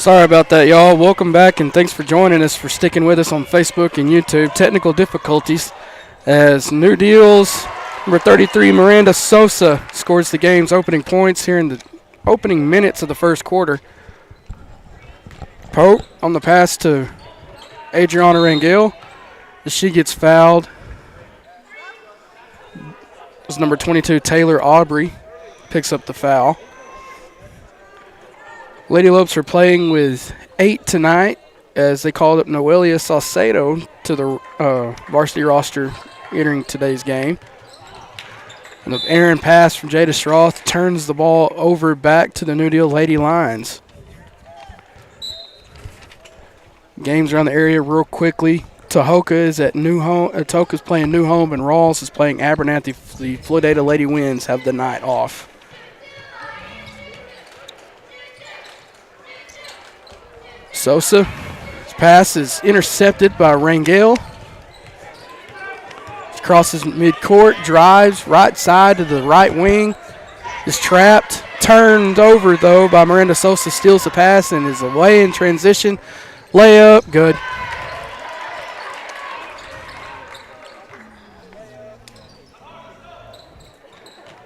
Sorry about that, y'all. Welcome back, and thanks for joining us, for sticking with us on Facebook and YouTube. Technical difficulties as New Deal's number 33, Miranda Sosa, scores the game's opening points here in the opening minutes of the first quarter. Pope on the pass to Adriana Rangel as she gets fouled. It's number 22, Taylor Aubrey, picks up the foul. Lady Lopes are playing with 8 tonight as they called up Noelia Salcedo to the varsity roster entering today's game. And the errant pass from Jada Schroth turns the ball over back to the New Deal Lady Lions. Games around the area real quickly. Tahoka is at New Home. Tahoka's playing New Home, and Rawls is playing Abernathy. The Floydada Lady Winds have the night off. Sosa, his pass is intercepted by Rangel. Crosses midcourt, drives right side to the right wing, is trapped, turned over though by Miranda Sosa, steals the pass and is away in transition. Layup, good.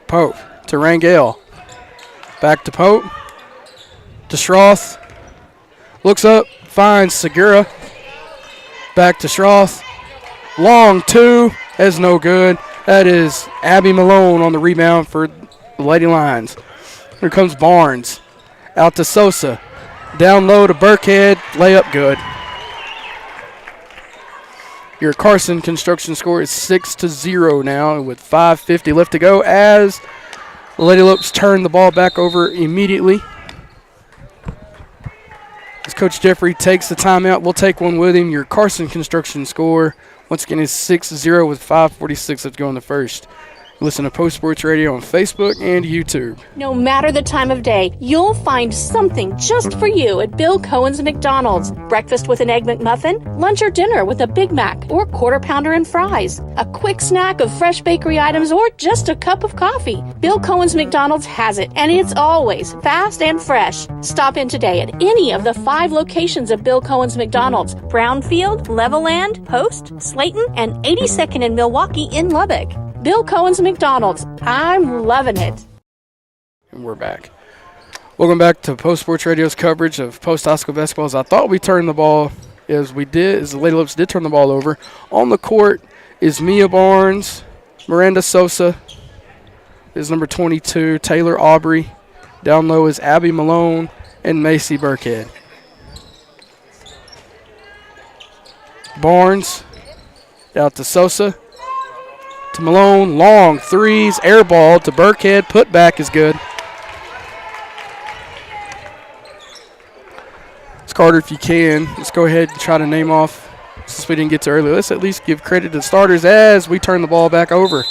Pope to Rangel. Back to Pope. To Schroth. Looks up, finds Segura. Back to Schroth. Long two, that's no good. That is Abby Malone on the rebound for the Lady Lions. Here comes Barnes. Out to Sosa. Down low to Burkhead. Layup good. Your Carson Construction score is 6-0 now with 5:50 left to go as the Lady Lopes turn the ball back over immediately. As Coach Jeffrey takes the timeout, we'll take one with him. Your Carson Construction score, once again, is 6-0 with 5:46 left to go in the first. Listen to Post Sports Radio on Facebook and YouTube. No matter the time of day, you'll find something just for you at Bill Cohen's McDonald's. Breakfast with an Egg McMuffin, lunch or dinner with a Big Mac or Quarter Pounder and fries, a quick snack of fresh bakery items, or just a cup of coffee. Bill Cohen's McDonald's has it, and it's always fast and fresh. Stop in today at any of the 5 locations of Bill Cohen's McDonald's: Brownfield, Levelland, Post, Slayton, and 82nd in Milwaukee in Lubbock. Bill Cohen's McDonald's. I'm loving it. And we're back. Welcome back to Post Sports Radio's coverage of Post High School basketball. As I thought we turned the ball, as the Lady Lopes did turn the ball over. On the court is Mia Barnes, Miranda Sosa is number 22, Taylor Aubrey. Down low is Abby Malone and Macy Burkhead. Barnes out to Sosa. To Malone, long threes, air ball to Burkhead, put back is good. Carter, if you can, let's go ahead and try to name off, since we didn't get to earlier, let's at least give credit to the starters as we turn the ball back over.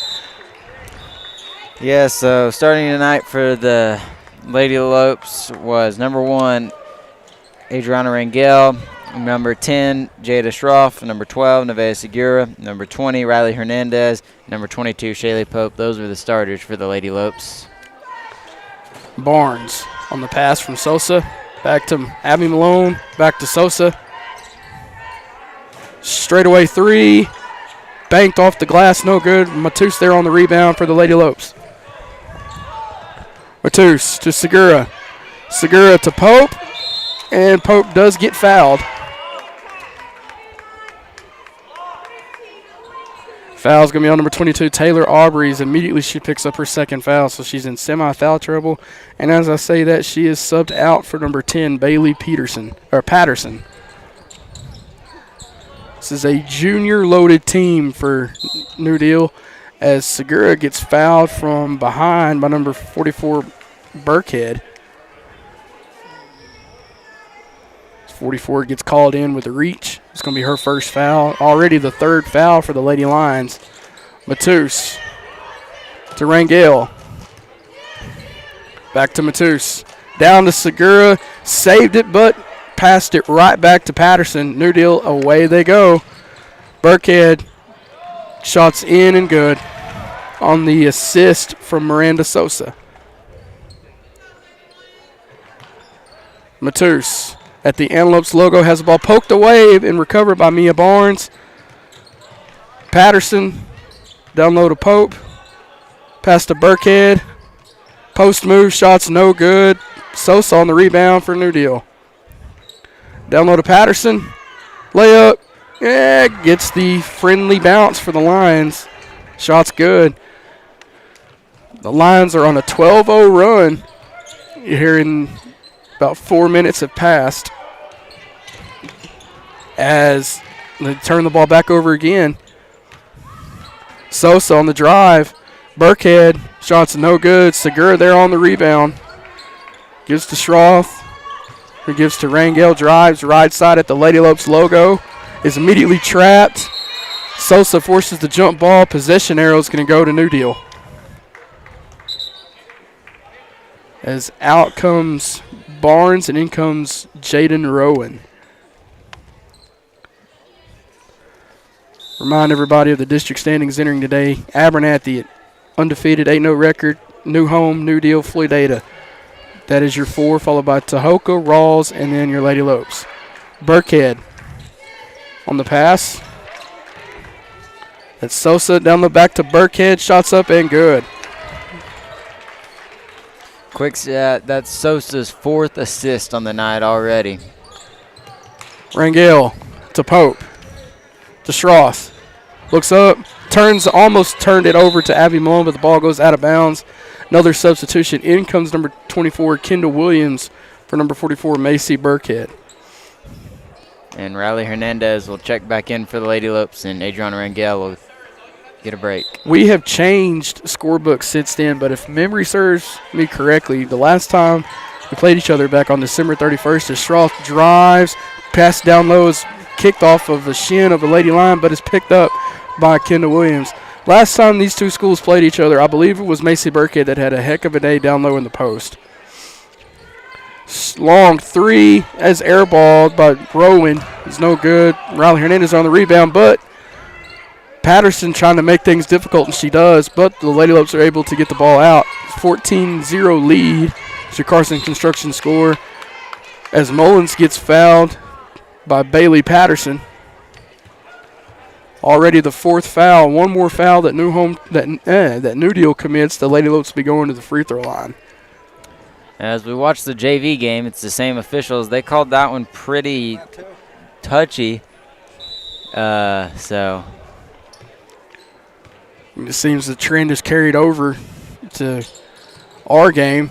Yeah, so starting tonight for the Lady Lopes was number 1, Adriana Rangel, number 10, Jada Schroff, number 12, Nevaeh Segura, number 20, Riley Hernandez, number 22, Shaylee Pope. Those were the starters for the Lady Lopes. Barnes on the pass from Sosa. Back to Abby Malone. Back to Sosa. Straightaway three. Banked off the glass. No good. Matus there on the rebound for the Lady Lopes. Matus to Segura. Segura to Pope. And Pope does get fouled. Foul's going to be on number 22, Taylor Aubrey's. Immediately she picks up her second foul, so she's in semi-foul trouble. And as I say that, she is subbed out for number 10, Bailey Patterson. This is a junior-loaded team for New Deal as Segura gets fouled from behind by number 44, Burkhead. 44 gets called in with a reach. It's going to be her first foul. Already the third foul for the Lady Lions. Matus to Rangel. Back to Matus. Down to Segura. Saved it, but passed it right back to Patterson. New Deal, away they go. Burkhead, shots in and good on the assist from Miranda Sosa. Matus at the Antelopes logo has the ball poked away and recovered by Mia Barnes. Patterson down low to Pope. Pass to Burkhead. Post move, shots no good. Sosa on the rebound for New Deal. Down low to Patterson. Layup. Yeah, gets the friendly bounce for the Lions. Shot's good. The Lions are on a 12-0 run. Here in about 4 minutes have passed. As they turn the ball back over again. Sosa on the drive. Burkhead. Shots no good. Segura there on the rebound. Gives to Schroth. Who gives to Rangel. Drives right side at the Lady Lopes logo. Is immediately trapped. Sosa forces the jump ball. Possession arrow is going to go to New Deal. As out comes Barnes and in comes Jaden Rowan. Remind everybody of the district standings entering today. Abernathy undefeated, 8-0 record. New Home, New Deal, Floydada. That is your 4, followed by Tahoka, Rawls, and then your Lady Lopes. Burkhead on the pass. That's Sosa down the back to Burkhead. Shots up and good. Quick stat, that's Sosa's 4th assist on the night already. Rangel to Pope. To Schroth. Looks up. Almost turned it over to Abby Mullen, but the ball goes out of bounds. Another substitution. In comes number 24, Kendall Williams, for number 44, Macy Burkhead. And Riley Hernandez will check back in for the Lady Lopes, and Adriana Rangel will get a break. We have changed scorebooks since then, but if memory serves me correctly, the last time we played each other back on December 31st, as Schroth drives, pass down low is kicked off of the shin of the Lady Lion, but is picked up by Kendall Williams. Last time these two schools played each other, I believe it was Macy Burkhead that had a heck of a day down low in the post. Long three as airballed by Rowan is no good. Riley Hernandez on the rebound, but Patterson trying to make things difficult, and she does, but the Lady Lopes are able to get the ball out. 14-0 lead. It's your Carson Construction score as Mullins gets fouled by Bailey Patterson. Already the 4th foul. One more foul that New Deal commits. The Lady Lopes will be going to the free throw line. As we watch the JV game, it's the same officials. They called that one pretty touchy. So it seems the trend is carried over to our game.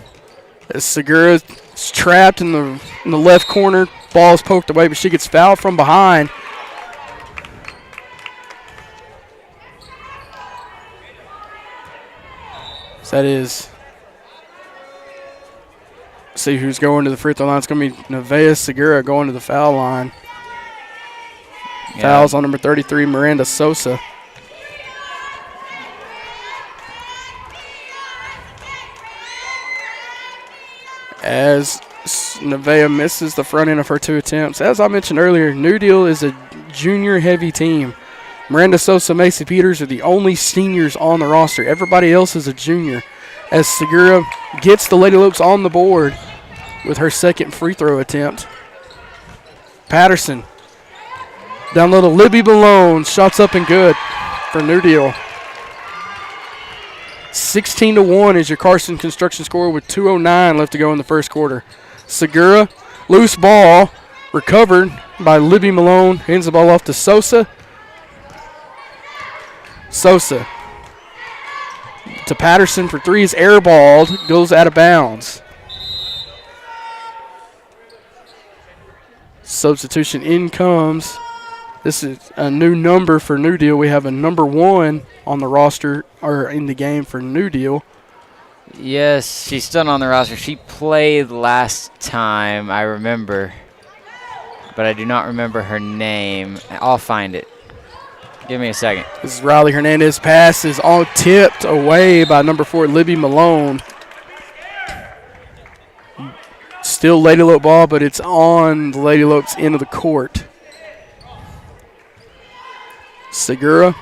As Segura is trapped in the left corner. Ball is poked away, but she gets fouled from behind. So that is, see who's going to the free throw line. It's going to be Nevaeh Segura going to the foul line. Yeah. Fouls on number 33, Miranda Sosa. As Nevaeh misses the front end of her 2 attempts. As I mentioned earlier, New Deal is a junior-heavy team. Miranda Sosa, Macy Peters are the only seniors on the roster. Everybody else is a junior. As Segura gets the Lady Lopes on the board with her 2nd free throw attempt. Patterson down low to Libby Malone. Shots up and good for New Deal. 16-1 is your Carson Construction score with 2:09 left to go in the first quarter. Segura, loose ball, recovered by Libby Malone. Hands the ball off to Sosa. Sosa to Patterson for 3 is airballed, goes out of bounds. Substitution in comes. This is a new number for New Deal. We have a number 1 on the roster, or in the game for New Deal. Yes, she's still on the roster. She played last time, I remember, but I do not remember her name. I'll find it. Give me a second. This is Riley Hernandez. Pass is all tipped away by number 4, Libby Malone. Still Lady Lope ball, but it's on the Lady Lopes end of the court. Segura.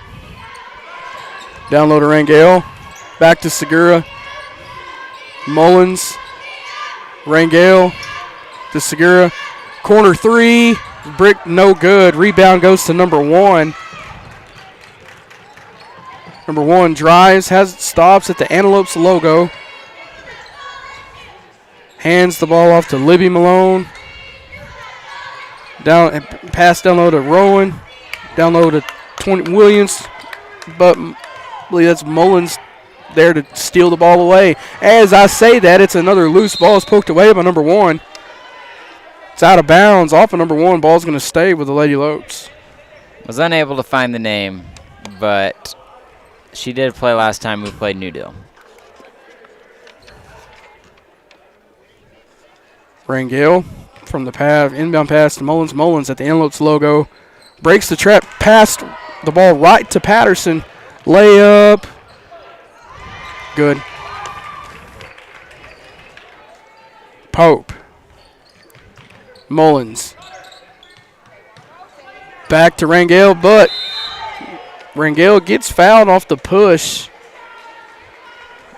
Down low to Rangel. Back to Segura. Mullins. Rangel to Segura. Corner three, brick no good. Rebound goes to number 1. Number 1 drives, stops at the Antelopes logo. Hands the ball off to Libby Malone. Pass down low to Rowan. Down low to Williams. But I believe that's Mullins there to steal the ball away. As I say that, it's another loose ball. It's poked away by number 1. It's out of bounds. Off of number 1. Ball's going to stay with the Lady Lopes. Was unable to find the name, but she did play last time we played New Deal. Rangel from the inbound pass to Mullins. Mullins at the Antelopes logo. Breaks the trap, passed the ball right to Patterson. Layup. Good. Pope. Mullins. Back to Rangel, but Rangel gets fouled off the push.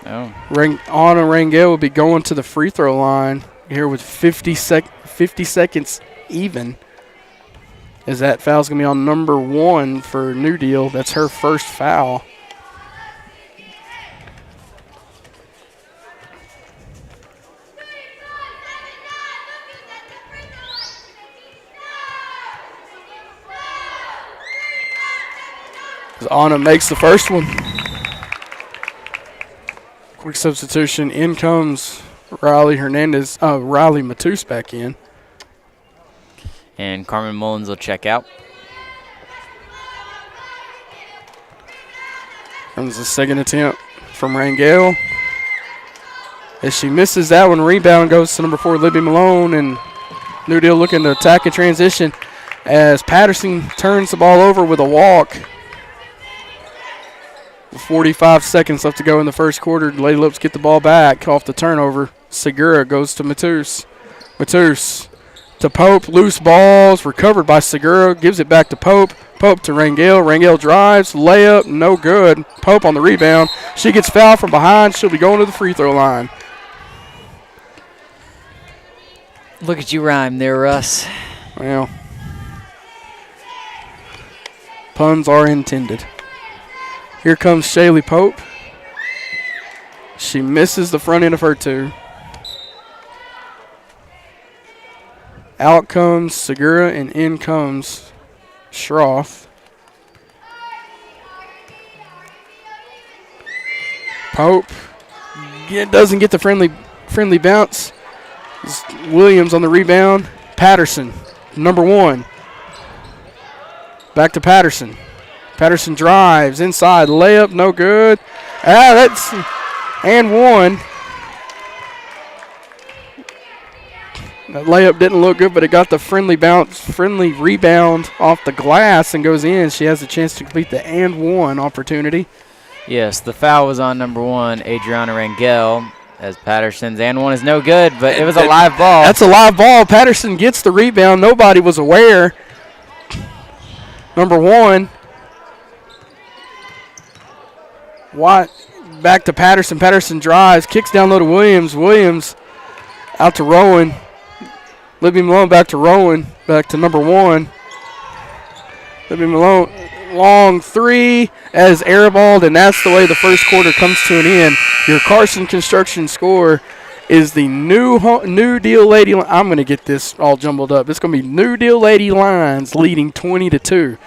Oh. Anna Rangel will be going to the free throw line here with 50 seconds even. As that foul's going to be on number 1 for New Deal. That's her first foul. Anna makes the first one. Quick substitution. In comes Riley Matus back in. And Carmen Mullins will check out. Comes the second attempt from Rangel. As she misses that one, rebound goes to number 4, Libby Malone, and New Deal looking to attack in transition as Patterson turns the ball over with a walk. 45 seconds left to go in the first quarter. Lady Lopes get the ball back off the turnover. Segura goes to Matus. Matus to Pope. Loose balls recovered by Segura. Gives it back to Pope. Pope to Rangel. Rangel drives. Layup. No good. Pope on the rebound. She gets fouled from behind. She'll be going to the free throw line. Look at you rhyme there, Russ. Well, puns are intended. Here comes Shaylee Pope. She misses the front end of her 2. Out comes Segura, and in comes Schroff. Pope doesn't get the friendly bounce. It's Williams on the rebound. Patterson, number 1. Back to Patterson. Patterson drives inside, layup, no good. That's and 1. That layup didn't look good, but it got the friendly rebound off the glass and goes in. She has a chance to complete the and 1 opportunity. Yes, the foul was on number 1, Adriana Rangel, as Patterson's and 1 is no good, but it was a live ball. That's a live ball. Patterson gets the rebound. Nobody was aware. Number 1. Back to Patterson. Patterson drives, kicks down low to Williams. Williams out to Rowan. Libby Malone back to Rowan. Back to number 1. Libby Malone, long 3 as airballed, and that's the way the first quarter comes to an end. Your Carson Construction score is the New Deal Lady. I'm going to get this all jumbled up. It's going to be New Deal Lady Lions leading 20-2.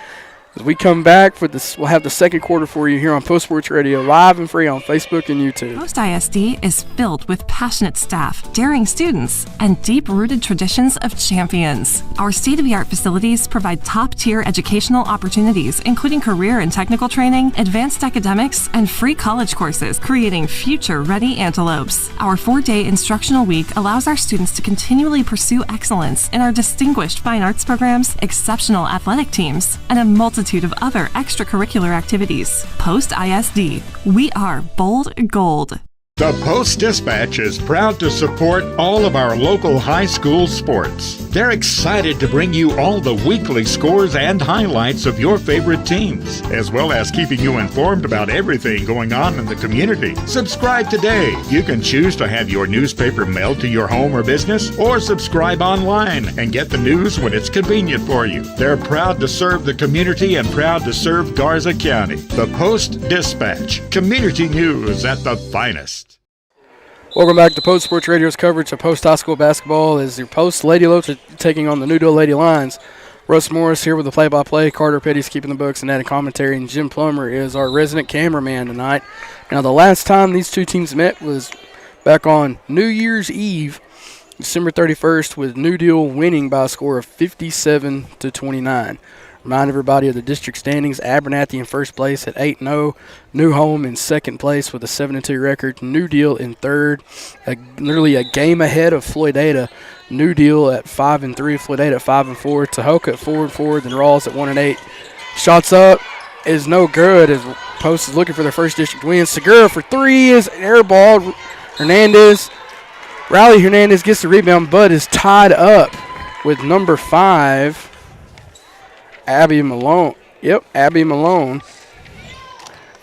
As we come back for this, we'll have the second quarter for you here on Post Sports Radio, live and free on Facebook and YouTube. Post ISD is filled with passionate staff, daring students, and deep-rooted traditions of champions. Our state-of-the-art facilities provide top-tier educational opportunities, including career and technical training, advanced academics, and free college courses, creating future-ready antelopes. Our 4-day instructional week allows our students to continually pursue excellence in our distinguished fine arts programs, exceptional athletic teams, and a multitude of other extracurricular activities. Post ISD. We are bold gold. The Post Dispatch is proud to support all of our local high school sports. They're excited to bring you all the weekly scores and highlights of your favorite teams, as well as keeping you informed about everything going on in the community. Subscribe today. You can choose to have your newspaper mailed to your home or business, or subscribe online and get the news when it's convenient for you. They're proud to serve the community and proud to serve Garza County. The Post-Dispatch. Community news at the finest. Welcome back to Post Sports Radio's coverage of Post High School basketball as your Post Lady Lopes are taking on the New Deal Lady Lions. Russ Morris here with the play-by-play. Carter Petty's keeping the books and adding commentary, and Jim Plummer is our resident cameraman tonight. Now, the last time these two teams met was back on New Year's Eve, December 31st, with New Deal winning by a score of 57-29. Remind everybody of the district standings. Abernathy in first place at 8-0. New Home in second place with a 7-2 record. New Deal in third, nearly a game ahead of Floydada. New Deal at 5-3. Floydada at 5-4. Tahoka at 4-4. Then Rawls at 1-8. Shots up is no good as Post is looking for their first district win. Segura for three is air ball. Riley Hernandez gets the rebound, but is tied up with number 5. Abby Malone. Yep, Abby Malone.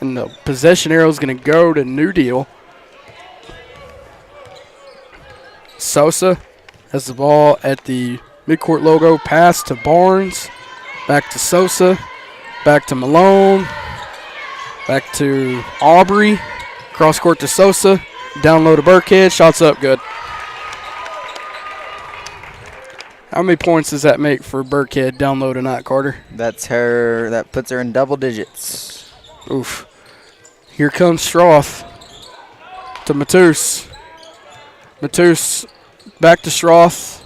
And the possession arrow is going to go to New Deal. Sosa has the ball at the midcourt logo. Pass to Barnes. Back to Sosa. Back to Malone. Back to Aubrey. Cross court to Sosa. Down low to Burkhead. Shots up good. How many points does that make for Burkhead down low tonight, Carter? That puts her in double digits. Oof. Here comes Stroth to Matus. Matus back to Stroth.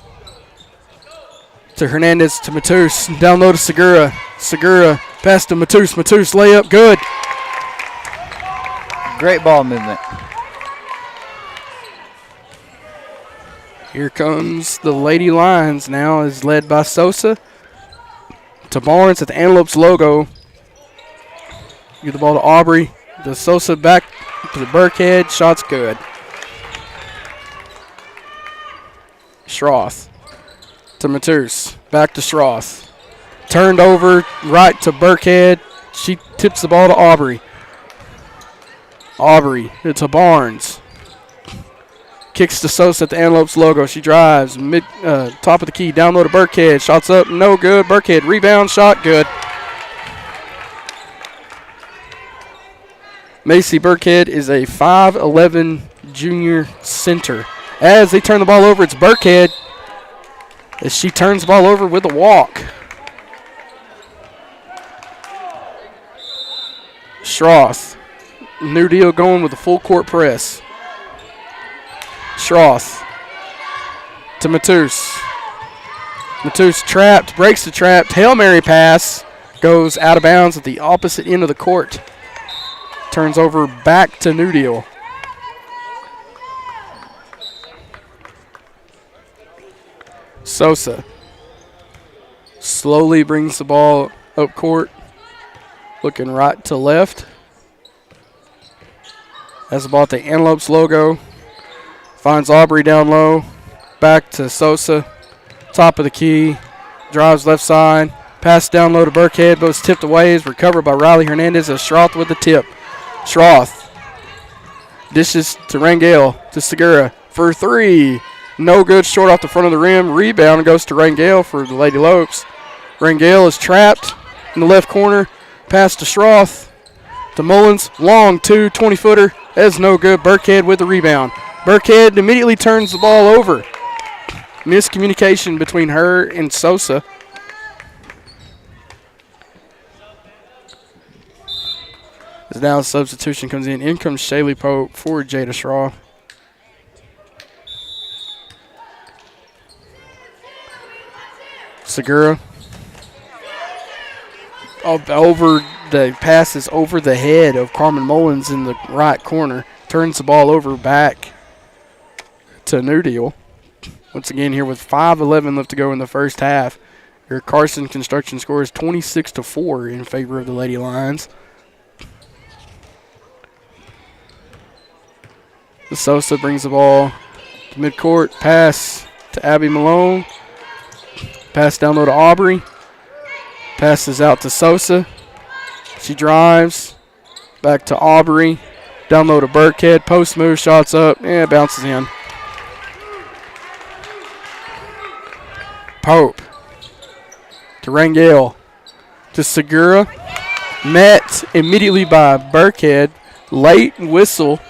To Hernandez to Matus. Down low to Segura. Segura pass to Matus. Matus layup good. Great ball movement. Here comes the Lady Lions now, is led by Sosa. To Barnes at the Antelopes logo. Give the ball to Aubrey. To Sosa back to the Burkhead. Shot's good. Schroth to Matus. Back to Schroth. Turned over right to Burkhead. She tips the ball to Aubrey. Aubrey to Barnes. Kicks to Sosa at the Antelopes logo. She drives top of the key, down low to Burkhead. Shots up, no good. Burkhead rebound, shot good. Macy Burkhead is a 5'11 junior center. As they turn the ball over, it's Burkhead as she turns the ball over with a walk. Schroth. New Deal going with a full court press. Schroth to Matus. Matus trapped, breaks the trap. Hail Mary pass goes out of bounds at the opposite end of the court. Turns over back to New Deal. Sosa slowly brings the ball up court, looking right to left. Has the ball at the Antelopes logo. Finds Aubrey down low. Back to Sosa. Top of the key. Drives left side. Pass down low to Burkhead, but it's tipped away. Is recovered by Riley Hernandez as Schroth with the tip. Schroth dishes to Rangel to Segura for three. No good, short off the front of the rim. Rebound goes to Rangel for the Lady Lopes. Rangel is trapped in the left corner. Pass to Schroth. To Mullins. Long 20-footer. That's no good. Burkhead with the rebound. Burkhead immediately turns the ball over. Miscommunication between her and Sosa. As now a substitution comes in. In comes Shaylee Pope for Jada Schroth. Segura. Over the passes over the head of Carmen Mullins in the right corner. Turns the ball over back to New Deal. Once again here with 5:11 left to go in the first half. Your Carson Construction scores 26-4 in favor of the Lady Lions. Sosa brings the ball to midcourt. Pass to Abby Malone. Pass down low to Aubrey. Passes out to Sosa. She drives. Back to Aubrey. Down low to Burkhead. Post move. Shots up. Bounces in. Pope. To Rangel. To Segura. Met immediately by Burkhead. Late whistle.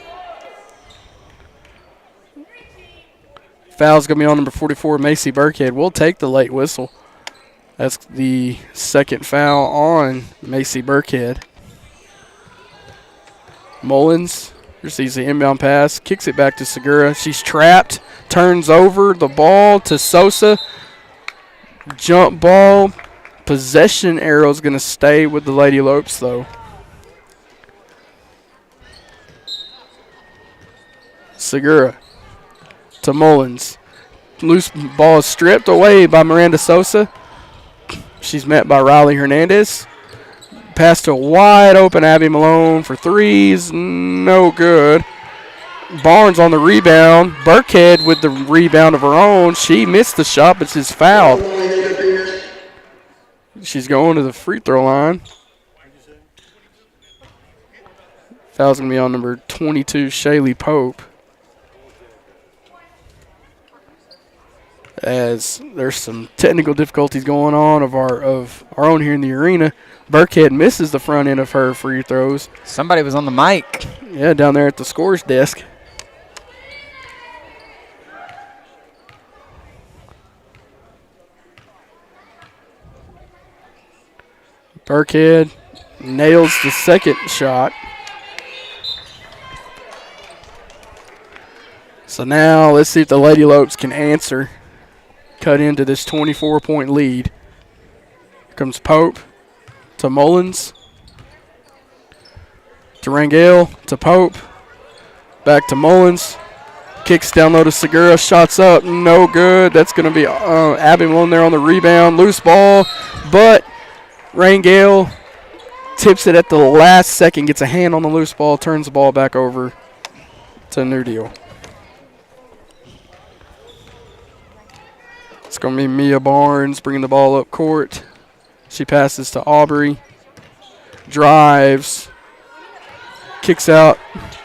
Foul's going to be on number 44, Macy Burkhead. We'll take the late whistle. That's the second foul on Macy Burkhead. Mullins receives the inbound pass, kicks it back to Segura. She's trapped, turns over the ball to Sosa. Jump ball. Possession arrow is going to stay with the Lady Lopes, though. Segura to Mullins. Loose ball is stripped away by Miranda Sosa. She's met by Riley Hernandez. Pass to wide open Abby Malone for threes. No good. Barnes on the rebound. Burkhead with the rebound of her own. She missed the shot, but she's fouled. She's going to the free throw line. Foul's going to be on number 22, Shaylee Pope. As there's some technical difficulties going on of our own here in the arena. Burkhead misses the front end of her free throws. Somebody was on the mic. Yeah, down there at the scores desk. Burkhead nails the second shot. So now let's see if the Lady Lopes can answer. Cut into this 24-point lead. Here comes Pope to Mullins. To Rangel, to Pope. Back to Mullins. Kicks down low to Segura. Shots up. No good. That's going to be Abby Malone there on the rebound. Loose ball. But Rangel tips it at the last second. Gets a hand on the loose ball. Turns the ball back over to New Deal. It's going to be Mia Barnes bringing the ball up court. She passes to Aubrey. Drives. Kicks out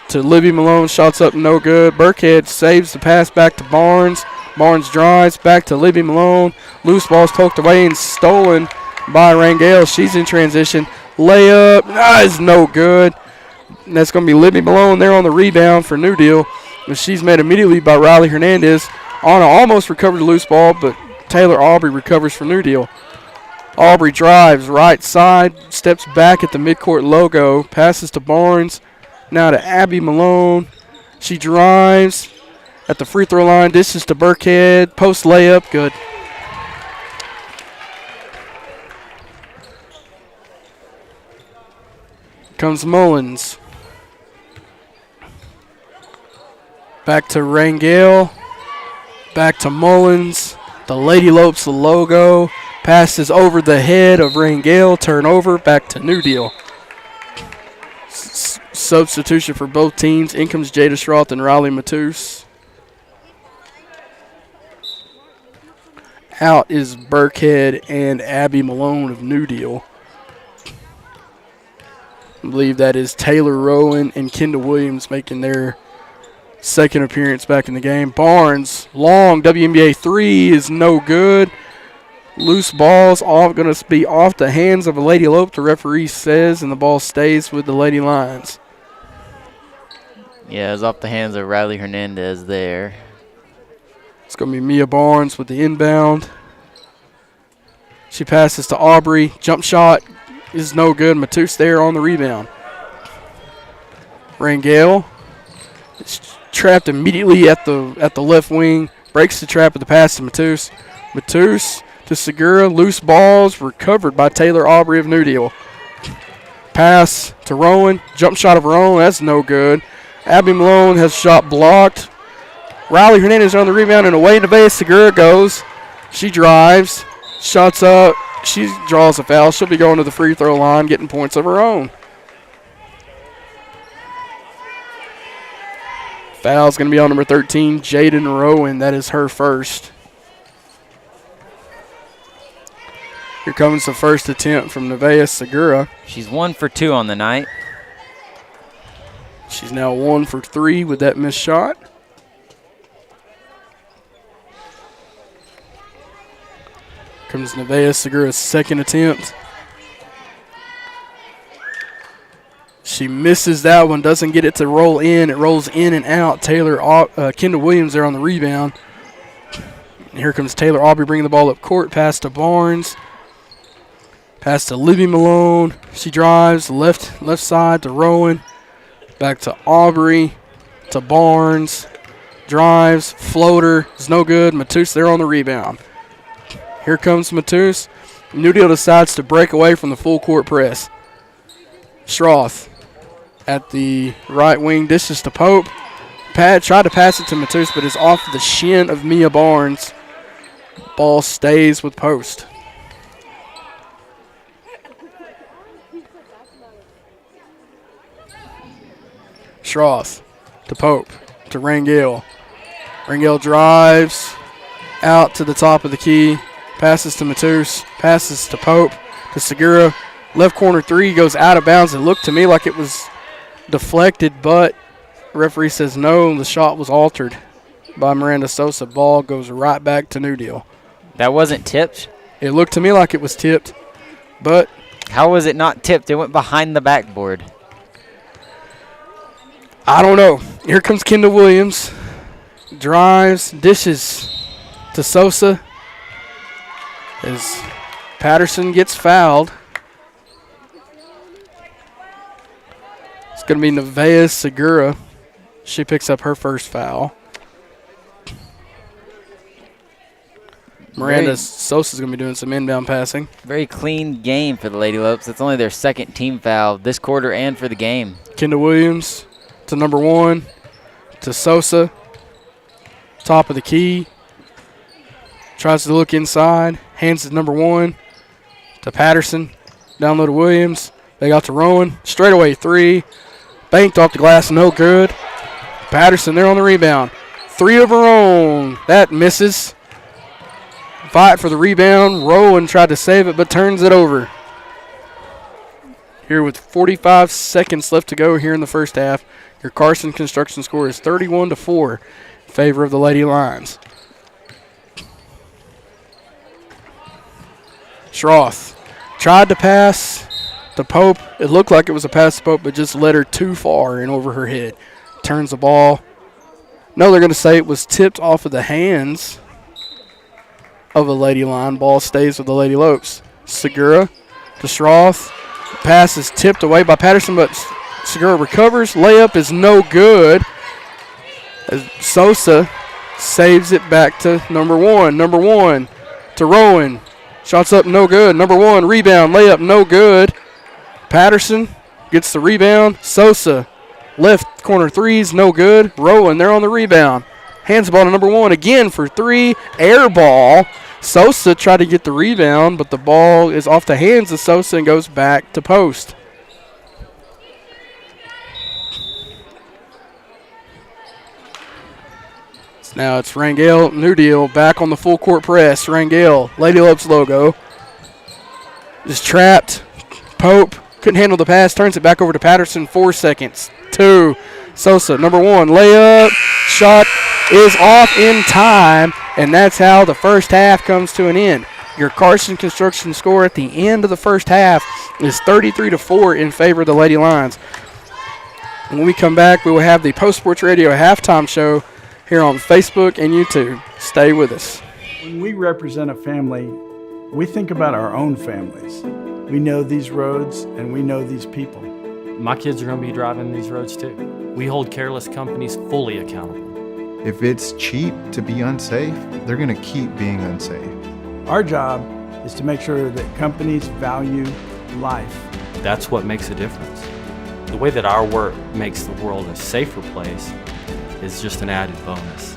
to Libby Malone. Shots up, no good. Burkhead saves the pass back to Barnes. Barnes drives back to Libby Malone. Loose ball's poked away and stolen by Rangel. She's in transition. Layup is no good. And that's going to be Libby Malone there on the rebound for New Deal. And she's met immediately by Riley Hernandez. Anna almost recovered the loose ball, but Taylor Aubrey recovers for New Deal. Aubrey drives right side, steps back at the midcourt logo, passes to Barnes, now to Abby Malone. She drives at the free throw line, dishes to Burkhead, post layup, good. Comes Mullins. Back to Rangel. Back to Mullins. The Lady Lopes, the logo. Passes over the head of Rangel. Turnover. Back to New Deal. Substitution for both teams. In comes Jada Schroth and Riley Matus. Out is Burkhead and Abby Malone of New Deal. I believe that is Taylor Rowan and Kendall Williams making their second appearance back in the game. Barnes, long WNBA three is no good. Loose ball's going to be off the hands of a Lady Lope, the referee says, and the ball stays with the Lady Lions. Yeah, it was off the hands of Riley Hernandez there. It's going to be Mia Barnes with the inbound. She passes to Aubrey. Jump shot is no good. Matus there on the rebound. Rangel is trapped immediately at the left wing. Breaks the trap with the pass to Matus. Matus to Segura. Loose balls recovered by Taylor Aubrey of New Deal. Pass to Rowan. Jump shot of her own. That's no good. Abby Malone has shot blocked. Riley Hernandez on the rebound and away Nevaeh Segura goes. She drives. Shots up. She draws a foul. She'll be going to the free throw line, getting points of her own. Foul's going to be on number 13, Jaden Rowan. That is her first. Here comes the first attempt from Nevaeh Segura. She's 1 for 2 on the night. She's now 1 for 3 with that missed shot. Comes Nevaeh Segura's second attempt. She misses that one, doesn't get it to roll in. It rolls in and out. Kendall Williams there on the rebound. And here comes Taylor Aubrey bringing the ball up court. Pass to Barnes. Pass to Libby Malone. She drives left side to Rowan. Back to Aubrey. To Barnes. Drives. Floater. Is no good. Matus there on the rebound. Here comes Matus. New Deal decides to break away from the full court press. Schroth at the right wing. Dishes to Pope. Tried to pass it to Matus, but is off the shin of Mia Barnes. Ball stays with Post. Schroth to Pope to Rangel. Rangel drives out to the top of the key. Passes to Matus. Passes to Pope to Segura. Left corner three goes out of bounds. It looked to me like it was deflected, but the referee says no. The shot was altered by Miranda Sosa. Ball goes right back to New Deal. That wasn't tipped? It looked to me like it was tipped, but how was it not tipped? It went behind the backboard. I don't know. Here comes Kendall Williams. Drives, dishes to Sosa as Patterson gets fouled. It's going to be Nevaeh Segura. She picks up her first foul. Miranda Sosa's going to be doing some inbound passing. Very clean game for the Lady Lopes. It's only their second team foul this quarter and for the game. Kendall Williams to number one, to Sosa. Top of the key. Tries to look inside. Hands it to number one, to Patterson. Down low to Williams. They got to Rowan. Straightaway three. Banked off the glass, no good. Patterson there on the rebound. Three of her own. That misses. Fight for the rebound. Rowan tried to save it, but turns it over. Here with 45 seconds left to go here in the first half. Your Carson Construction score is 31-4 in favor of the Lady Lions. Schroth tried to pass to Pope. It looked like it was a pass to Pope, but just led her too far and over her head. Turns the ball. No, they're going to say it was tipped off of the hands of the Lady Lion. Ball stays with the Lady Lopes. Segura to Schroth. Pass is tipped away by Patterson, but Segura recovers. Layup is no good as Sosa saves it back to number one. Number one to Rowan. Shots up, no good. Number one, rebound, layup, no good. Patterson gets the rebound. Sosa, left corner threes, no good. Rowan there on the rebound. Hands the ball to number one again for three. Air ball. Sosa tried to get the rebound, but the ball is off the hands of Sosa and goes back to post. Now it's Rangel, New Deal, back on the full court press. Rangel, Lady Lopes logo. Is trapped. Pope couldn't handle the pass, turns it back over to Patterson. 4 seconds. 2. Sosa, number one, layup. Shot is off in time, and that's how the first half comes to an end. Your Carson Construction score at the end of the first half is 33-4 in favor of the Lady Lions. When we come back, we will have the Post Sports Radio halftime show here on Facebook and YouTube. Stay with us. When we represent a family, we think about our own families. We know these roads and we know these people. My kids are going to be driving these roads too. We hold careless companies fully accountable. If it's cheap to be unsafe, they're going to keep being unsafe. Our job is to make sure that companies value life. That's what makes a difference. The way that our work makes the world a safer place is just an added bonus.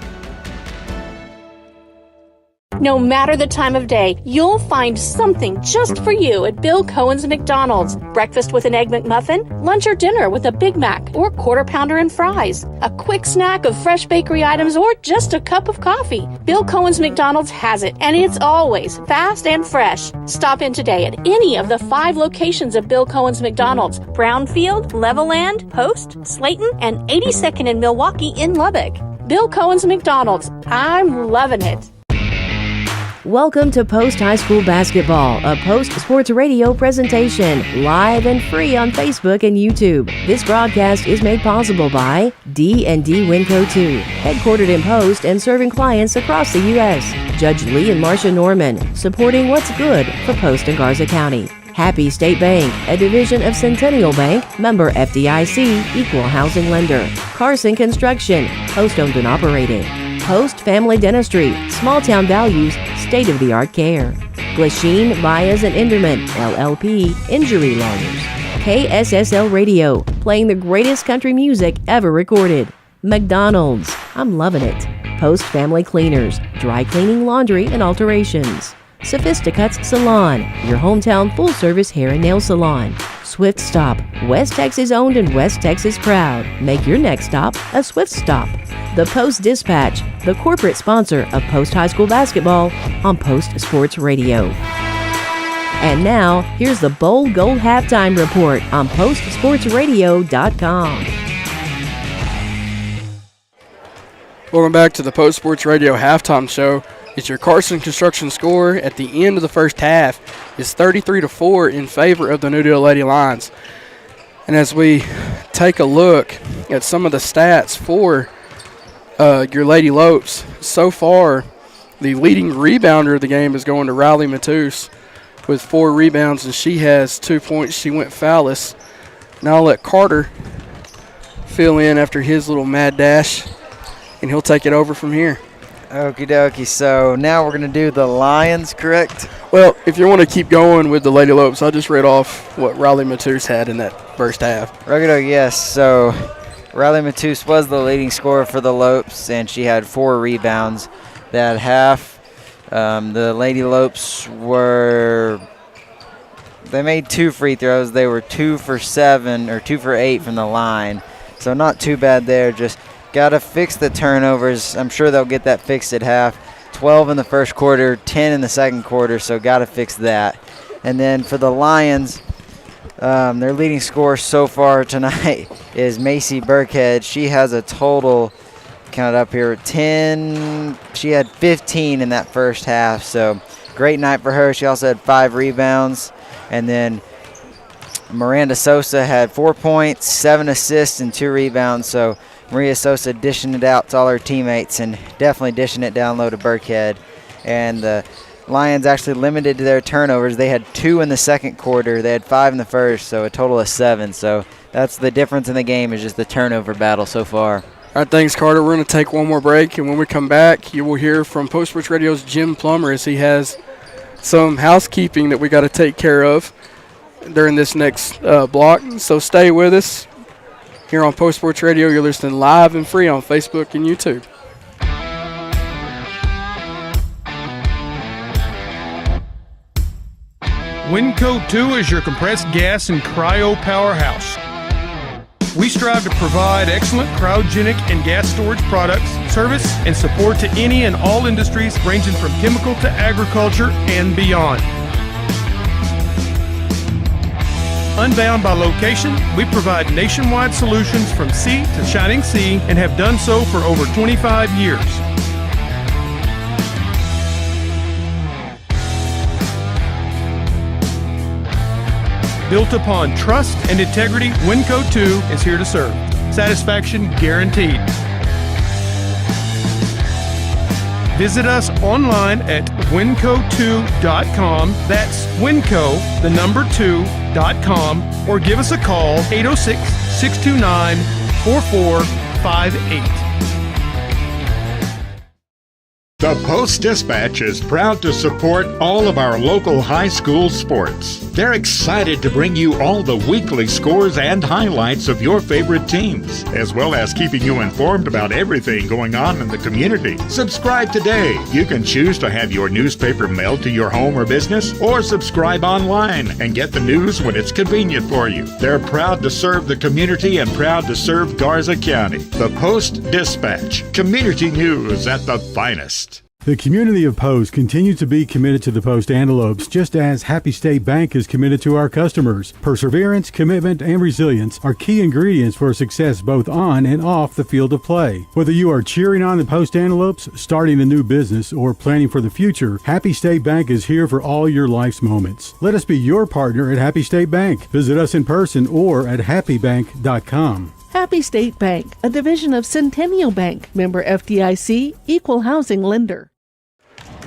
No matter the time of day, you'll find something just for you at Bill Cohen's McDonald's. Breakfast with an Egg McMuffin, lunch or dinner with a Big Mac or Quarter Pounder and fries, a quick snack of fresh bakery items, or just a cup of coffee. Bill Cohen's McDonald's has it, and it's always fast and fresh. Stop in today at any of the 5 locations of Bill Cohen's McDonald's: Brownfield, Levelland, Post, Slayton, and 82nd in Milwaukee in Lubbock. Bill Cohen's McDonald's. I'm loving it. Welcome to Post High School Basketball, a Post Sports Radio presentation, live and free on Facebook and YouTube. This broadcast is made possible by D&D Winco 2, headquartered in Post and serving clients across the U.S. Judge Lee and Marcia Norman, supporting what's good for Post and Garza County. Happy State Bank, a division of Centennial Bank, member FDIC, equal housing lender. Carson Construction, Post-owned and operated. Post Family Dentistry, small town values, state-of-the-art care. Glasheen, Baez and Enderman, LLP, injury lawyers. KSSL Radio, playing the greatest country music ever recorded. McDonald's, I'm loving it. Post Family Cleaners, dry cleaning, laundry, and alterations. Sophisticuts Salon, your hometown full-service hair and nail salon. Swift Stop, West Texas owned and West Texas proud. Make your next stop a Swift Stop. The Post Dispatch, the corporate sponsor of Post High School Basketball on Post Sports Radio. And now, here's the Bowl Gold Halftime Report on PostSportsRadio.com. Welcome back to the Post Sports Radio Halftime Show. It's your Carson Construction score at the end of the first half is 33-4 in favor of the New Deal Lady Lions. And as we take a look at some of the stats for your Lady Lopes, so far the leading rebounder of the game is going to Riley Matus with 4 rebounds, and she has 2 points. She went foul-less. Now I'll let Carter fill in after his little mad dash, and he'll take it over from here. Okie dokie. So now we're going to do the Lions, correct? Well, if you want to keep going with the Lady Lopes, I just read off what Riley Matus had in that first half. Okie, yes. So Riley Matus was the leading scorer for the Lopes, and she had 4 rebounds that half. The Lady Lopes they made 2 free throws. They were 2 for 7 or 2 for 8 from the line. So not too bad there. Just got to fix the turnovers. I'm sure they'll get that fixed at half. 12 in the first quarter, 10 in the second quarter, so got to fix that. And then for the Lions, their leading scorer so far tonight is Macy Burkhead. She has a total, count it up here, 10. She had 15 in that first half, so great night for her. She also had 5 rebounds. And then Miranda Sosa had 4 points, 7 assists, and 2 rebounds. So Maria Sosa dishing it out to all her teammates and definitely dishing it down low to Burkhead. And the Lions actually limited their turnovers. They had 2 in the second quarter. They had 5 in the first, so a total of 7. So that's the difference in the game, is just the turnover battle so far. All right, thanks, Carter. We're going to take one more break, and when we come back, you will hear from Post Sports Radio's Jim Plummer as he has some housekeeping that we got to take care of during this next block. So stay with us. Here on Post Sports Radio, you're listening live and free on Facebook and YouTube. Winco 2 is your compressed gas and cryo powerhouse. We strive to provide excellent cryogenic and gas storage products, service, and support to any and all industries ranging from chemical to agriculture and beyond. Unbound by location, we provide nationwide solutions from sea to shining sea and have done so for over 25 years. Built upon trust and integrity, Winco 2 is here to serve. Satisfaction guaranteed. Visit us online at winco2.com. That's winco, the number 2.com, or give us a call, 806-629-4458. The Post Dispatch is proud to support all of our local high school sports. They're excited to bring you all the weekly scores and highlights of your favorite teams, as well as keeping you informed about everything going on in the community. Subscribe today. You can choose to have your newspaper mailed to your home or business, or subscribe online and get the news when it's convenient for you. They're proud to serve the community and proud to serve Garza County. The Post-Dispatch. Community news at the finest. The community of Post continues to be committed to the Post Antelopes, just as Happy State Bank is committed to our customers. Perseverance, commitment, and resilience are key ingredients for success both on and off the field of play. Whether you are cheering on the Post Antelopes, starting a new business, or planning for the future, Happy State Bank is here for all your life's moments. Let us be your partner at Happy State Bank. Visit us in person or at happybank.com. Happy State Bank, a division of Centennial Bank, member FDIC, equal housing lender.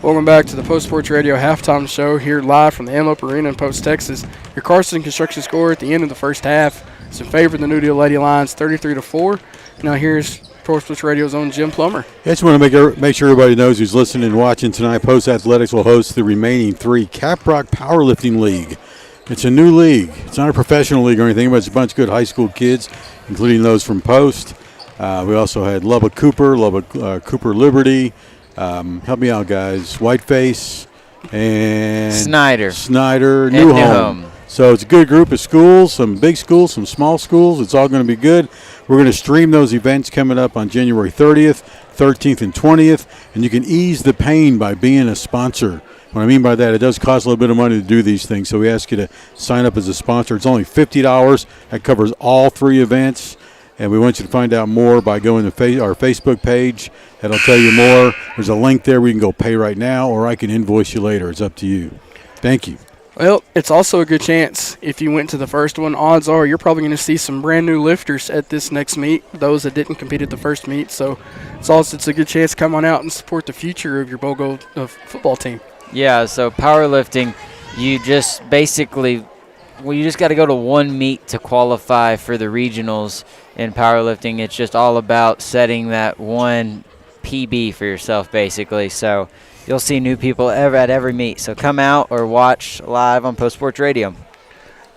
Welcome back to the Post Sports Radio halftime show here live from the Antelope Arena in Post, Texas. Your Carson Construction score at the end of the first half is in favor of the New Deal Lady Lions, 33-4. Now here's Post Sports Radio's own Jim Plummer. I just want to make sure everybody knows who's listening and watching tonight. Post Athletics will host the remaining 3 Caprock Powerlifting League. It's a new league. It's not a professional league or anything, but it's a bunch of good high school kids, including those from Post. We also had Lubbock Cooper Liberty. Help me out, guys. Whiteface and Snyder, New Home. So it's a good group of schools, some big schools, some small schools. It's all going to be good. We're going to stream those events coming up on January 30th, 13th, and 20th, and you can ease the pain by being a sponsor. What I mean by that, it does cost a little bit of money to do these things, so we ask you to sign up as a sponsor. It's only $50. That covers all 3 events, and we want you to find out more by going to our Facebook page. That'll tell you more. There's a link there where you can go pay right now, or I can invoice you later. It's up to you. Thank you. Well, it's also a good chance if you went to the first one. Odds are you're probably going to see some brand new lifters at this next meet, those that didn't compete at the first meet. So it's a good chance to come on out and support the future of your BOGO football team. Yeah, so powerlifting, you just got to go to one meet to qualify for the regionals in powerlifting. It's just all about setting that one PB for yourself, basically. So you'll see new people at every meet. So come out or watch live on Post Sports Radio.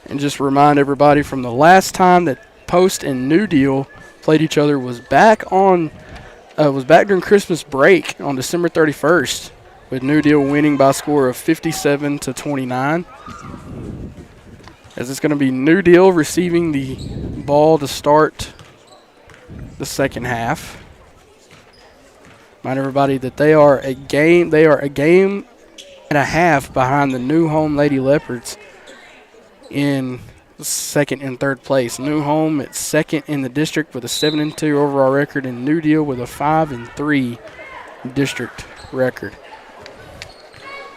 And just remind everybody, from the last time that Post and New Deal played each other was back during Christmas break on December 31st. With New Deal winning by a score of 57-29. As it's going to be New Deal receiving the ball to start the second half. Remind everybody that they are a game and a half behind the New Home Lady Leopards in second and third place. New Home at second in the district with a 7-2 overall record, and New Deal with a 5-3 district record.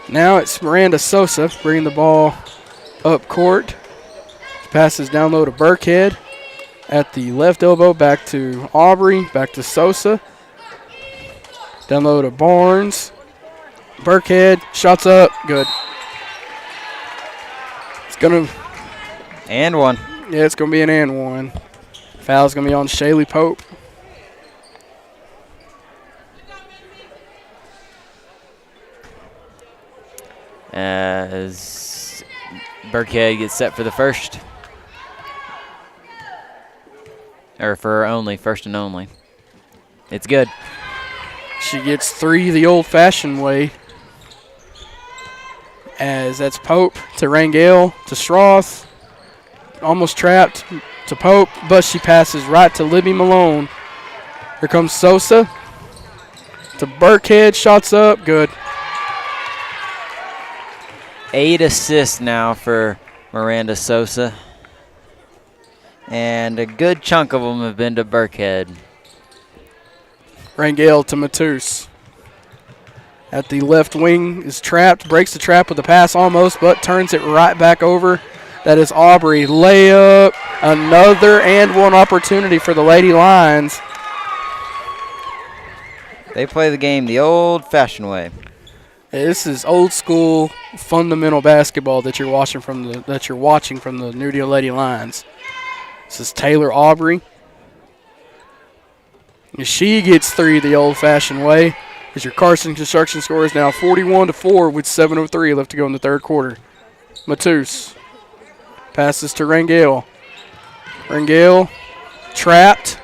Now it's Miranda Sosa bringing the ball up court. Passes down low to Burkhead at the left elbow, back to Aubrey, back to Sosa. Down low to Barnes. Burkhead, shots up, good. It's going to... And one. Yeah, it's going to be an and one. Foul's going to be on Shaylee Pope. As Burkhead gets set for the first. Or for only, first and only. It's good. She gets 3 the old-fashioned way. As that's Pope to Rangel to Strouth. Almost trapped to Pope, but she passes right to Libby Malone. Here comes Sosa to Burkhead. Shots up, good. 8 assists now for Miranda Sosa. And a good chunk of them have been to Burkhead. Rangel to Matus. At the left wing is trapped, breaks the trap with a pass almost, but turns it right back over. That is Aubrey. Layup, another and one opportunity for the Lady Lions. They play the game the old-fashioned way. This is old school fundamental basketball that you're watching from the New Deal Lady Lions. This is Taylor Aubrey. She gets 3 the old-fashioned way. As your Carson Construction score is now 41-4 with 7:03 left to go in the third quarter. Matus Passes to Rangel. Rangel trapped.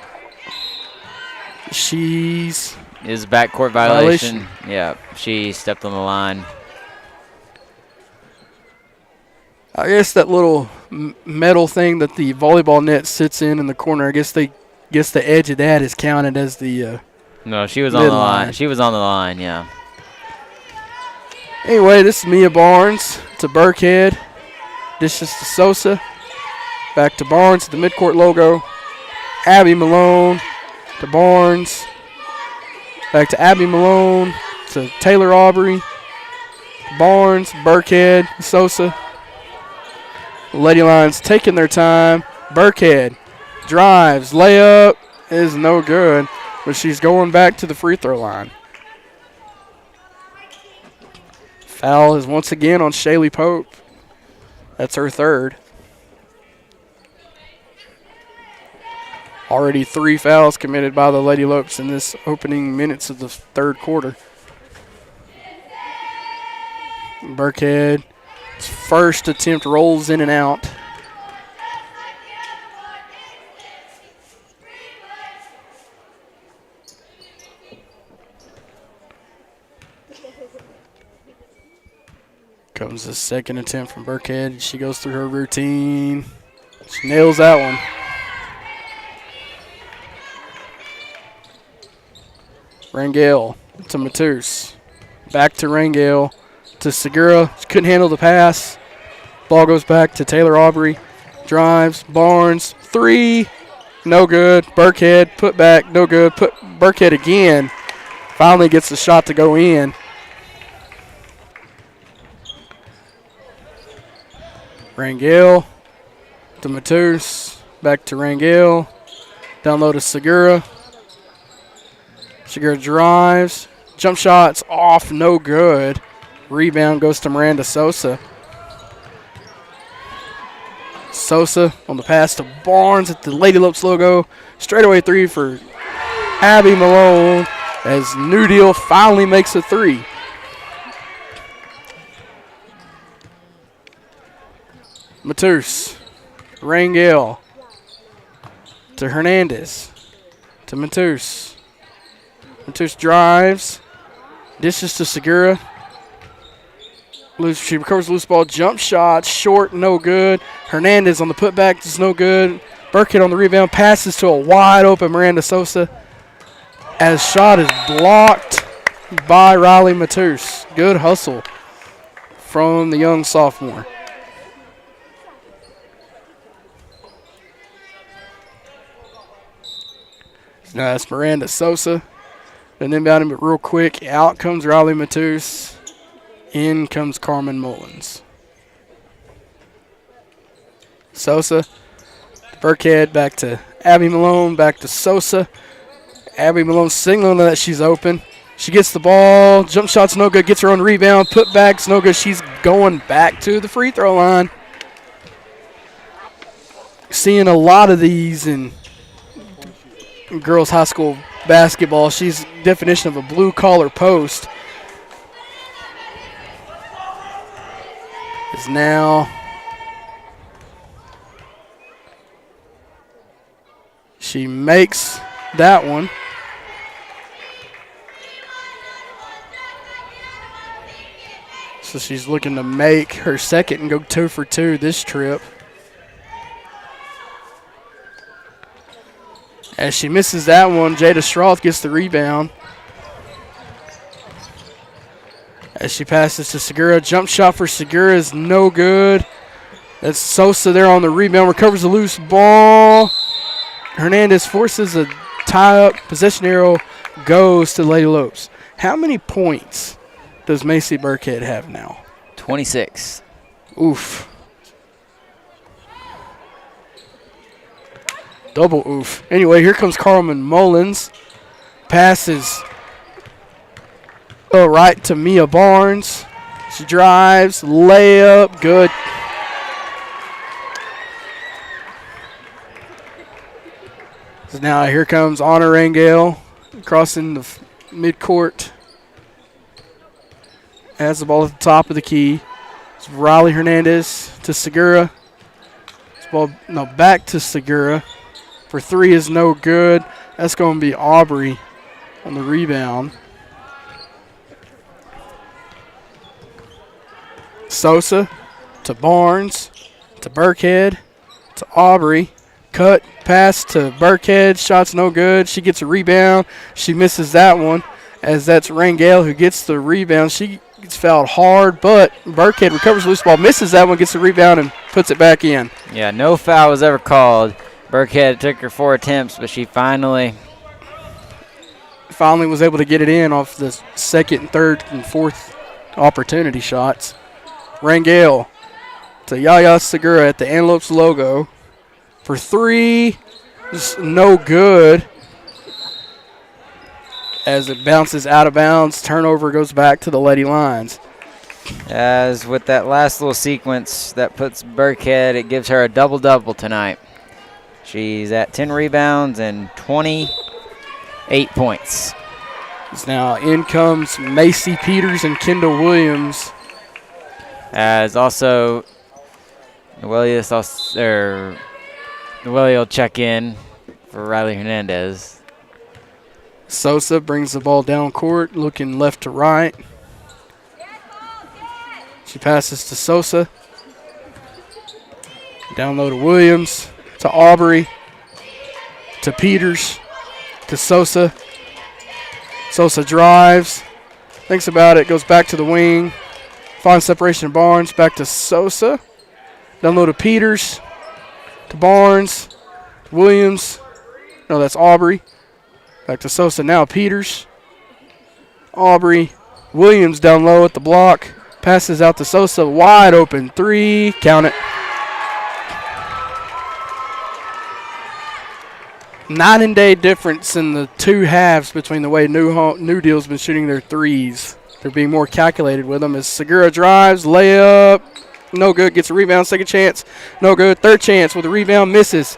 She's is backcourt violation. Yeah, she stepped on the line. I guess that little metal thing that the volleyball net sits in the corner, I guess the edge of that is counted as the No, she was on the line. She was on the line, yeah. Anyway, this is Mia Barnes to Burkhead. Dishes to Sosa. Back to Barnes, the midcourt logo. Abby Malone to Barnes. Back to Abby Malone to Taylor Aubrey. Barnes, Burkhead, Sosa. Lady Lions taking their time. Burkhead drives, layup is no good, but she's going back to the free throw line. Foul is once again on Shaylee Pope. That's her third. Already 3 fouls committed by the Lady Lopes in this opening minutes of the third quarter. Burkhead's first attempt rolls in and out. Comes the second attempt from Burkhead. She goes through her routine. She nails that one. Rangel to Matus. Back to Rangel to Segura. She couldn't handle the pass. Ball goes back to Taylor Aubrey. Drives. Barnes. 3. No good. Burkhead. Put back. No good. Burkhead again. Finally gets the shot to go in. Rangel to Matus. Back to Rangel. Down low to Segura. Segura drives. Jump shot's off. No good. Rebound goes to Miranda Sosa. Sosa on the pass to Barnes at the Lady Lopes logo. Straightaway 3 for Abby Malone as New Deal finally makes a 3. Matus. Rangel to Hernandez. To Matus. Matus drives. Dishes to Segura. She recovers the loose ball. Jump shot. Short. No good. Hernandez on the putback. Just no good. Burkhead on the rebound. Passes to a wide open Miranda Sosa. As shot is blocked by Riley Matus. Good hustle from the young sophomore. Now that's Miranda Sosa. And then inbound him real quick. Out comes Riley Matus. In comes Carmen Mullins. Sosa. Burkhead back to Abby Malone. Back to Sosa. Abby Malone signaling that she's open. She gets the ball. Jump shot's no good. Gets her own rebound. Putback's no good. She's going back to the free throw line. Seeing a lot of these in girls high school basketball. She's definition of a blue collar post. Is now she makes that one. So she's looking to make her second and go 2 for 2 this trip. As she misses that one, Jada Stroth gets the rebound. As she passes to Segura. Jump shot for Segura is no good. That's Sosa there on the rebound. Recovers the loose ball. Hernandez forces a tie-up. Possession arrow goes to Lady Lopes. How many points does Macy Burkhead have now? 26. Oof. Double oof. Anyway, here comes Carmen Mullins. Passes right to Mia Barnes. She drives. Layup. Good. So now here comes Anna Rangel crossing the midcourt. Has the ball at the top of the key. It's Riley Hernandez to Segura. ball, no, back to Segura. For 3 is no good. That's going to be Aubrey on the rebound. Sosa to Barnes, to Burkhead, to Aubrey. Cut, pass to Burkhead. Shot's no good. She gets a rebound. She misses that one, as that's Rangel who gets the rebound. She gets fouled hard, but Burkhead recovers the loose ball, misses that one, gets the rebound, and puts it back in. Yeah, no foul was ever called. Burkhead took her 4 attempts, but she finally was able to get it in off the second and third and fourth opportunity shots. Rangel to Yaya Segura at the Antelopes logo. For 3, just no good. As it bounces out of bounds, turnover goes back to the Lady Lions. As with that last little sequence, that puts Burkhead, it gives her a double-double tonight. She's at 10 rebounds and 28 points. Now in comes Macy Peters and Kendall Williams. As also, Noelia will check in for Riley Hernandez. Sosa brings the ball down court, looking left to right. She passes to Sosa. Down low to Williams, to Aubrey, to Peters, to Sosa. Sosa drives, thinks about it, goes back to the wing. Finds separation of Barnes, back to Sosa. Down low to Peters, to Barnes, Williams. No, that's Aubrey. Back to Sosa, now Peters. Aubrey, Williams down low at the block. Passes out to Sosa, wide open 3, count it. 9-day difference in the 2 halves between the way New Deal's been shooting their threes. They're being more calculated with them as Segura drives, layup, no good, gets a rebound, second chance, no good, third chance with a rebound, misses.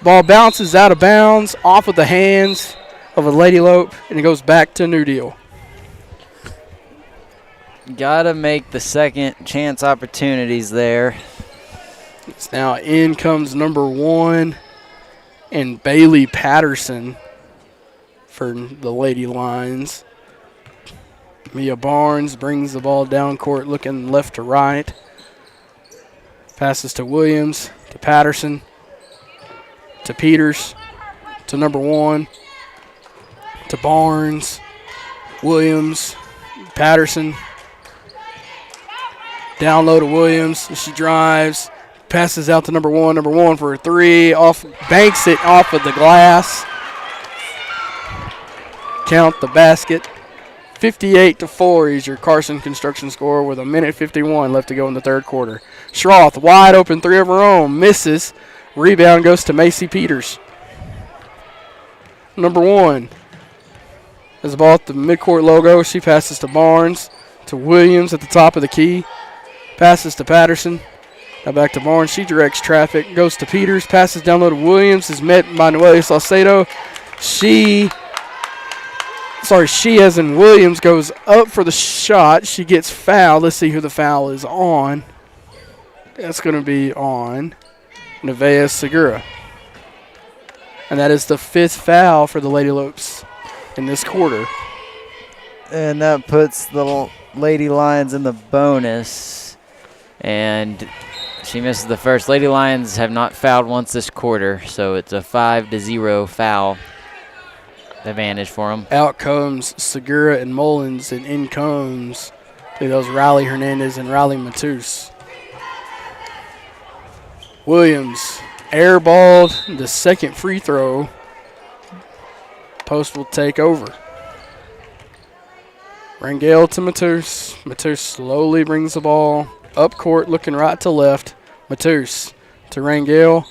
Ball bounces out of bounds, off of the hands of a Lady Lope, and it goes back to New Deal. Gotta make the second chance opportunities there. It's now in comes number 1 and Bailey Patterson for the Lady Lions. Mia Barnes brings the ball down court looking left to right. Passes to Williams, to Patterson, to Peters, to number 1, to Barnes, Williams, Patterson. Down low to Williams. She drives, passes out to number 1 for a 3. Banks it off of the glass. Count the basket. 58-4 is your Carson Construction score with 1:51 left to go in the third quarter. Schroth, wide open 3 of her own, misses. Rebound goes to Macy Peters. Number 1 has the ball at the midcourt logo. She passes to Barnes, to Williams at the top of the key. Passes to Patterson. Now back to Barnes. She directs traffic. Goes to Peters. Passes down low to Williams. Is met by Noelia Salcedo. She as in Williams goes up for the shot. She gets fouled. Let's see who the foul is on. That's going to be on Nevaeh Segura. And that is the 5th foul for the Lady Lopes in this quarter. And that puts the Lady Lions in the bonus. And she misses the first. Lady Lions have not fouled once this quarter, so it's a 5-0 foul advantage for them. Out comes Segura and Mullins, and in comes those Riley Hernandez and Riley Matus. Williams airballed the second free throw. Post will take over. Rangel to Matus. Matus slowly brings the ball up court, looking right to left. Matus to Rangel,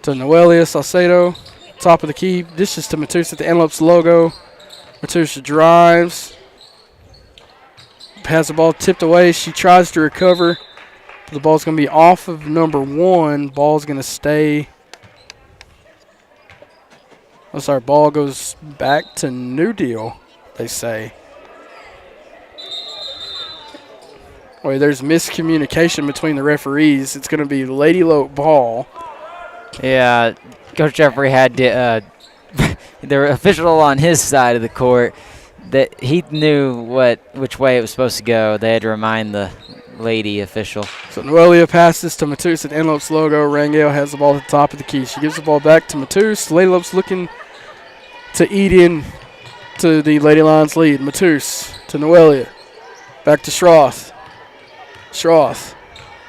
to Noelia Salcedo. Top of the key, dishes to Matus at the Antelopes logo. Matus drives. Has the ball tipped away. She tries to recover. The ball's going to be off of number 1. Ball's going to stay. Ball goes back to New Deal, they say. Boy, there's miscommunication between the referees. It's going to be Lady Lope ball. Yeah, Coach Jeffrey had the official on his side of the court that he knew which way it was supposed to go. They had to remind the lady official. So Noelia passes to Matus at Antelope's logo. Rangel has the ball at the top of the key. She gives the ball back to Matus. Lady Lope's looking to eat in to the Lady Lions lead. Matus to Noelia. Back to Schroth. Schroth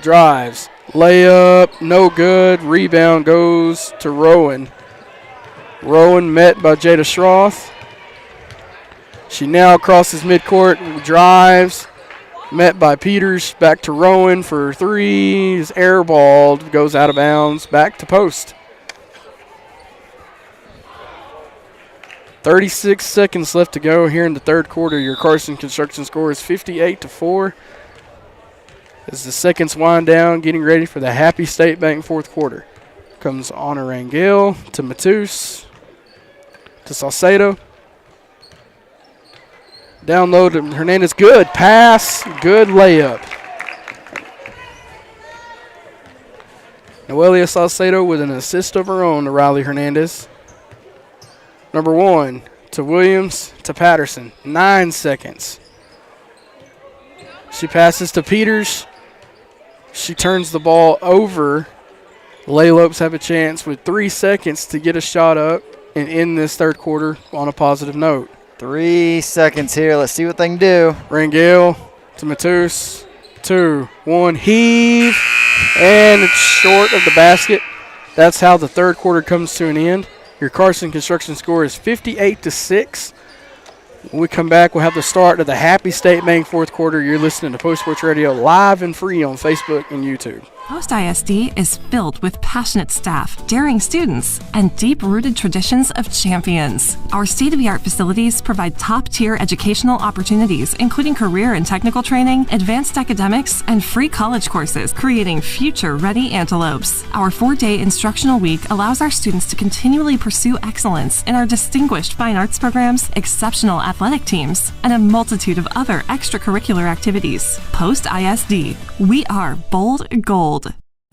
drives. Layup, no good. Rebound goes to Rowan. Rowan met by Jada Schroth. She now crosses midcourt, drives, met by Peters. Back to Rowan for three. Is airballed, goes out of bounds. Back to post. 36 seconds left to go here in the third quarter. Your Carson Construction score is 58-4. As the seconds wind down, getting ready for the Happy State Bank fourth quarter. Comes Honor Rangel to Matus, to Salcedo. Down low to Hernandez. Good pass, good layup. Noelia Salcedo with an assist of her own to Riley Hernandez. Number 1 to Williams to Patterson. 9 seconds. She passes to Peters. She turns the ball over. Lady Lopes have a chance with 3 seconds to get a shot up and end this third quarter on a positive note. 3 seconds here. Let's see what they can do. Rangel to Matus. 2, 1, heave. And it's short of the basket. That's how the third quarter comes to an end. Your Carson Construction score is 58-6. When we come back, we'll have the start of the Happy State Bank fourth quarter. You're listening to Post Sports Radio live and free on Facebook and YouTube. Post ISD is filled with passionate staff, daring students, and deep-rooted traditions of champions. Our state-of-the-art facilities provide top-tier educational opportunities, including career and technical training, advanced academics, and free college courses, creating future-ready antelopes. Our 4-day instructional week allows our students to continually pursue excellence in our distinguished fine arts programs, exceptional athletic teams, and a multitude of other extracurricular activities. Post ISD, we are bold gold.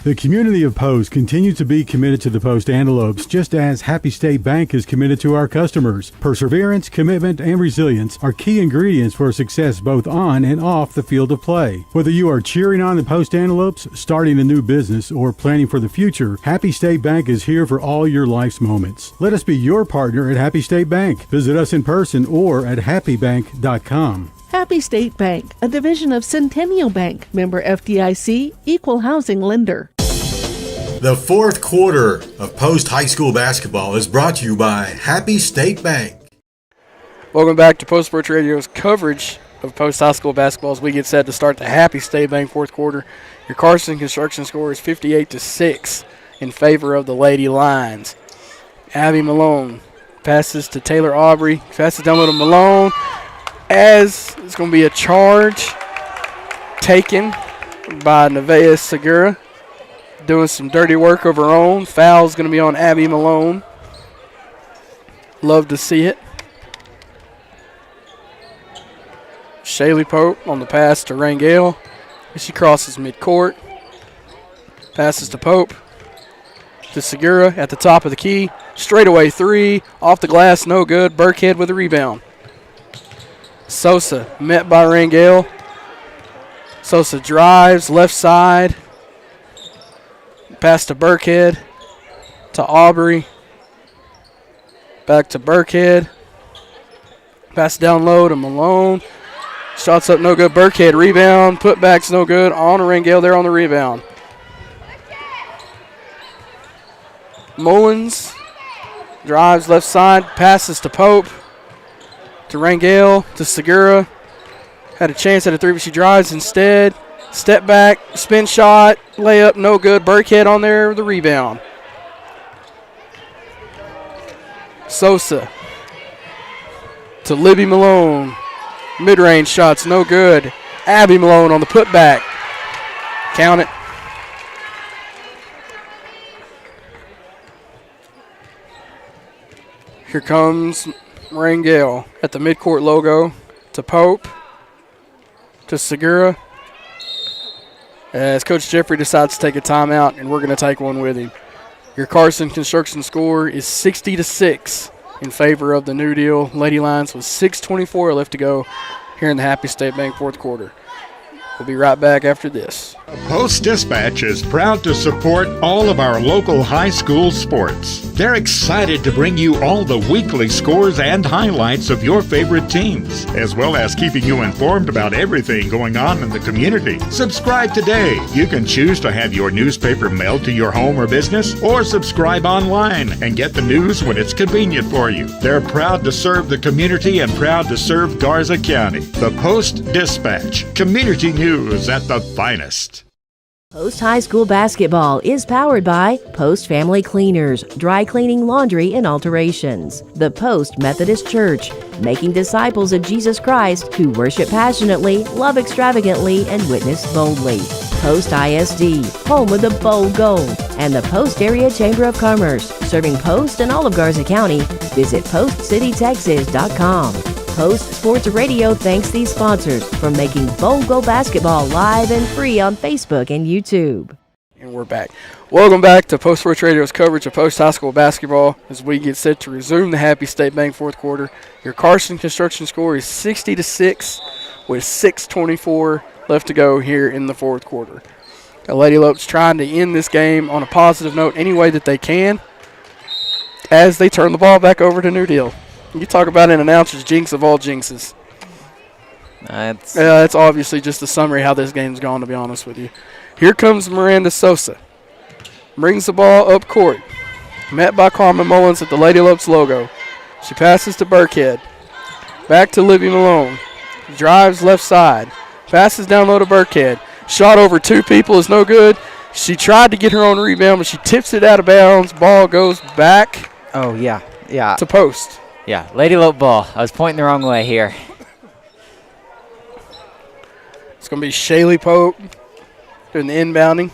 The community of Post continues to be committed to the Post Antelopes, just as Happy State Bank is committed to our customers. Perseverance, commitment, and resilience are key ingredients for success both on and off the field of play. Whether you are cheering on the Post Antelopes, starting a new business, or planning for the future, Happy State Bank is here for all your life's moments. Let us be your partner at Happy State Bank. Visit us in person or at happybank.com. Happy State Bank, a division of Centennial Bank, member FDIC, equal housing lender. The fourth quarter of Post High School basketball is brought to you by Happy State Bank. Welcome back to Post Sports Radio's coverage of Post High School basketball as we get set to start the Happy State Bank fourth quarter. Your Carson Construction score is 58-6 in favor of the Lady Lions. Abby Malone passes to Taylor Aubrey, passes down low to Malone. As it's going to be a charge taken by Nevaeh Segura, doing some dirty work of her own. Foul's going to be on Abby Malone. Love to see it. Shaylee Pope on the pass to Rangel. She crosses midcourt. Passes to Pope. To Segura at the top of the key. Straightaway three. Off the glass, no good. Burkhead with a rebound. Sosa met by Rangel. Sosa drives left side. Pass to Burkhead. To Aubrey. Back to Burkhead. Pass down low to Malone. Shots up no good. Burkhead rebound. Putback's no good. On Rangel there on the rebound. Mullins drives left side. Passes to Pope. To Rangel, to Segura. Had a chance at a three, but she drives instead. Step back, spin shot, layup, no good. Burkhead on there with the rebound. Sosa to Libby Malone. Mid-range shots, no good. Abby Malone on the putback. Count it. Here comes Rangel at the midcourt logo to Pope, to Segura, as Coach Jeffrey decides to take a timeout, and we're going to take one with him. Your Carson Construction score is 60-6 in favor of the New Deal Lady Lions with 6:24 left to go here in the Happy State Bank fourth quarter. We'll be right back after this. Post-Dispatch is proud to support all of our local high school sports. They're excited to bring you all the weekly scores and highlights of your favorite teams, as well as keeping you informed about everything going on in the community. Subscribe today. You can choose to have your newspaper mailed to your home or business, or subscribe online and get the news when it's convenient for you. They're proud to serve the community and proud to serve Garza County. The Post-Dispatch, community news at the finest. Post High School basketball is powered by Post Family Cleaners, dry cleaning, laundry, and alterations. The Post Methodist Church, making disciples of Jesus Christ who worship passionately, love extravagantly, and witness boldly. Post ISD, home of the bold gold. And the Post Area Chamber of Commerce, serving Post and all of Garza County. Visit postcitytexas.com. Post Sports Radio thanks these sponsors for making Bold Go Basketball live and free on Facebook and YouTube. And we're back. Welcome back to Post Sports Radio's coverage of Post High School basketball as we get set to resume the Happy State Bank fourth quarter. Your Carson Construction score is 60-6 with 6:24 left to go here in the fourth quarter. The Lady Lopes trying to end this game on a positive note any way that they can as they turn the ball back over to New Deal. You talk about an announcer's jinx of all jinxes. It's obviously just a summary of how this game's gone, to be honest with you. Here comes Miranda Sosa. Brings the ball up court. Met by Carmen Mullins at the Lady Lopes logo. She passes to Burkhead. Back to Libby Malone. Drives left side. Passes down low to Burkhead. Shot over two people is no good. She tried to get her own rebound, but she tips it out of bounds. Ball goes back. Oh, yeah. To Post. Yeah, Lady Lope ball. I was pointing the wrong way here. It's going to be Shaylee Pope doing the inbounding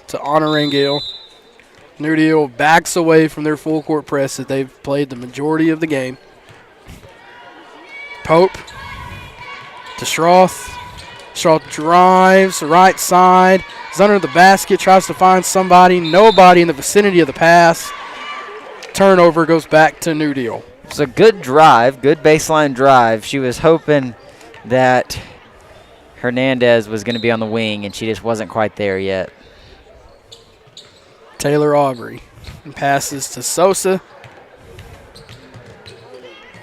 to Anna Rangel. New Deal backs away from their full court press that they've played the majority of the game. Pope to Schroth. Schroth drives right side. Is under the basket, tries to find somebody. Nobody in the vicinity of the pass. Turnover goes back to New Deal. It's a good drive, good baseline drive. She was hoping that Hernandez was going to be on the wing, and she just wasn't quite there yet. Taylor Aubrey passes to Sosa.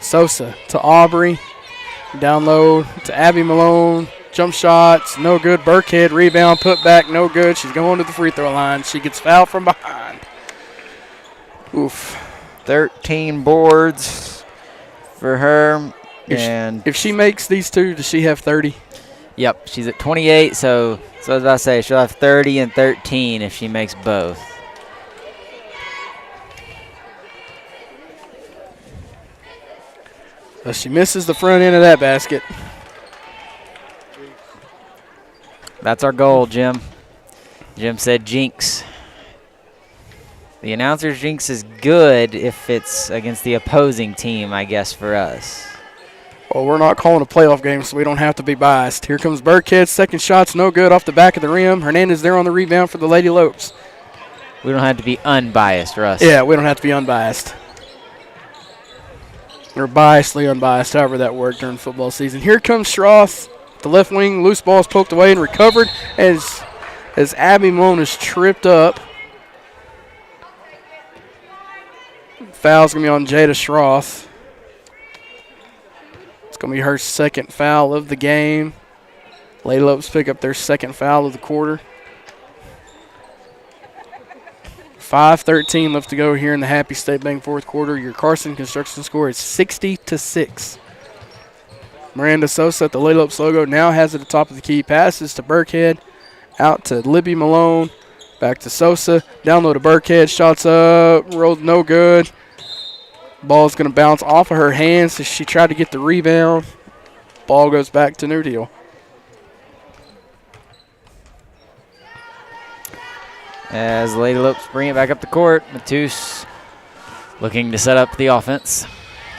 Sosa to Aubrey. Down low to Abby Malone. Jump shots, no good. Burkhead rebound, put back, no good. She's going to the free throw line. She gets fouled from behind. Oof. 13 boards for her. If she makes these two, does she have 30? Yep, she's at 28, so as I say, she'll have 30 and 13 if she makes both. So she misses the front end of that basket. That's our goal, Jim. Jim said jinx. The announcer's jinx is good if it's against the opposing team, I guess, for us. Well, we're not calling a playoff game, so we don't have to be biased. Here comes Burkhead. Second shot's no good off the back of the rim. Hernandez there on the rebound for the Lady Lopes. We don't have to be unbiased, Russ. Yeah, we don't have to be unbiased. Or biasedly unbiased, however that worked during football season. Here comes Schroth. The left wing, loose ball is poked away and recovered as Abby Malone is tripped up. Foul's going to be on Jada Schroth. It's going to be her second foul of the game. Lady Lopes pick up their second foul of the quarter. 5:13 left to go here in the Happy State Bank fourth quarter. Your Carson Construction score is 60-6. Miranda Sosa at the Lady Lopes logo now has it at the top of the key. Passes to Burkhead. Out to Libby Malone. Back to Sosa. Down low to Burkhead. Shots up. Rolled no good. Ball's going to bounce off of her hands as she tried to get the rebound. Ball goes back to New Deal. As Lady Lopes bring it back up the court, Matus looking to set up the offense.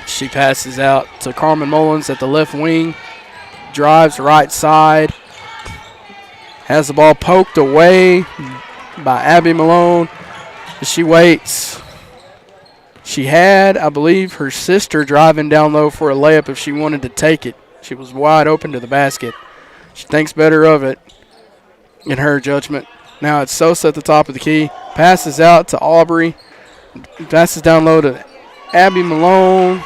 She passes out to Carmen Mullins at the left wing. Drives right side. Has the ball poked away by Abby Malone. She waits. She had, I believe, her sister driving down low for a layup if she wanted to take it. She was wide open to the basket. She thinks better of it in her judgment. Now it's Sosa at the top of the key. Passes out to Aubrey. Passes down low to Abby Malone.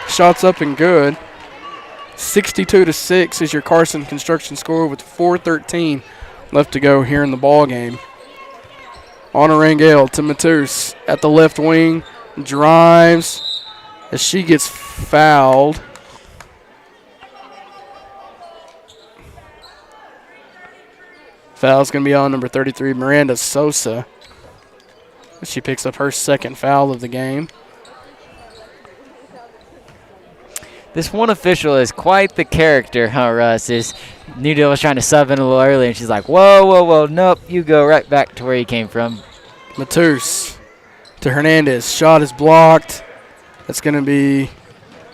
Shots up and good. 62-6 is your Carson Construction score with 4:13 left to go here in the ball game. Anna Rangel to Matus at the left wing. Drives as she gets fouled. Foul's going to be on number 33, Miranda Sosa. She picks up her second foul of the game. This one official is quite the character, huh, Russ? New Deal was trying to sub in a little early, and she's like, whoa, nope, you go right back to where you came from. Matus to Hernandez. Shot is blocked. That's going to be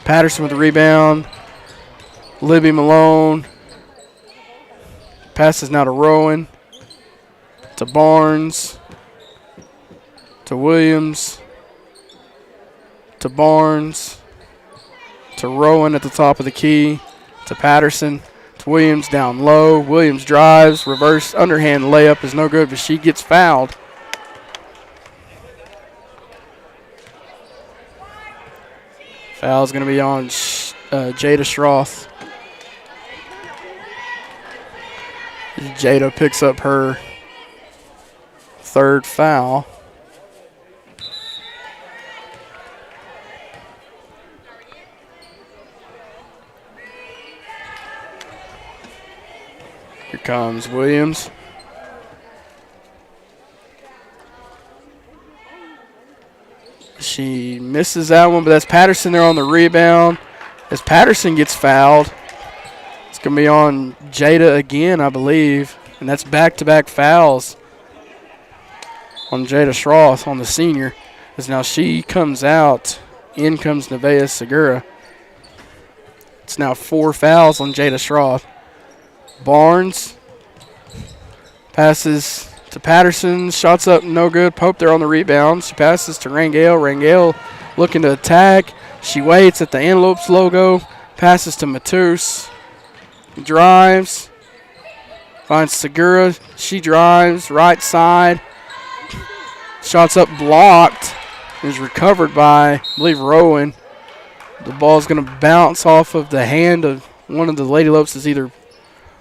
Patterson with the rebound. Libby Malone. Passes now to Rowan. To Barnes. To Williams. To Barnes. To Rowan at the top of the key. To Patterson. To Williams down low. Williams drives. Reverse underhand layup is no good, but she gets fouled. Foul's going to be on Jada Schroth. Jada picks up her third foul. Here comes Williams. She misses that one, but that's Patterson there on the rebound. As Patterson gets fouled, it's going to be on Jada again, I believe. And that's back-to-back fouls on Jada Schroth, on the senior. As now she comes out, in comes Nevaeh Segura. It's now 4 fouls on Jada Schroth. Barnes passes to Patterson. Shots up, no good. Pope there on the rebound. She passes to Rangel. Rangel looking to attack. She waits at the Antelopes logo. Passes to Matus. Drives. Finds Segura. She drives. Right side. Shots up, blocked. Is recovered by, I believe, Rowan. The ball's going to bounce off of the hand of one of the Lady Lopes, is either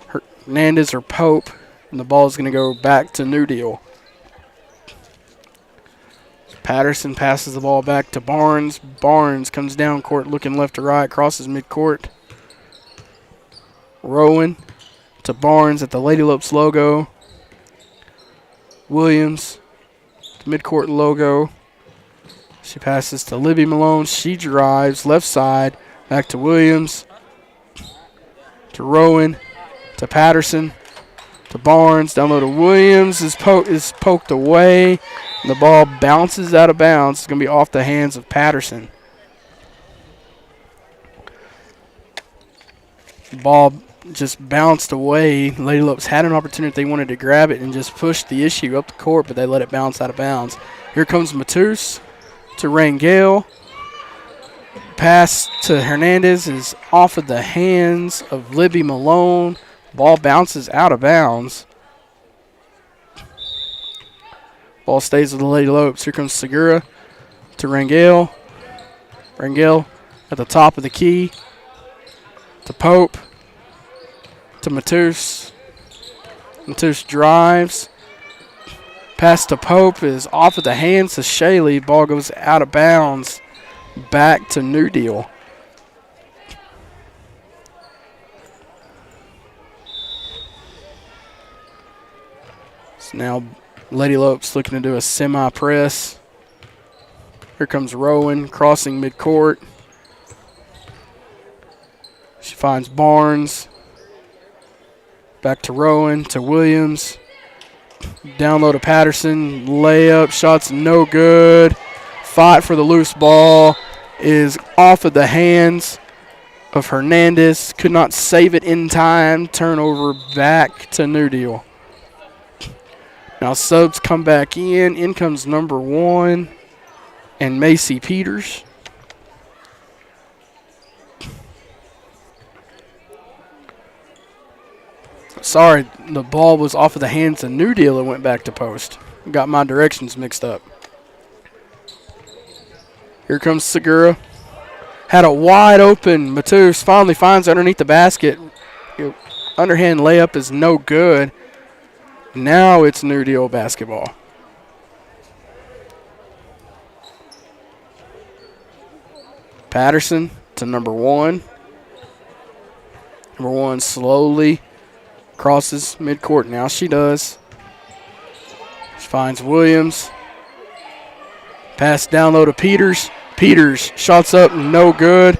Hernandez or Pope. And the ball is going to go back to New Deal. Patterson passes the ball back to Barnes. Barnes comes down court looking left to right, crosses midcourt. Rowan to Barnes at the Lady Lopes logo. Williams to midcourt logo. She passes to Libby Malone. She drives left side back to Williams. To Rowan. To Patterson. To Barnes, down low to Williams, is poked away. And the ball bounces out of bounds. It's going to be off the hands of Patterson. The ball just bounced away. Lady Lopes had an opportunity if they wanted to grab it and just push the issue up the court, but they let it bounce out of bounds. Here comes Matus to Rangel. Pass to Hernandez is off of the hands of Libby Malone. Ball bounces out of bounds. Ball stays with the Lady Lopes. Here comes Segura to Rangel. Rangel at the top of the key. To Pope. To Matus. Matus drives. Pass to Pope is off of the hands of Shaley. Ball goes out of bounds. Back to New Deal. Now Lady Lopes looking to do a semi-press. Here comes Rowan crossing midcourt. She finds Barnes. Back to Rowan, to Williams. Down low to Patterson. Layup, shots no good. Fight for the loose ball is off of the hands of Hernandez. Could not save it in time. Turnover back to New Deal. Now subs come back in. In comes number 1 and Macy Peters. Sorry, the ball was off of the hands of New Deal and went back to post. Got my directions mixed up. Here comes Segura. Had a wide open. Matus finally finds underneath the basket. Underhand layup is no good. Now it's New Deal basketball. Patterson to number 1. Number 1 slowly crosses midcourt. Now she does. She finds Williams. Pass down low to Peters. Peters shots up, no good.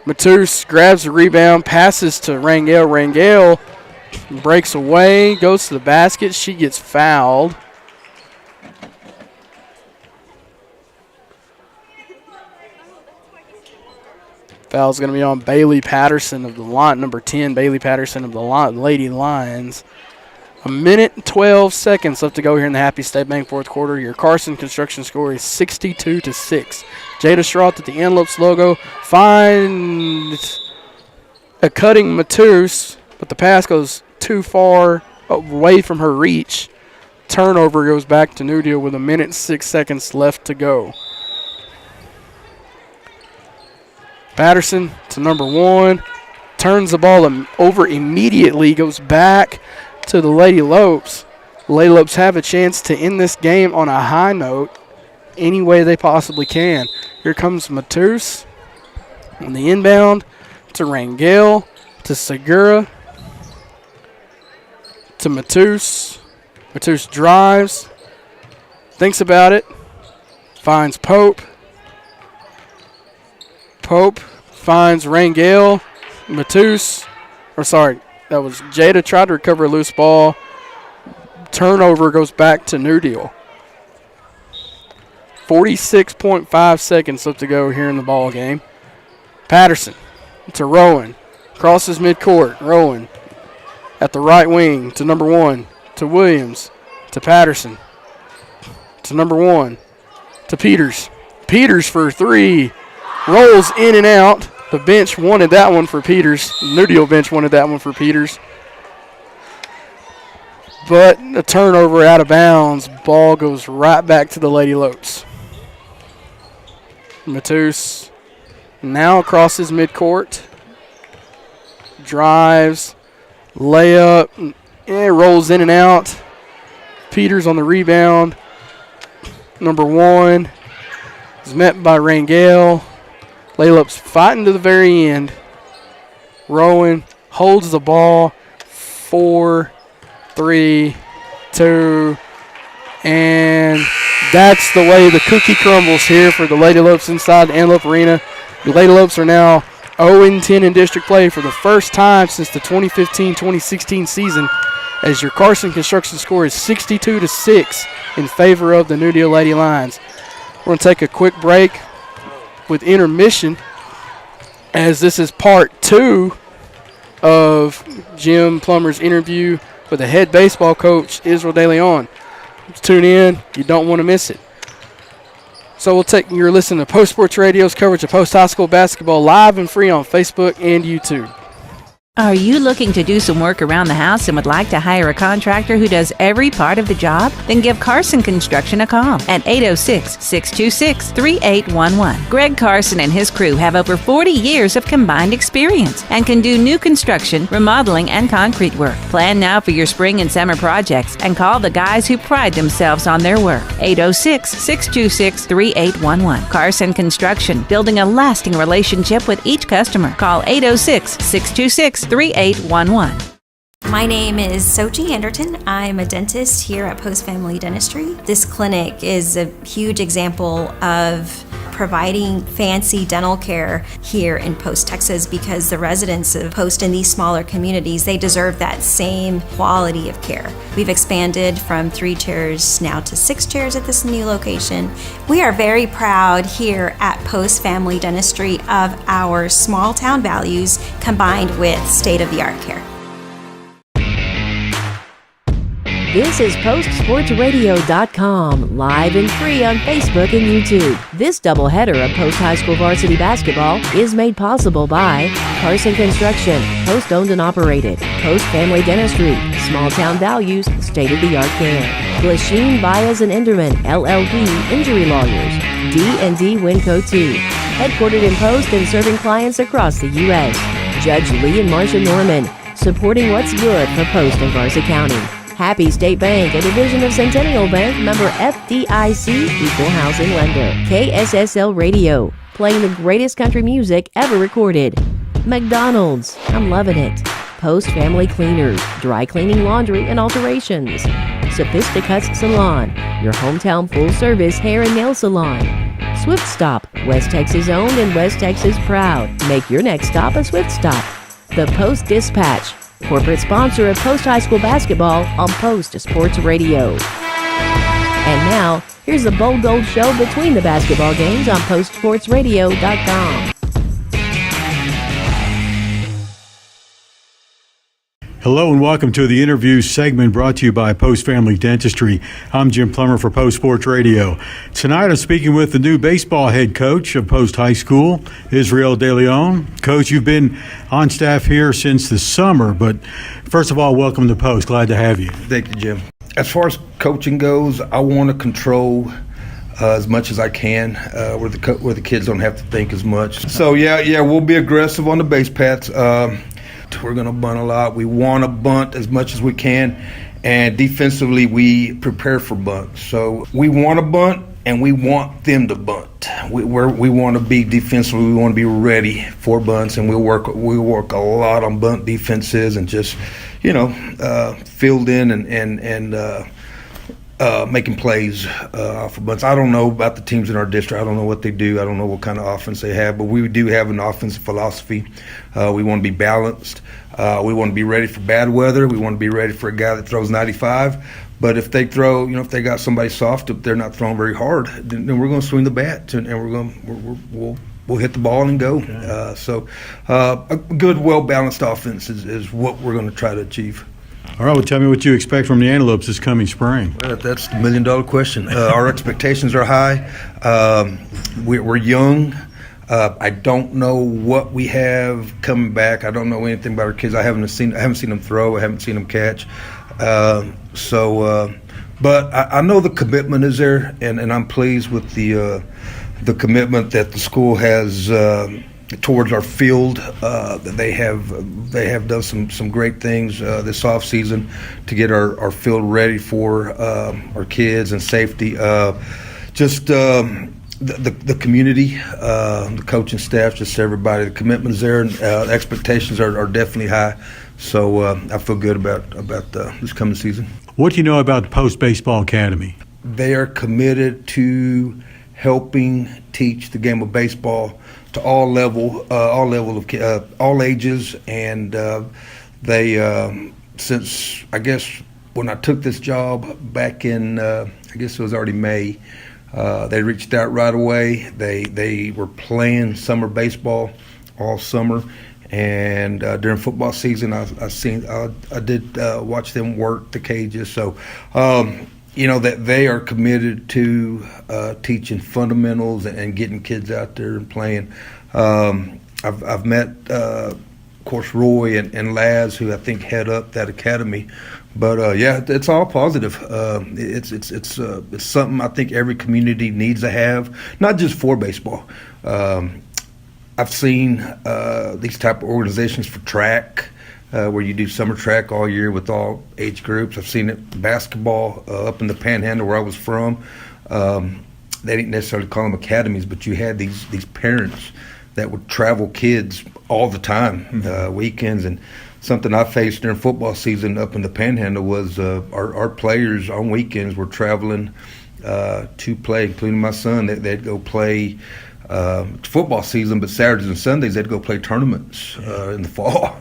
Matus grabs the rebound, passes to Rangel. Rangel breaks away, goes to the basket. She gets fouled. Foul's going to be on Bailey Patterson of the line, number 10, Bailey Patterson of the Lady Lions. A minute and 12 seconds left to go here in the Happy State Bank fourth quarter. Your Carson Construction score is 62-6. Jada Schroth at the Antelopes logo finds a cutting Matus, but the pass goes too far away from her reach. Turnover goes back to New Deal with a minute and 6 seconds left to go. Patterson to number 1. Turns the ball over immediately, goes back to the Lady Lopes. Lady Lopes have a chance to end this game on a high note any way they possibly can. Here comes Matus on the inbound to Rangel, to Segura, to Matus. Matus drives, thinks about it, finds Pope. Pope finds Rangel. That was Jada tried to recover a loose ball. Turnover goes back to New Deal. 46.5 seconds left to go here in the ball game. Patterson to Rowan. Crosses midcourt. Rowan at the right wing to number 1. To Williams. To Patterson. To number 1. To Peters. Peters for 3. Rolls in and out. The bench wanted that one for Peters. The New Deal bench wanted that one for Peters. But a turnover out of bounds. Ball goes right back to the Lady Lopes. Matus now crosses midcourt. Drives. Layup. Rolls in and out. Peters on the rebound. Number 1 is met by Rangel. Layups fighting to the very end. Rowan holds the ball. 4, 3, 2, and that's the way the cookie crumbles here for the Lady Lopes inside the Antelope Arena. The Lady Lopes are now 0-10 in district play for the first time since the 2015-2016 season, as your Carson Construction score is 62-6 in favor of the New Deal Lady Lions. We're going to take a quick break with intermission, as this is part 2 of Jim Plummer's interview with the head baseball coach, Israel De Leon. Tune in. You don't want to miss it. So you're listening to Post Sports Radio's coverage of Post High School basketball live and free on Facebook and YouTube. Are you looking to do some work around the house and would like to hire a contractor who does every part of the job? Then give Carson Construction a call at 806-626-3811. Greg Carson and his crew have over 40 years of combined experience and can do new construction, remodeling, and concrete work. Plan now for your spring and summer projects and call the guys who pride themselves on their work. 806-626-3811. Carson Construction, building a lasting relationship with each customer. Call 806-626-3811. My name is Sochi Anderton. I'm a dentist here at Post Family Dentistry. This clinic is a huge example of providing fancy dental care here in Post, Texas, because the residents of Post in these smaller communities, they deserve that same quality of care. We've expanded from 3 chairs now to 6 chairs at this new location. We are very proud here at Post Family Dentistry of our small town values combined with state-of-the-art care. This is PostSportsRadio.com, live and free on Facebook and YouTube. This doubleheader of Post High School varsity basketball is made possible by Carson Construction, Post owned and operated, Post Family Dentistry, Small Town Values, state-of-the-art care, Glasheen, Baez and Enderman, LLP, Injury Lawyers, D&D Winco 2, headquartered in Post and serving clients across the U.S. Judge Lee and Marcia Norman, supporting what's good for Post and Garza County. Happy State Bank, a division of Centennial Bank, member FDIC, equal housing lender. KSSL Radio, playing the greatest country music ever recorded. McDonald's, I'm loving it. Post Family Cleaners, dry cleaning, laundry, and alterations. Sophisticuts Salon, your hometown full-service hair and nail salon. Swift Stop, West Texas owned and West Texas proud. Make your next stop a Swift Stop. The Post Dispatch, corporate sponsor of Post High School basketball on Post Sports Radio. And now, here's the Bold Gold Show between the basketball games on PostSportsRadio.com. Hello and welcome to the interview segment brought to you by Post Family Dentistry. I'm Jim Plummer for Post Sports Radio. Tonight I'm speaking with the new baseball head coach of Post High School, Israel De Leon. Coach, you've been on staff here since the summer, but first of all, welcome to Post. Glad to have you. Thank you, Jim. As far as coaching goes, I want to control as much as I can, where the kids don't have to think as much. So yeah, we'll be aggressive on the base paths. We're going to bunt a lot. We want to bunt as much as we can, and defensively we prepare for bunts. So we want to bunt, and we want them to bunt. We want to be defensively. We want to be ready for bunts, and we work a lot on bunt defenses and just field in and making plays off of bunts. I don't know about the teams in our district. I don't know what they do. I don't know what kind of offense they have, but we do have an offensive philosophy. We want to be balanced. We want to be ready for bad weather. We want to be ready for a guy that throws 95. But if they throw, if they got somebody soft, if they're not throwing very hard, then we're going to swing the bat and we'll hit the ball and go. So a good, well-balanced offense is what we're going to try to achieve. All right, well, tell me what you expect from the Antelopes this coming spring. Well, that's the million-dollar question. Our expectations are high. We're young. I don't know what we have coming back. I don't know anything about our kids. I haven't seen them throw. I haven't seen them catch. But I know the commitment is there, and I'm pleased with the commitment that the school has towards our field. They have done some great things this off season to get our field ready for our kids and safety. The community, the coaching staff, just everybody. The commitment is there, and the expectations are definitely high. So I feel good about this coming season. What do you know about the Post Baseball Academy? They are committed to helping teach the game of baseball to all ages, and they since I guess when I took this job back in I guess it was already May, they reached out right away. They were playing summer baseball all summer, and during football season I did watch them work the cages. So that they are committed to teaching fundamentals and getting kids out there and playing. I've met, of course, Roy and Laz, who I think head up that academy. But it's all positive. It's something I think every community needs to have, not just for baseball. I've seen these type of organizations for track, where you do summer track all year with all age groups. I've seen it basketball up in the Panhandle where I was from. They didn't necessarily call them academies, but you had these parents that would travel kids all the time, weekends. And something I faced during football season up in the Panhandle was our players on weekends were traveling to play, including my son. They'd go play football season, but Saturdays and Sundays they'd go play tournaments in the fall,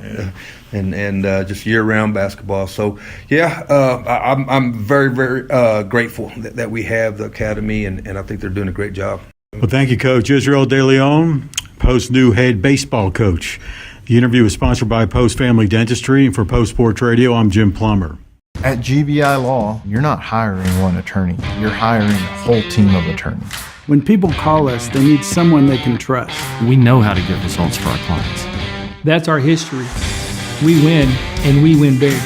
and just year-round basketball. So I'm very, very grateful that we have the academy, and I think they're doing a great job. Well, thank you, Coach Israel De Leon, Post new head baseball coach. The interview is sponsored by Post Family Dentistry, and for Post Sports Radio, I'm Jim Plummer. At GBI Law, you're not hiring one attorney, you're hiring a whole team of attorneys. When people call us, they need someone they can trust. We know how to get results for our clients. That's our history. We win, and we win big.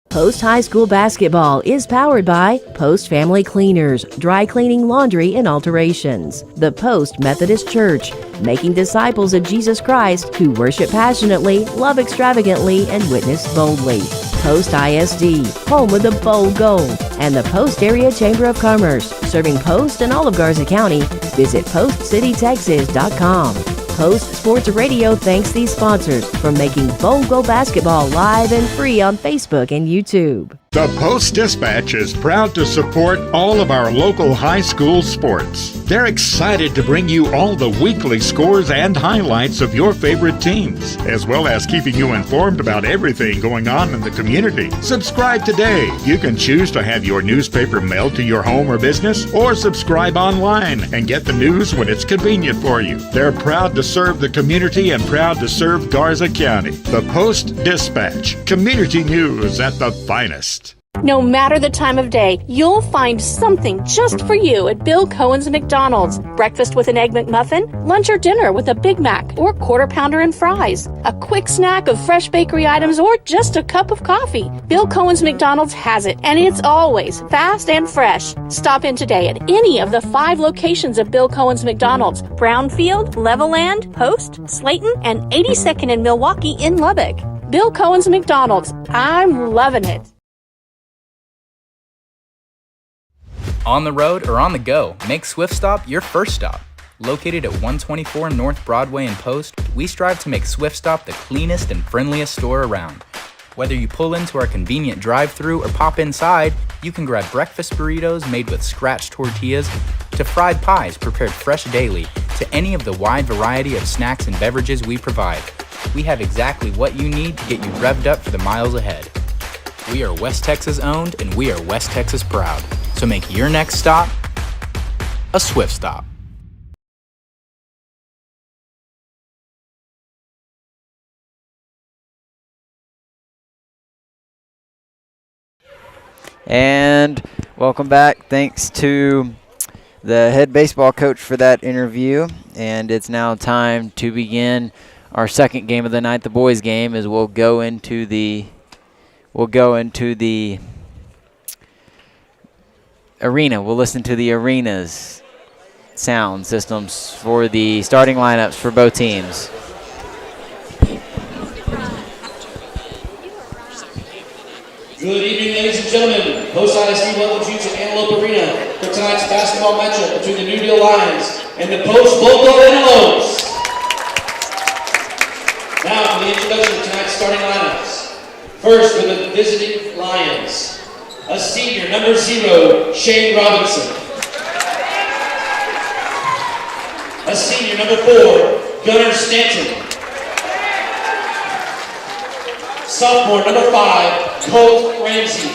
Post High School Basketball is powered by Post Family Cleaners, dry cleaning, laundry, and alterations. The Post Methodist Church, making disciples of Jesus Christ who worship passionately, love extravagantly, and witness boldly. Post ISD, home of the bold gold. And the Post Area Chamber of Commerce, serving Post and all of Garza County. Visit postcitytexas.com. Post Sports Radio thanks these sponsors for making Bold Go Basketball live and free on Facebook and YouTube. The Post-Dispatch is proud to support all of our local high school sports. They're excited to bring you all the weekly scores and highlights of your favorite teams, as well as keeping you informed about everything going on in the community. Subscribe today. You can choose to have your newspaper mailed to your home or business, or subscribe online and get the news when it's convenient for you. They're proud to serve the community and proud to serve Garza County. The Post-Dispatch, community news at the finest. No matter the time of day, you'll find something just for you at Bill Cohen's McDonald's. Breakfast with an Egg McMuffin, lunch or dinner with a Big Mac or Quarter Pounder and fries, a quick snack of fresh bakery items, or just a cup of coffee. Bill Cohen's McDonald's has it, and it's always fast and fresh. Stop in today at any of the 5 locations of Bill Cohen's McDonald's: Brownfield, Levelland, Post, Slayton, and 82nd in Milwaukee in Lubbock. Bill Cohen's McDonald's. I'm loving it. On the road or on the go, make Swift Stop your first stop. Located at 124 North Broadway in Post, we strive to make Swift Stop the cleanest and friendliest store around. Whether you pull into our convenient drive-thru or pop inside, you can grab breakfast burritos made with scratch tortillas, to fried pies prepared fresh daily, to any of the wide variety of snacks and beverages we provide. We have exactly what you need to get you revved up for the miles ahead. We are West Texas owned, and we are West Texas proud. So make your next stop a Swift Stop. And welcome back. Thanks to the head baseball coach for that interview. And it's now time to begin our second game of the night, the boys game, as we'll go into the arena. We'll listen to the arena's sound systems for the starting lineups for both teams. Good evening, ladies and gentlemen. Post ISD welcomes you to Antelope Arena for tonight's basketball matchup between the New Deal Lions and the Post Bulldogs Antelopes. Now for the introduction of tonight's starting lineups. First, for the visiting Lions, a senior, number 0, Shane Robinson. A senior, number 4, Gunnar Stanton. Sophomore, number 5, Colt Ramsey.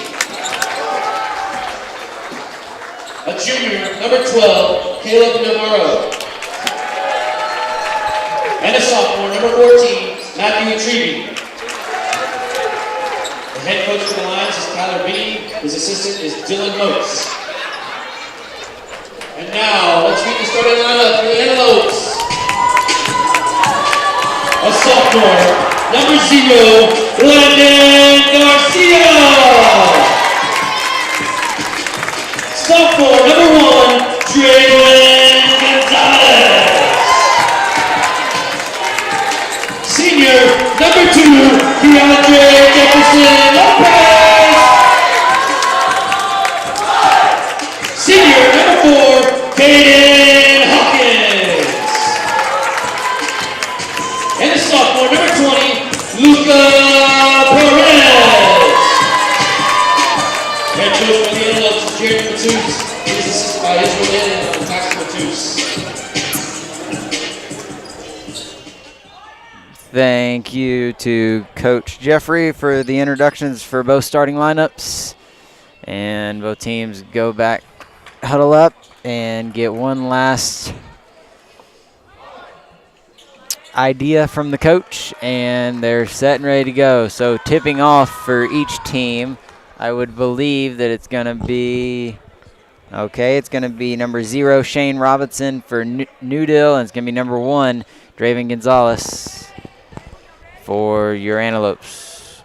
A junior, number 12, Caleb Navarro. And a sophomore, number 14, Matthew Treeby. The head coach for the Lions is Tyler Beatty. His assistant is Dylan Motes. And now, let's meet the starting lineup for the Antelopes. A sophomore, number 0, Landon Garcia. Sophomore, number 1, Draylon Gonzalez. Senior, number 2, DeAndre Jefferson Lopez. Senior, number 4, Caden Hawkins. And the sophomore, number 20, Luca Perez. Head coach for the Antelopes is Jared Matuse. He is assisted by Israel Lennon and Max Matuse. Thank you to Coach Jeffrey for the introductions for both starting lineups. And both teams go back, huddle up, and get one last idea from the coach, and they're set and ready to go. So tipping off for each team, I would believe that it's going to be, it's going to be number 0, Shane Robinson for Newdill, and it's going to be number 1, Draven Gonzalez for your Antelopes.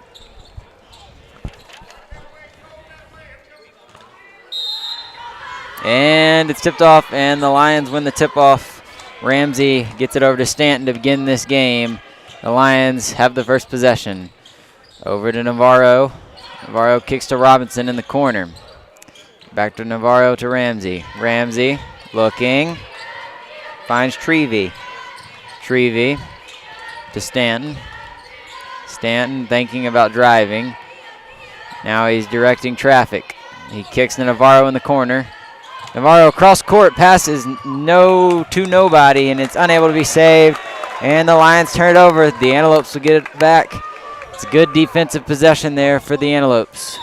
And it's tipped off, and the Lions win the tip-off. Ramsey gets it over to Stanton to begin this game. The Lions have the first possession. Over to Navarro. Navarro kicks to Robinson in the corner. Back to Navarro to Ramsey. Ramsey looking. Finds Trevey. Trevey to Stanton. Stanton thinking about driving. Now he's directing traffic. He kicks to Navarro in the corner. Navarro cross court passes to nobody, and it's unable to be saved. And the Lions turn it over. The Antelopes will get it back. It's a good defensive possession there for the Antelopes.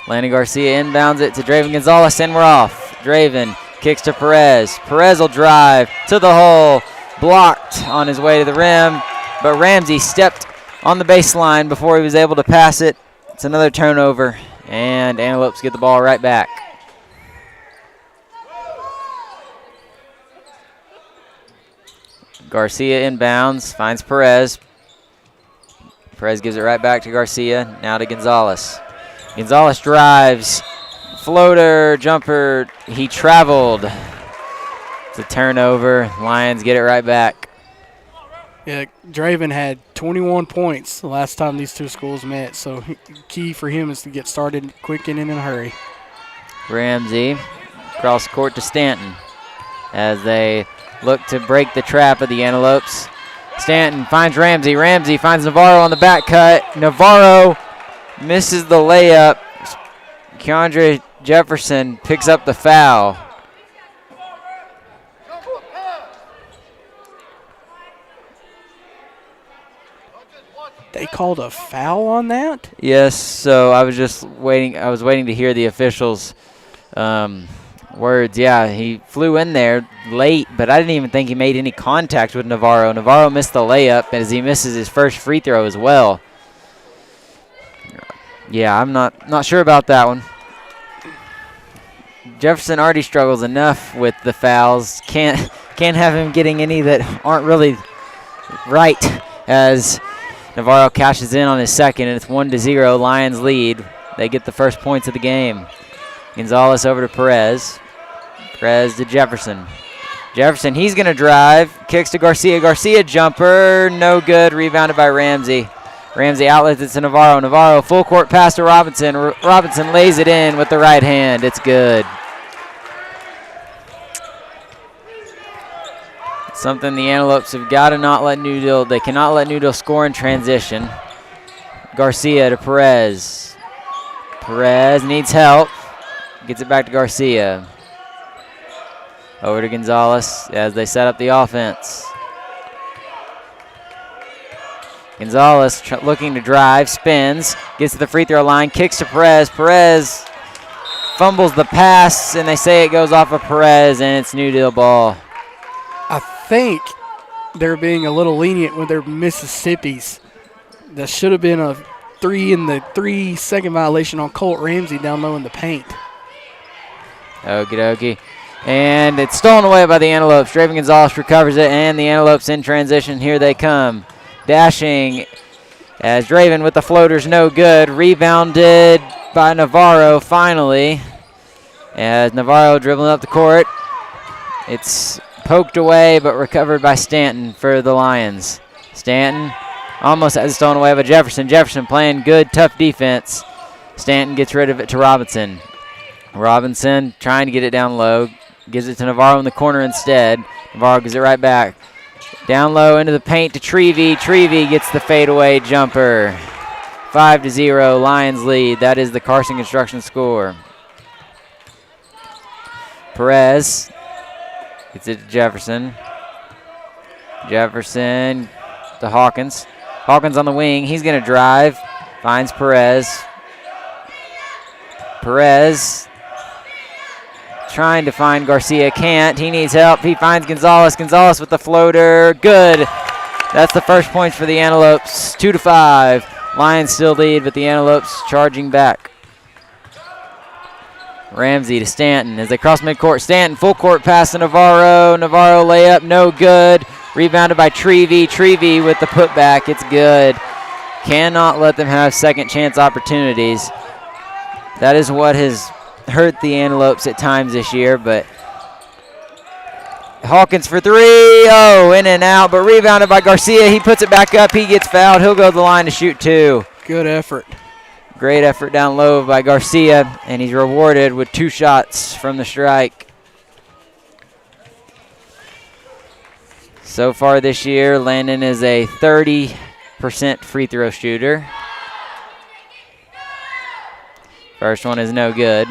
Landon Garcia inbounds it to Draven Gonzalez, and we're off. Draven kicks to Perez. Perez will drive to the hole. Blocked on his way to the rim, but Ramsey stepped on the baseline before he was able to pass it. It's another turnover. And Antelopes get the ball right back. Garcia inbounds, finds Perez. Perez gives it right back to Garcia, now to Gonzalez. Gonzalez drives, floater, jumper, he traveled. It's a turnover, Lions get it right back. Yeah, Draven had 21 points the last time these two schools met, so key for him is to get started quick and in a hurry. Ramsey cross court to Stanton as they look to break the trap of the Antelopes. Stanton finds Ramsey. Ramsey finds Navarro on the back cut. Navarro misses the layup. Keandre Jefferson picks up the foul. They called a foul on that? Yes, so I was just waiting. I was waiting to hear the officials' words. Yeah, he flew in there late, but I didn't even think he made any contact with Navarro. Navarro missed the layup as he misses his first free throw as well. Yeah, I'm not sure about that one. Jefferson already struggles enough with the fouls. Can't have him getting any that aren't really right as Navarro cashes in on his second, and it's 1-0. Lions lead. They get the first points of the game. Gonzalez over to Perez. Perez to Jefferson. Jefferson, he's going to drive. Kicks to Garcia. Garcia jumper. No good. Rebounded by Ramsey. Ramsey outlets it to Navarro. Navarro full court pass to Robinson. Robinson lays it in with the right hand. It's good. Something the Antelopes have got to not let Newdill. They cannot let Newdill score in transition. Garcia to Perez. Perez needs help. Gets it back to Garcia. Over to Gonzalez as they set up the offense. Gonzalez looking to drive, spins, gets to the free throw line, kicks to Perez. Perez fumbles the pass, and they say it goes off of Perez, and it's Newdill ball. I think they're being a little lenient with their Mississippis. That should have been a 3-second violation on Colt Ramsey down low in the paint. Okie dokie. And it's stolen away by the Antelopes. Draven Gonzalez recovers it, and the Antelopes in transition. Here they come. Dashing as Draven with the floaters, no good. Rebounded by Navarro finally. As Navarro dribbling up the court. It's poked away, but recovered by Stanton for the Lions. Stanton almost has it stolen away by Jefferson. Jefferson playing good, tough defense. Stanton gets rid of it to Robinson. Robinson trying to get it down low. Gives it to Navarro in the corner instead. Navarro gives it right back. Down low into the paint to Trevey. Trevey gets the fadeaway jumper. 5-0, Lions lead. That is the Carson Construction score. Perez gets it to Jefferson. Jefferson to Hawkins. Hawkins on the wing. He's going to drive. Finds Perez. Perez trying to find Garcia. Can't. He needs help. He finds Gonzalez. Gonzalez with the floater. Good. That's the first points for the Antelopes. 2-5. Lions still lead, but the Antelopes charging back. Ramsey to Stanton as they cross midcourt. Stanton full court pass to Navarro. Navarro layup, no good. Rebounded by Trevy. Trevy with the putback. It's good. Cannot let them have second chance opportunities. That is what has hurt the Antelopes at times this year, but Hawkins for three. Oh, in and out, but rebounded by Garcia. He puts it back up. He gets fouled. He'll go to the line to shoot two. Good effort. Great effort down low by Garcia, and he's rewarded with 2 shots from the strike. So far this year, Landon is a 30% free throw shooter. First one is no good.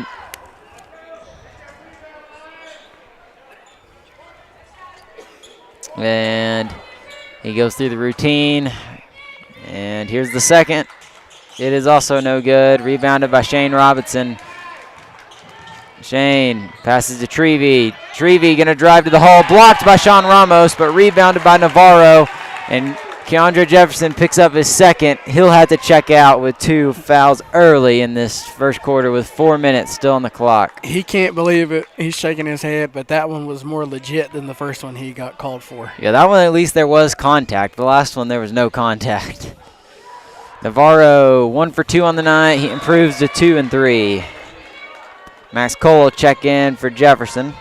And he goes through the routine. And here's the second. It is also no good. Rebounded by Shane Robinson. Shane passes to Trevy. Trevy going to drive to the hole. Blocked by Sean Ramos, but rebounded by Navarro. And Keandre Jefferson picks up his second. He'll have to check out with 2 fouls early in this first quarter with 4 minutes still on the clock. He can't believe it. He's shaking his head, but that one was more legit than the first one he got called for. Yeah, that one at least there was contact. The last one there was no contact. Navarro 1 for 2 on the night. He improves to 2 and 3. Max Cole will check in for Jefferson.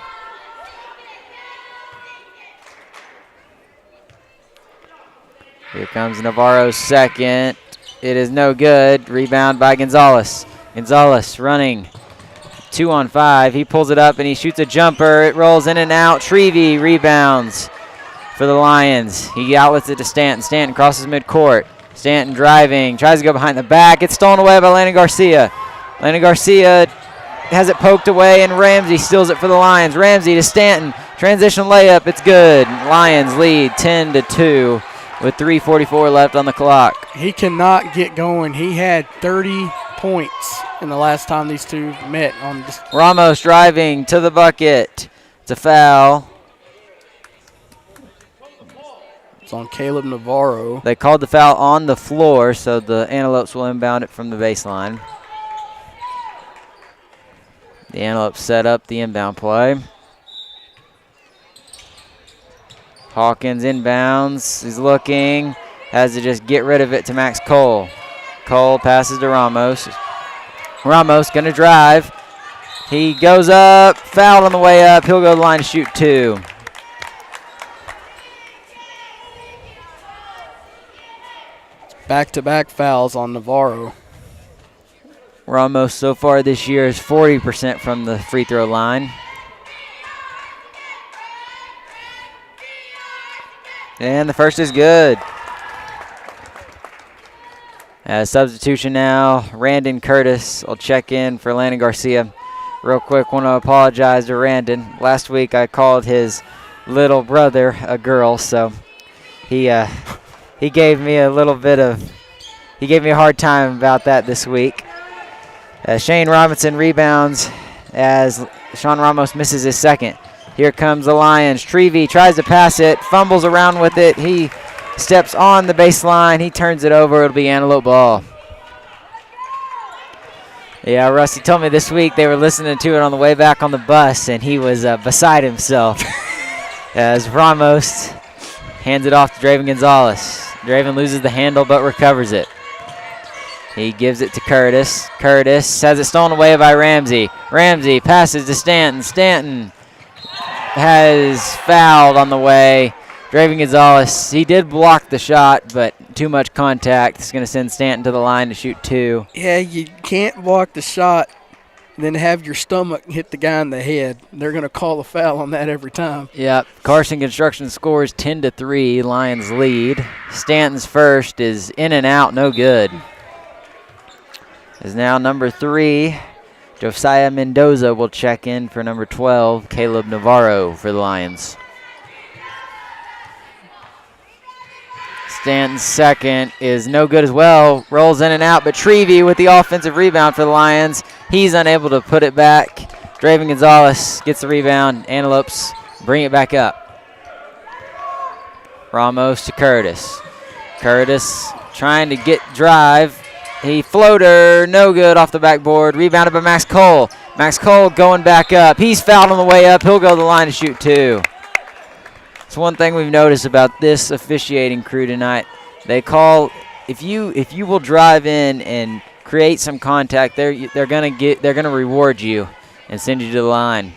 Here comes Navarro's second. It is no good. Rebound by Gonzalez. Gonzalez running 2 on 5. He pulls it up and he shoots a jumper. It rolls in and out. Trevy rebounds for the Lions. He outlets it to Stanton. Stanton crosses midcourt. Stanton driving, tries to go behind the back. It's stolen away by Landon Garcia. Landon Garcia has it poked away, and Ramsey steals it for the Lions. Ramsey to Stanton. Transition layup. It's good. Lions lead 10-2 with 3:44 left on the clock. He cannot get going. He had 30 points in the last time these two met. Ramos driving to the bucket. It's a foul. It's on Caleb Navarro. They called the foul on the floor, so the Antelopes will inbound it from the baseline. The Antelopes set up the inbound play. Hawkins inbounds. He's looking. Has to just get rid of it to Max Cole. Cole passes to Ramos. Ramos going to drive. He goes up. Fouled on the way up. He'll go to the line to shoot 2. Back-to-back fouls on Navarro. Ramos so far this year is 40% from the free throw line. And the first is good. As substitution now, Randon Curtis will check in for Landon Garcia. Real quick, want to apologize to Randon. Last week I called his little brother a girl, so he gave me a hard time about that this week. Shane Robinson rebounds as Sean Ramos misses his second. Here comes the Lions. Trevy tries to pass it, fumbles around with it. He steps on the baseline. He turns it over. It'll be Antelope ball. Yeah, Rusty told me this week they were listening to it on the way back on the bus, and he was beside himself as Ramos hands it off to Draven Gonzalez. Draven loses the handle but recovers it. He gives it to Curtis. Curtis has it stolen away by Ramsey. Ramsey passes to Stanton. Stanton has fouled on the way. Draven Gonzalez, he did block the shot, but too much contact. It's going to send Stanton to the line to shoot 2. Yeah, you can't block the shot and then have your stomach hit the guy in the head. They're going to call a foul on that every time. Yep. Carson Construction scores 10-3. Lions lead. Stanton's first is in and out, no good. Is now number 3. Josiah Mendoza will check in for number 12, Caleb Navarro for the Lions. Stanton's second is no good as well. Rolls in and out, but Trevy with the offensive rebound for the Lions. He's unable to put it back. Draven Gonzalez gets the rebound. Antelopes bring it back up. Ramos to Curtis. Curtis trying to get drive. He floater, no good off the backboard. Rebounded by Max Cole. Max Cole going back up. He's fouled on the way up. He'll go to the line to shoot 2. It's one thing we've noticed about this officiating crew tonight. They call if you will drive in and create some contact, they're gonna reward you and send you to the line.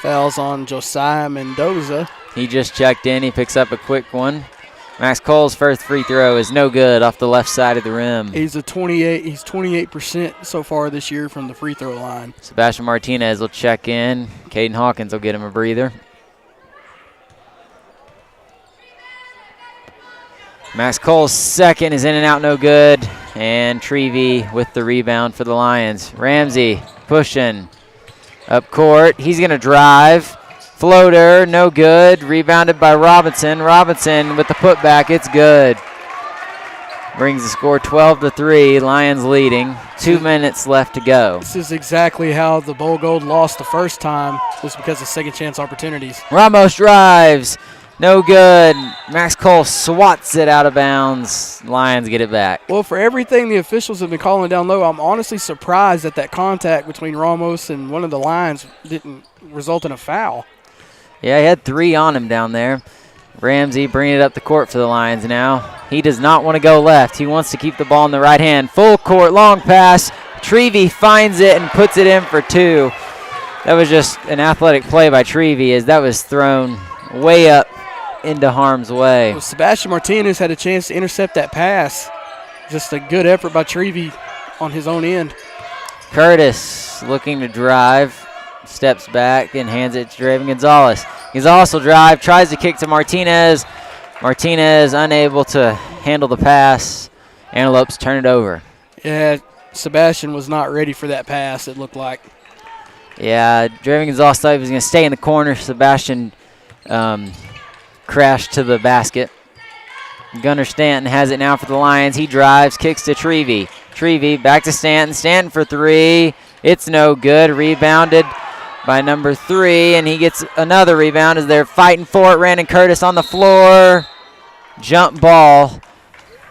Fouls on Josiah Mendoza. He just checked in. He picks up a quick one. Max Cole's first free throw is no good off the left side of the rim. He's 28% so far this year from the free throw line. Sebastian Martinez will check in. Caden Hawkins will get him a breather. Max Cole's second is in and out, no good. And Trevy with the rebound for the Lions. Ramsey pushing up court. He's going to drive. Floater, no good. Rebounded by Robinson. Robinson with the putback. It's good. Brings the score 12-3. Lions leading. 2 minutes left to go. This is exactly how the Bowl Gold lost the first time. Was because of second chance opportunities. Ramos drives. No good. Max Cole swats it out of bounds. Lions get it back. Well, for everything the officials have been calling down low, I'm honestly surprised that contact between Ramos and one of the Lions didn't result in a foul. Yeah, he had 3 on him down there. Ramsey bringing it up the court for the Lions now. He does not want to go left. He wants to keep the ball in the right hand. Full court, long pass. Trevy finds it and puts it in for 2. That was just an athletic play by Trevy as that was thrown way up into harm's way. Well, Sebastian Martinez had a chance to intercept that pass. Just a good effort by Trevy on his own end. Curtis looking to drive, steps back and hands it to Draven Gonzalez. Gonzalez will drive, tries to kick to Martinez. Martinez unable to handle the pass. Antelopes turn it over. Yeah, Sebastian was not ready for that pass, it looked like. Yeah, Draven Gonzalez thought he was going to stay in the corner. Sebastian crashed to the basket. Gunnar Stanton has it now for the Lions. He drives, kicks to Trevy. Trevy back to Stanton. Stanton for 3. It's no good. Rebounded by number 3, and he gets another rebound as they're fighting for it. Randon Curtis on the floor. Jump ball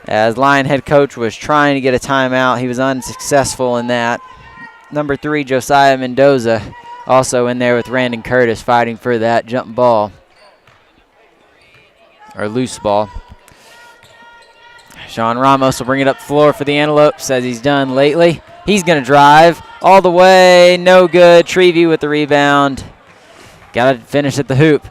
as Lion head coach was trying to get a timeout. He was unsuccessful in that. Number 3, Josiah Mendoza, also in there with Randon Curtis fighting for that jump ball. Or loose ball. Sean Ramos will bring it up the floor for the Antelopes as he's done lately. He's going to drive all the way. No good. Trevy with the rebound. Got to finish at the hoop.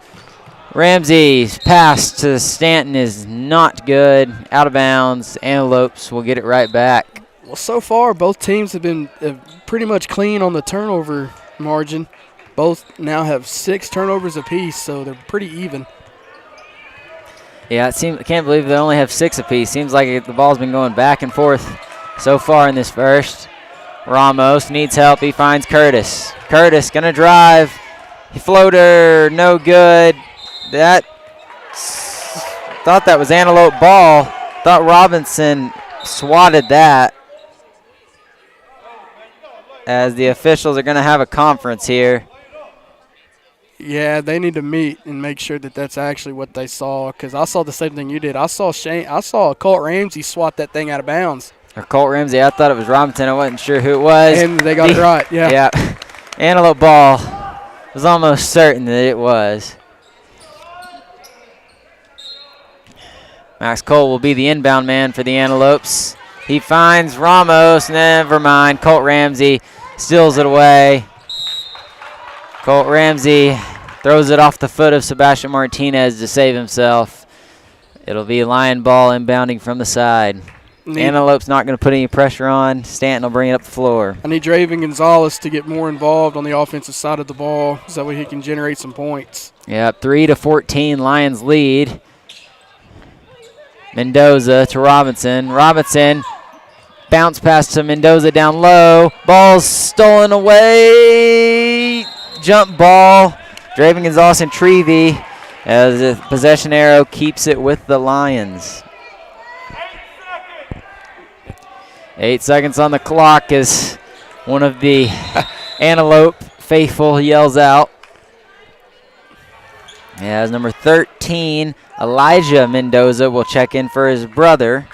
Ramsey's pass to Stanton is not good. Out of bounds. Antelopes will get it right back. Well, so far, both teams have been pretty much clean on the turnover margin. Both now have 6 turnovers apiece, so they're pretty even. Yeah, I can't believe they only have 6 apiece. Seems like the ball's been going back and forth so far in this first. Ramos needs help. He finds Curtis. Curtis going to drive. Floater, no good. Thought that was Antelope ball. Thought Robinson swatted that. As the officials are going to have a conference here. Yeah, they need to meet and make sure that that's actually what they saw, because I saw the same thing you did. I saw Colt Ramsey swat that thing out of bounds. Or Colt Ramsey. I thought it was Robinson. I wasn't sure who it was. And they got it right, yeah. Yeah. Antelope ball. Was almost certain that it was. Max Cole will be the inbound man for the Antelopes. He finds Ramos. Never mind. Colt Ramsey steals it away. Colt Ramsey throws it off the foot of Sebastian Martinez to save himself. It'll be Lion ball inbounding from the side. Antelope's not going to put any pressure on. Stanton will bring it up the floor. I need Draven Gonzalez to get more involved on the offensive side of the ball so that way he can generate some points. Yep, 3-14 Lions lead. Mendoza to Robinson. Robinson bounce pass to Mendoza down low. Ball's stolen away. Jump ball. Draven Gonzalez and Trevy as the possession arrow keeps it with the Lions. 8 seconds on the clock as one of the Antelope faithful yells out. As number 13, Elijah Mendoza, will check in for his brother,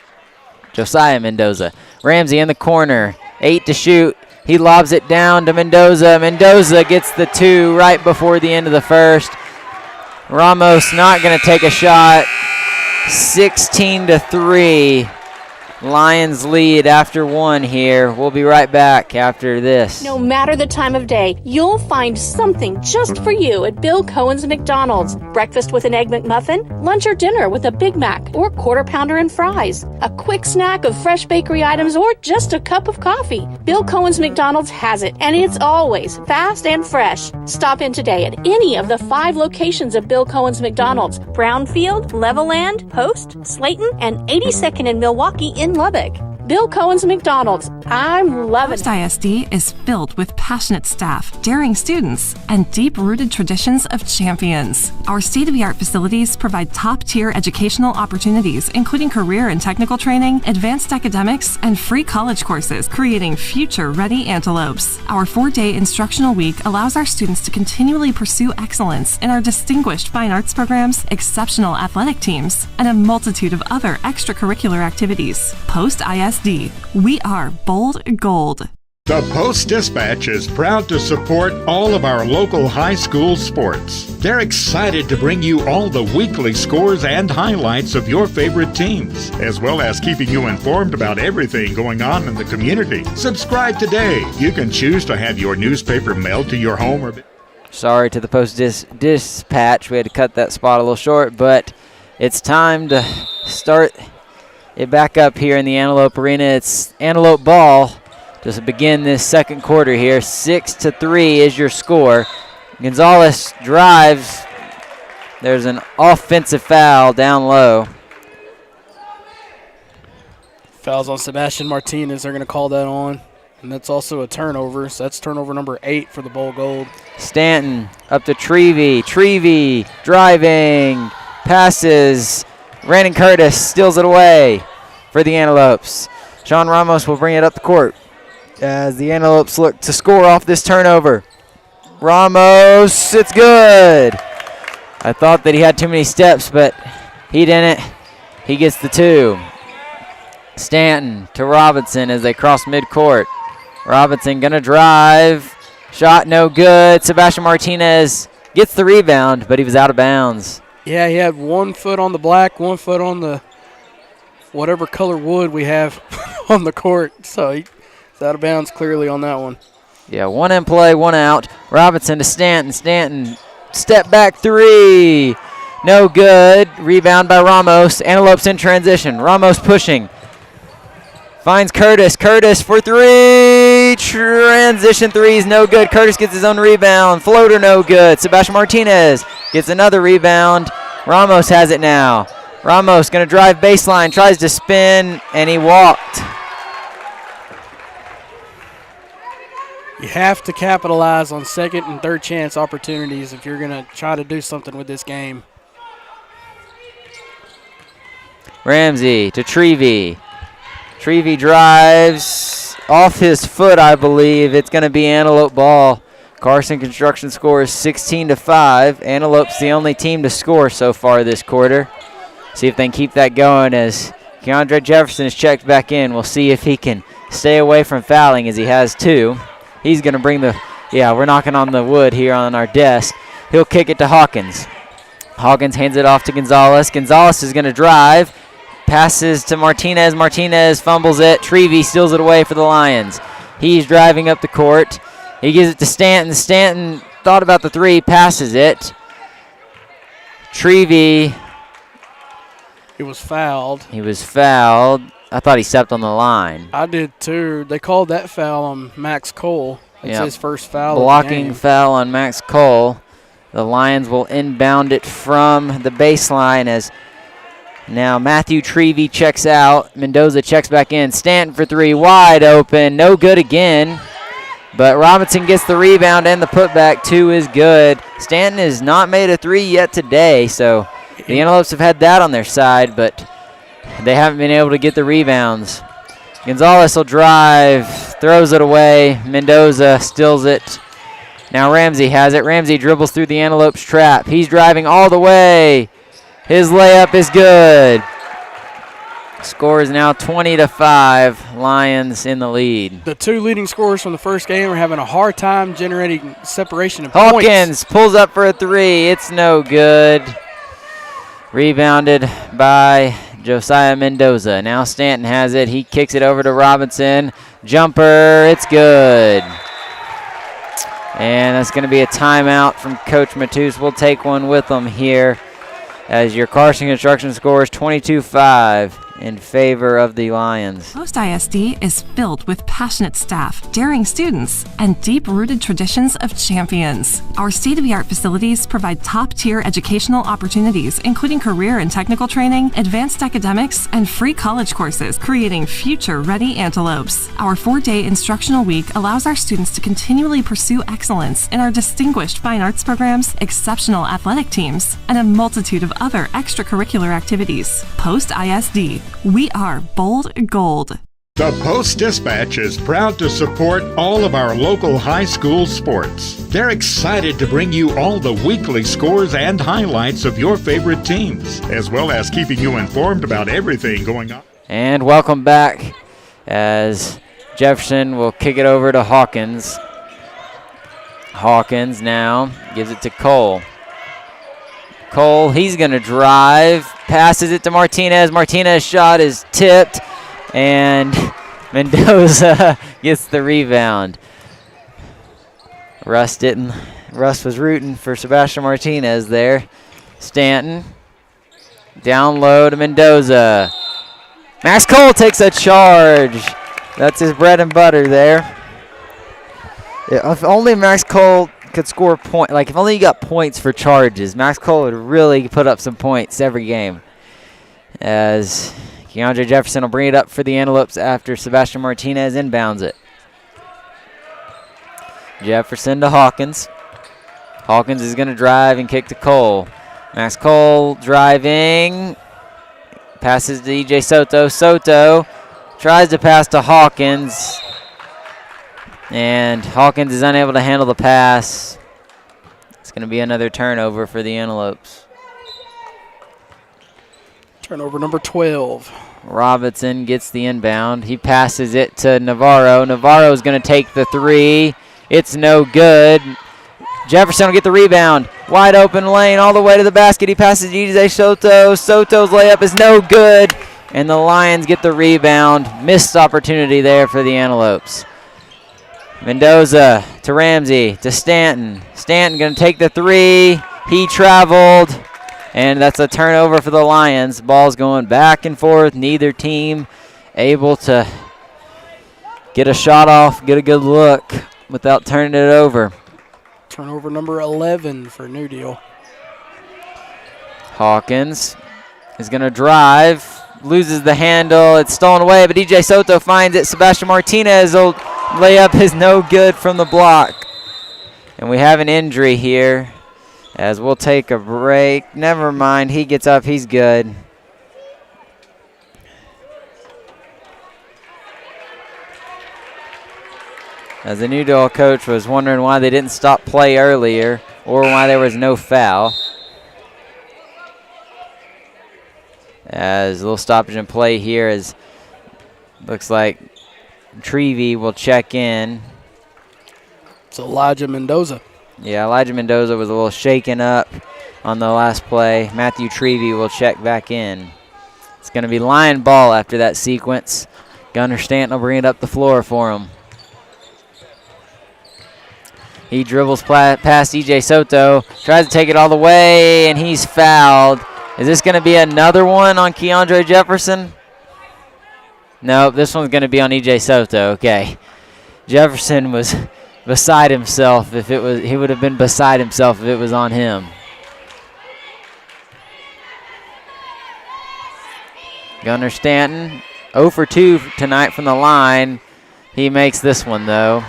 Josiah Mendoza. Ramsey in the corner, 8 to shoot. He lobs it down to Mendoza. Mendoza gets the 2 right before the end of the first. Ramos not going to take a shot. 16-3. Lions lead after 1 here. We'll be right back after this. No matter the time of day, you'll find something just for you at Bill Cohen's McDonald's. Breakfast with an Egg McMuffin, lunch or dinner with a Big Mac or Quarter Pounder and fries, a quick snack of fresh bakery items, or just a cup of coffee. Bill Cohen's McDonald's has it, and it's always fast and fresh. Stop in today at any of the 5 locations of Bill Cohen's McDonald's: Brownfield, Levelland, Post, Slayton, and 82nd in Milwaukee in Lubbock. Bill Cohen's McDonald's. I'm loving Post ISD is filled with passionate staff, daring students, and deep-rooted traditions of champions. Our state-of-the-art facilities provide top-tier educational opportunities, including career and technical training, advanced academics, and free college courses, creating future-ready antelopes. Our 4-day instructional week allows our students to continually pursue excellence in our distinguished fine arts programs, exceptional athletic teams, and a multitude of other extracurricular activities. Post ISD. We are bold gold. The Post-Dispatch is proud to support all of our local high school sports. They're excited to bring you all the weekly scores and highlights of your favorite teams, as well as keeping you informed about everything going on in the community. Subscribe today. You can choose to have your newspaper mailed to your home or... Sorry to the Post-Dispatch. We had to cut that spot a little short, but it's time to start it back up here in the Antelope Arena. It's Antelope ball just to begin this second quarter here. 6-3 is your score. Gonzalez drives. There's an offensive foul down low. Fouls on Sebastian Martinez. They're going to call that on. And that's also a turnover. So that's turnover number 8 for the Bowl Gold. Stanton up to Trevey. Trevey driving. Passes. Brandon Curtis steals it away for the Antelopes. Sean Ramos will bring it up the court as the Antelopes look to score off this turnover. Ramos, it's good. I thought that he had too many steps, but he didn't. He gets the 2. Stanton to Robinson as they cross midcourt. Robinson gonna drive. Shot no good. Sebastian Martinez gets the rebound, but he was out of bounds. Yeah, he had 1 foot on the black, 1 foot on the whatever color wood we have on the court. So he's out of bounds clearly on that one. Yeah, 1 in play, 1 out. Robinson to Stanton. Stanton, step back 3. No good. Rebound by Ramos. Antelopes in transition. Ramos pushing. Finds Curtis. Curtis for 3. Transition 3 is no good. Curtis gets his own rebound. Floater no good. Sebastian Martinez gets another rebound. Ramos has it now. Ramos going to drive baseline. Tries to spin, and he walked. You have to capitalize on second and third chance opportunities if you're going to try to do something with this game. Ramsey to Trevey. Trevey drives off his foot, I believe. It's going to be Antelope ball. Carson Construction scores 16-5. Antelope's the only team to score so far this quarter. See if they can keep that going as Keandre Jefferson is checked back in. We'll see if he can stay away from fouling as he has 2. He's going to bring the, we're knocking on the wood here on our desk. He'll kick it to Hawkins. Hawkins hands it off to Gonzalez. Gonzalez is going to drive. Passes to Martinez. Martinez fumbles it. Trevey steals it away for the Lions. He's driving up the court. He gives it to Stanton. Stanton thought about the 3, passes it. Trevey. He was fouled. He was fouled. I thought he stepped on the line. I did too. They called that foul on Max Cole. It's his first foul. Blocking foul on Max Cole. The Lions will inbound it from the baseline as now Matthew Trevey checks out. Mendoza checks back in. Stanton for 3, wide open. No good again. But Robinson gets the rebound and the putback. 2 is good. Stanton has not made a 3 yet today, so the Antelopes have had that on their side, but they haven't been able to get the rebounds. Gonzalez will drive, throws it away. Mendoza steals it. Now Ramsey has it. Ramsey dribbles through the Antelopes trap. He's driving all the way. His layup is good. Score is now 20-5. Lions in the lead. The two leading scorers from the first game are having a hard time generating separation of Hawkins points. pulls up for a three. It's no good. Rebounded by Josiah Mendoza. Now Stanton has it. He kicks it over to Robinson. Jumper. It's good. And that's going to be a timeout from Coach Matus. We'll take one with them here as your Carson Construction score is 22-5 in favor of the Lions. Post ISD is filled with passionate staff, daring students, and deep-rooted traditions of champions. Our state-of-the-art facilities provide top-tier educational opportunities, including career and technical training, advanced academics, and free college courses, creating future-ready antelopes. Our 4-day instructional week allows our students to continually pursue excellence in our distinguished fine arts programs, exceptional athletic teams, and a multitude of other extracurricular activities. Post ISD. We are bold gold. The Post-Dispatch is proud to support all of our local high school sports. They're excited to bring you all the weekly scores and highlights of your favorite teams, as well as keeping you informed about everything going on. And welcome back as Jefferson will kick it over to Hawkins. Hawkins now gives it to Cole. Cole, he's going to drive, passes it to Martinez. Martinez's shot is tipped, and Mendoza gets the rebound. Russ was rooting for Sebastian Martinez there. Stanton, down low to Mendoza. Max Cole takes a charge. That's his bread and butter there. If only Max Cole could score point, like if only you got points for charges, Max Cole would really put up some points every game. As Keandre Jefferson will bring it up for the Antelopes after Sebastian Martinez inbounds it. Jefferson to Hawkins. Hawkins is going to drive and kick to Cole. Max Cole driving, passes to EJ Soto. Soto tries to pass to Hawkins. And Hawkins is unable to handle the pass. It's going to be another turnover for the Antelopes. Turnover number 12. Robinson gets the inbound. He passes it to Navarro. Navarro is going to take the three. It's no good. Jefferson will get the rebound. Wide open lane all the way to the basket. He passes to EJ Soto. Soto's layup is no good. And the Lions get the rebound. Missed opportunity there for the Antelopes. Mendoza to Ramsey to Stanton. Stanton going to take the three. He traveled, and that's a turnover for the Lions. Ball's going back and forth. Neither team able to get a shot off, get a good look without turning it over. Turnover number 11 for New Deal. Hawkins is going to drive, loses the handle. It's stolen away, but EJ Soto finds it. Sebastian Martinez will layup is no good from the block. And we have an injury here as we'll take a break. Never mind, he gets up, he's good. As the New Deal coach was wondering why they didn't stop play earlier or why there was no foul. As a little stoppage in play here as looks like Trevey will check in. It's Elijah Mendoza. Yeah, Elijah Mendoza was a little shaken up on the last play. Matthew Trevey will check back in. It's going to be Lion ball after that sequence. Gunnar Stanton will bring it up the floor for him. He dribbles past EJ Soto, tries to take it all the way, and he's fouled. Is this going to be another one on Keandre Jefferson? Nope, this one's going to be on EJ Soto. Okay. Jefferson was beside himself if it was, he would have been beside himself if it was on him. Gunnar Stanton, 0 for 2 tonight from the line. He makes this one though.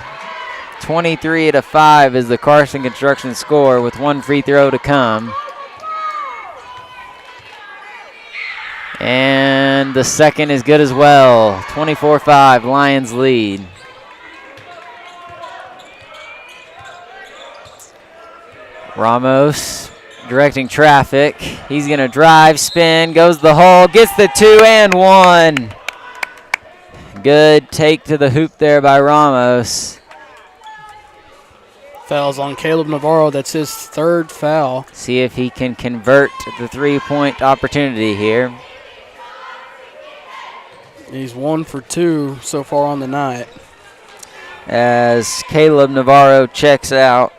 23-5 is the Carson Construction score with one free throw to come. And the second is good as well. 24-5, Lions lead. Ramos directing traffic. He's going to drive, spin, goes to the hole, gets the 2 and 1. Good take to the hoop there by Ramos. Foul's on Caleb Navarro. That's his third foul. See if he can convert the 3-point opportunity here. He's 1 for 2 so far on the night. As Caleb Navarro checks out,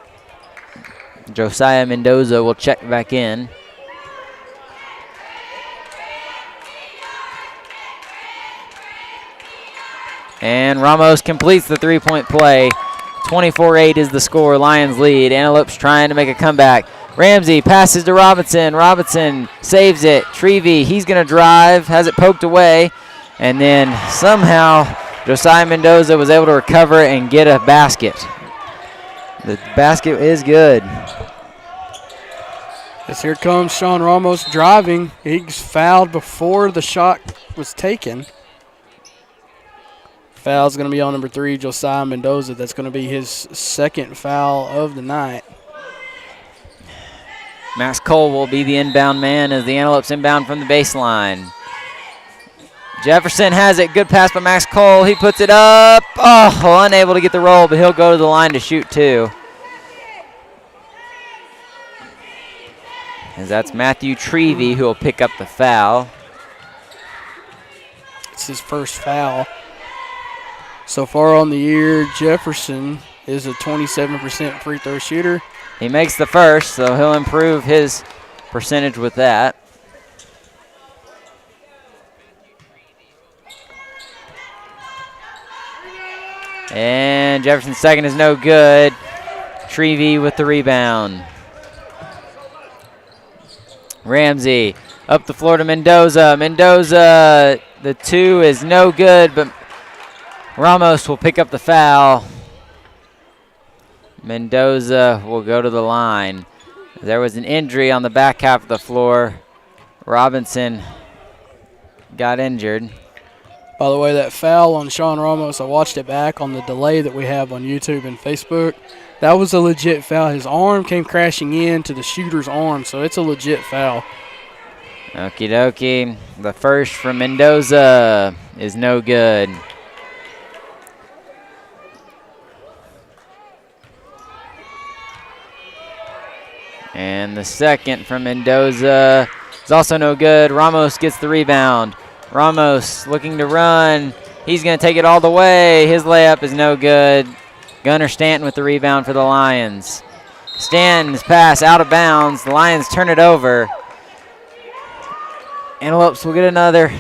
Josiah Mendoza will check back in. And Ramos completes the 3-point play. 24-8 is the score. Lions lead. Antelopes trying to make a comeback. Ramsey passes to Robinson. Robinson saves it. Trevey, he's going to drive, has it poked away. And then somehow Josiah Mendoza was able to recover and get a basket. The basket is good. As here comes Sean Ramos driving. He's fouled before the shot was taken. Foul's going to be on number 3, Josiah Mendoza. That's going to be his second foul of the night. Max Cole will be the inbound man as the Antelopes inbound from the baseline. Jefferson has it. Good pass by Max Cole. He puts it up. Oh, unable to get the roll, but he'll go to the line to shoot 2. As that's Matthew Trevey who will pick up the foul. It's his first foul. So far on the year, Jefferson is a 27% free throw shooter. He makes the first, so he'll improve his percentage with that. And Jefferson's second is no good. Trevey with the rebound. Ramsey up the floor to Mendoza. Mendoza, the 2 is no good, but Ramos will pick up the foul. Mendoza will go to the line. There was an injury on the back half of the floor. Robinson got injured. By the way, that foul on Sean Ramos, I watched it back on the delay that we have on YouTube and Facebook. That was a legit foul. His arm came crashing into the shooter's arm, so it's a legit foul. Okie dokie. The first from Mendoza is no good. And the second from Mendoza is also no good. Ramos gets the rebound. Ramos looking to run. He's going to take it all the way. His layup is no good. Gunnar Stanton with the rebound for the Lions. Stanton's pass out of bounds. The Lions turn it over. Antelopes will get another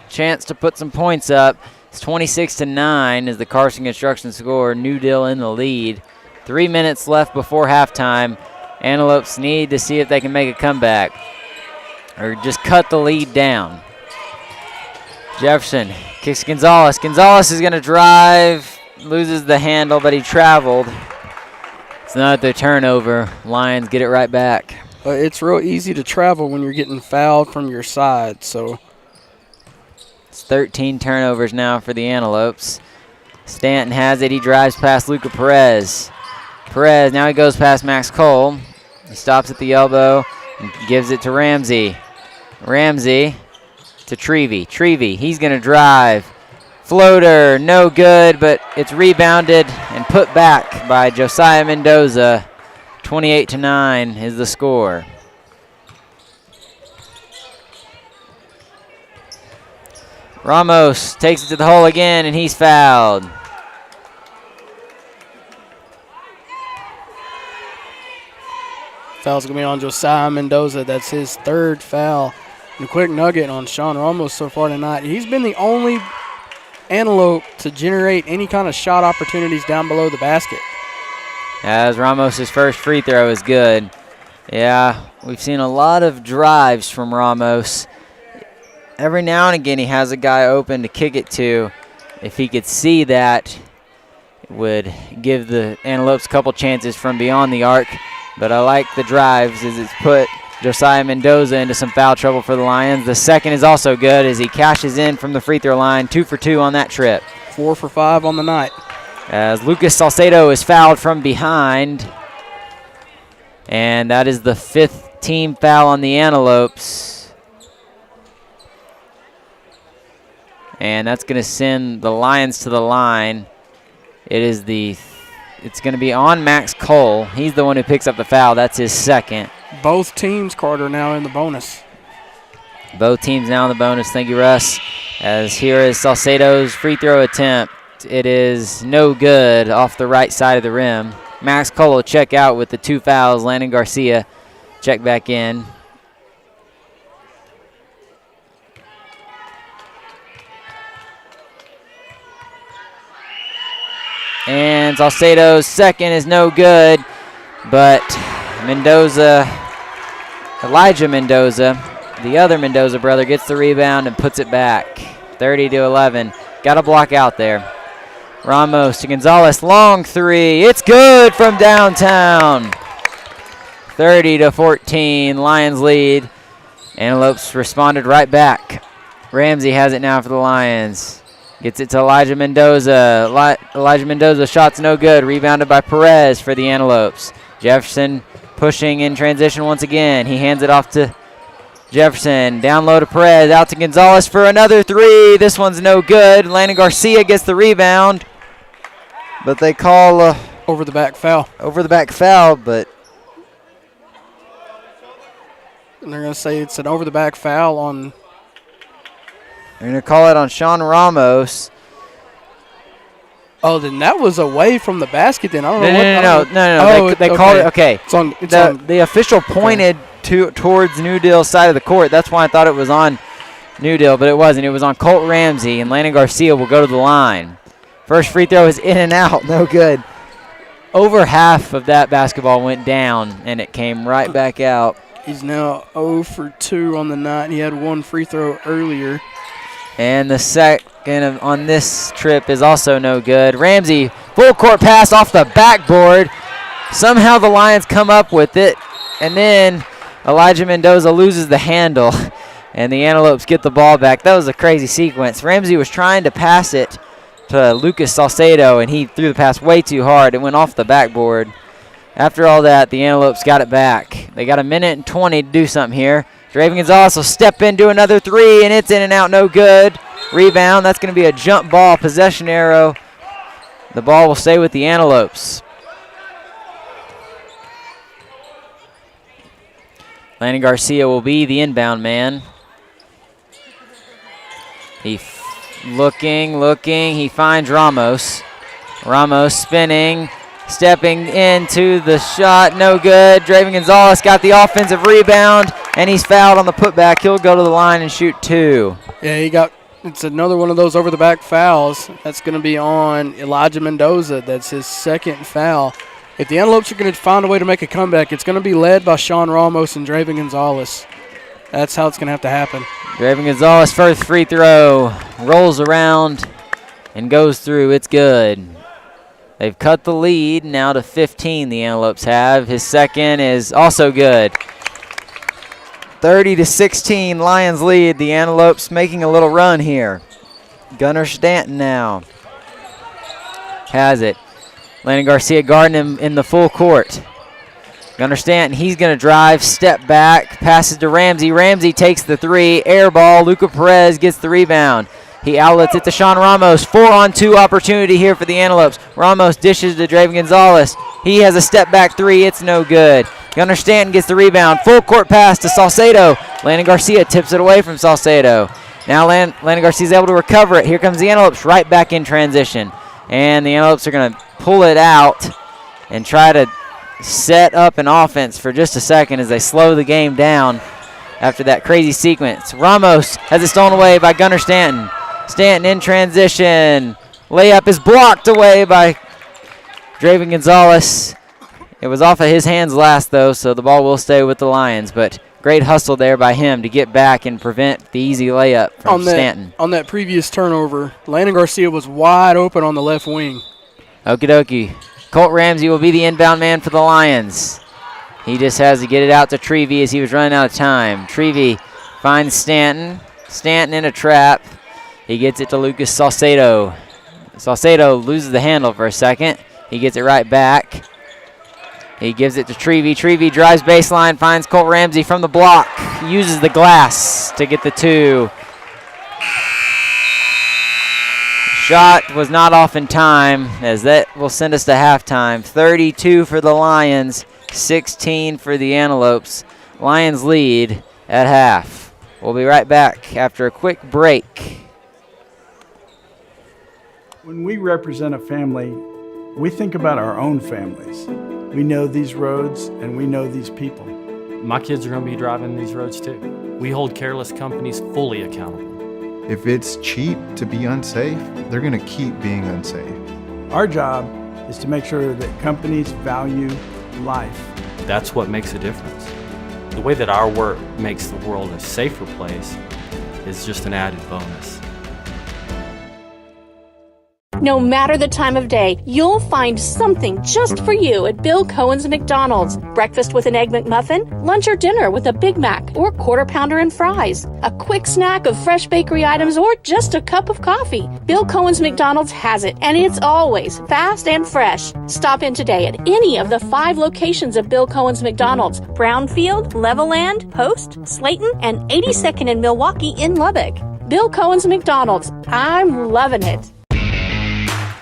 chance to put some points up. It's 26-9 is the Carson Construction score. New Deal in the lead. 3 minutes left before halftime. Antelopes need to see if they can make a comeback or just cut the lead down. Jefferson kicks Gonzalez. Gonzalez is going to drive, loses the handle, but he traveled. It's not the turnover. Lions get it right back. It's real easy to travel when you're getting fouled from your side. So it's 13 turnovers now for the Antelopes. Stanton has it. He drives past Luca Perez. Perez, now he goes past Max Cole. He stops at the elbow and gives it to Ramsey. Ramsey to Trevey. Trevey, he's going to drive. Floater, no good, but it's rebounded and put back by Josiah Mendoza. 28-9 is the score. Ramos takes it to the hole again, and he's fouled. Foul's going to be on Josiah Mendoza. That's his third foul. And a quick nugget on Sean Ramos so far tonight. He's been the only Antelope to generate any kind of shot opportunities down below the basket. As Ramos' first free throw is good. Yeah, we've seen a lot of drives from Ramos. Every now and again he has a guy open to kick it to. If he could see that, it would give the Antelopes a couple chances from beyond the arc. But I like the drives as it's put Josiah Mendoza into some foul trouble for the Lions. The second is also good as he cashes in from the free throw line. 2 for 2 on that trip. 4 for 5 on the night. As Lucas Salcedo is fouled from behind. And that is the 5th team foul on the Antelopes. And that's going to send the Lions to the line. It's going to be on Max Cole. He's the one who picks up the foul. That's his second. Both teams, Carter, now in the bonus. Both teams now in the bonus. Thank you, Russ. As here is Salcedo's free throw attempt. It is no good off the right side of the rim. Max Cole will check out with the 2 fouls. Landon Garcia check back in. And Salcedo's second is no good, but Elijah Mendoza, the other Mendoza brother, gets the rebound and puts it back. 30-11. Got a block out there. Ramos to Gonzalez, long three. It's good from downtown. 30-14, Lions lead. Antelopes responded right back. Ramsey has it now for the Lions. Gets it to Elijah Mendoza. Elijah Mendoza, shot's no good. Rebounded by Perez for the Antelopes. Jefferson pushing in transition once again. He hands it off to Jefferson. Down low to Perez. Out to Gonzalez for another three. This one's no good. Landon Garcia gets the rebound. But they call over the back foul. Over the back foul, but and they're going to say it's an over the back foul on. They're going to call it on Sean Ramos. Oh, then that was away from the basket. Then I don't know. No. They called it. Okay. It's the official pointed towards New Deal's side of the court. That's why I thought it was on New Deal, but it wasn't. It was on Colt Ramsey, and Landon Garcia will go to the line. First free throw is in and out. No good. Over half of that basketball went down, and it came right back out. He's now 0 for 2 on the night. He had one free throw earlier. And the second on this trip is also no good. Ramsey, full court pass off the backboard. Somehow the Lions come up with it. And then Elijah Mendoza loses the handle. And the Antelopes get the ball back. That was a crazy sequence. Ramsey was trying to pass it to Lucas Salcedo, and he threw the pass way too hard. It went off the backboard. After all that, the Antelopes got it back. They got 1:20 to do something here. Draven Gonzalez will step in, do another three, and it's in and out, no good. Rebound, that's going to be a jump ball, possession arrow. The ball will stay with the Antelopes. Landon Garcia will be the inbound man. Looking, he finds Ramos. Ramos spinning, stepping into the shot, no good. Draven Gonzalez got the offensive rebound, and he's fouled on the putback. He'll go to the line and shoot 2. Yeah, it's another one of those over-the-back fouls. That's going to be on Elijah Mendoza. That's his second foul. If the Antelopes are going to find a way to make a comeback, it's going to be led by Sean Ramos and Draven Gonzalez. That's how it's going to have to happen. Draven Gonzalez, first free throw, rolls around and goes through. It's good. They've cut the lead now to 15, the Antelopes have. His second is also good. 30-16, Lions lead. The Antelopes making a little run here. Gunnar Stanton now has it. Landon Garcia guarding him in the full court. Gunnar Stanton, he's going to drive, step back, passes to Ramsey. Ramsey takes the three, air ball. Luca Perez gets the rebound. He outlets it to Sean Ramos. 4-on-2 opportunity here for the Antelopes. Ramos dishes to Draven Gonzalez. He has a step back three. It's no good. Gunnar Stanton gets the rebound. Full court pass to Salcedo. Landon Garcia tips it away from Salcedo. Now Landon Garcia is able to recover it. Here comes the Antelopes right back in transition. And the Antelopes are going to pull it out and try to set up an offense for just a second as they slow the game down after that crazy sequence. Ramos has it stolen away by Gunnar Stanton. Stanton in transition. Layup is blocked away by Draven Gonzalez. It was off of his hands last, though, so the ball will stay with the Lions. But great hustle there by him to get back and prevent the easy layup from Stanton. On that previous turnover, Landon Garcia was wide open on the left wing. Okie dokie. Colt Ramsey will be the inbound man for the Lions. He just has to get it out to Trevy as he was running out of time. Trevy finds Stanton. Stanton in a trap. He gets it to Lucas Salcedo. Salcedo loses the handle for a second. He gets it right back. He gives it to Trevy. Trevy drives baseline, finds Colt Ramsey from the block. Uses the glass to get the 2. Shot was not off in time, as that will send us to halftime. 32 for the Lions, 16 for the Antelopes. Lions lead at half. We'll be right back after a quick break. When we represent a family, we think about our own families. We know these roads and we know these people. My kids are going to be driving these roads too. We hold careless companies fully accountable. If it's cheap to be unsafe, they're going to keep being unsafe. Our job is to make sure that companies value life. That's what makes a difference. The way that our work makes the world a safer place is just an added bonus. No matter the time of day, you'll find something just for you at Bill Cohen's McDonald's. Breakfast with an Egg McMuffin, lunch or dinner with a Big Mac or Quarter Pounder and fries, a quick snack of fresh bakery items, or just a cup of coffee. Bill Cohen's McDonald's has it, and it's always fast and fresh. Stop in today at any of the 5 locations of Bill Cohen's McDonald's: Brownfield, Levelland, Post, Slayton, and 82nd in Milwaukee in Lubbock. Bill Cohen's McDonald's. I'm loving it.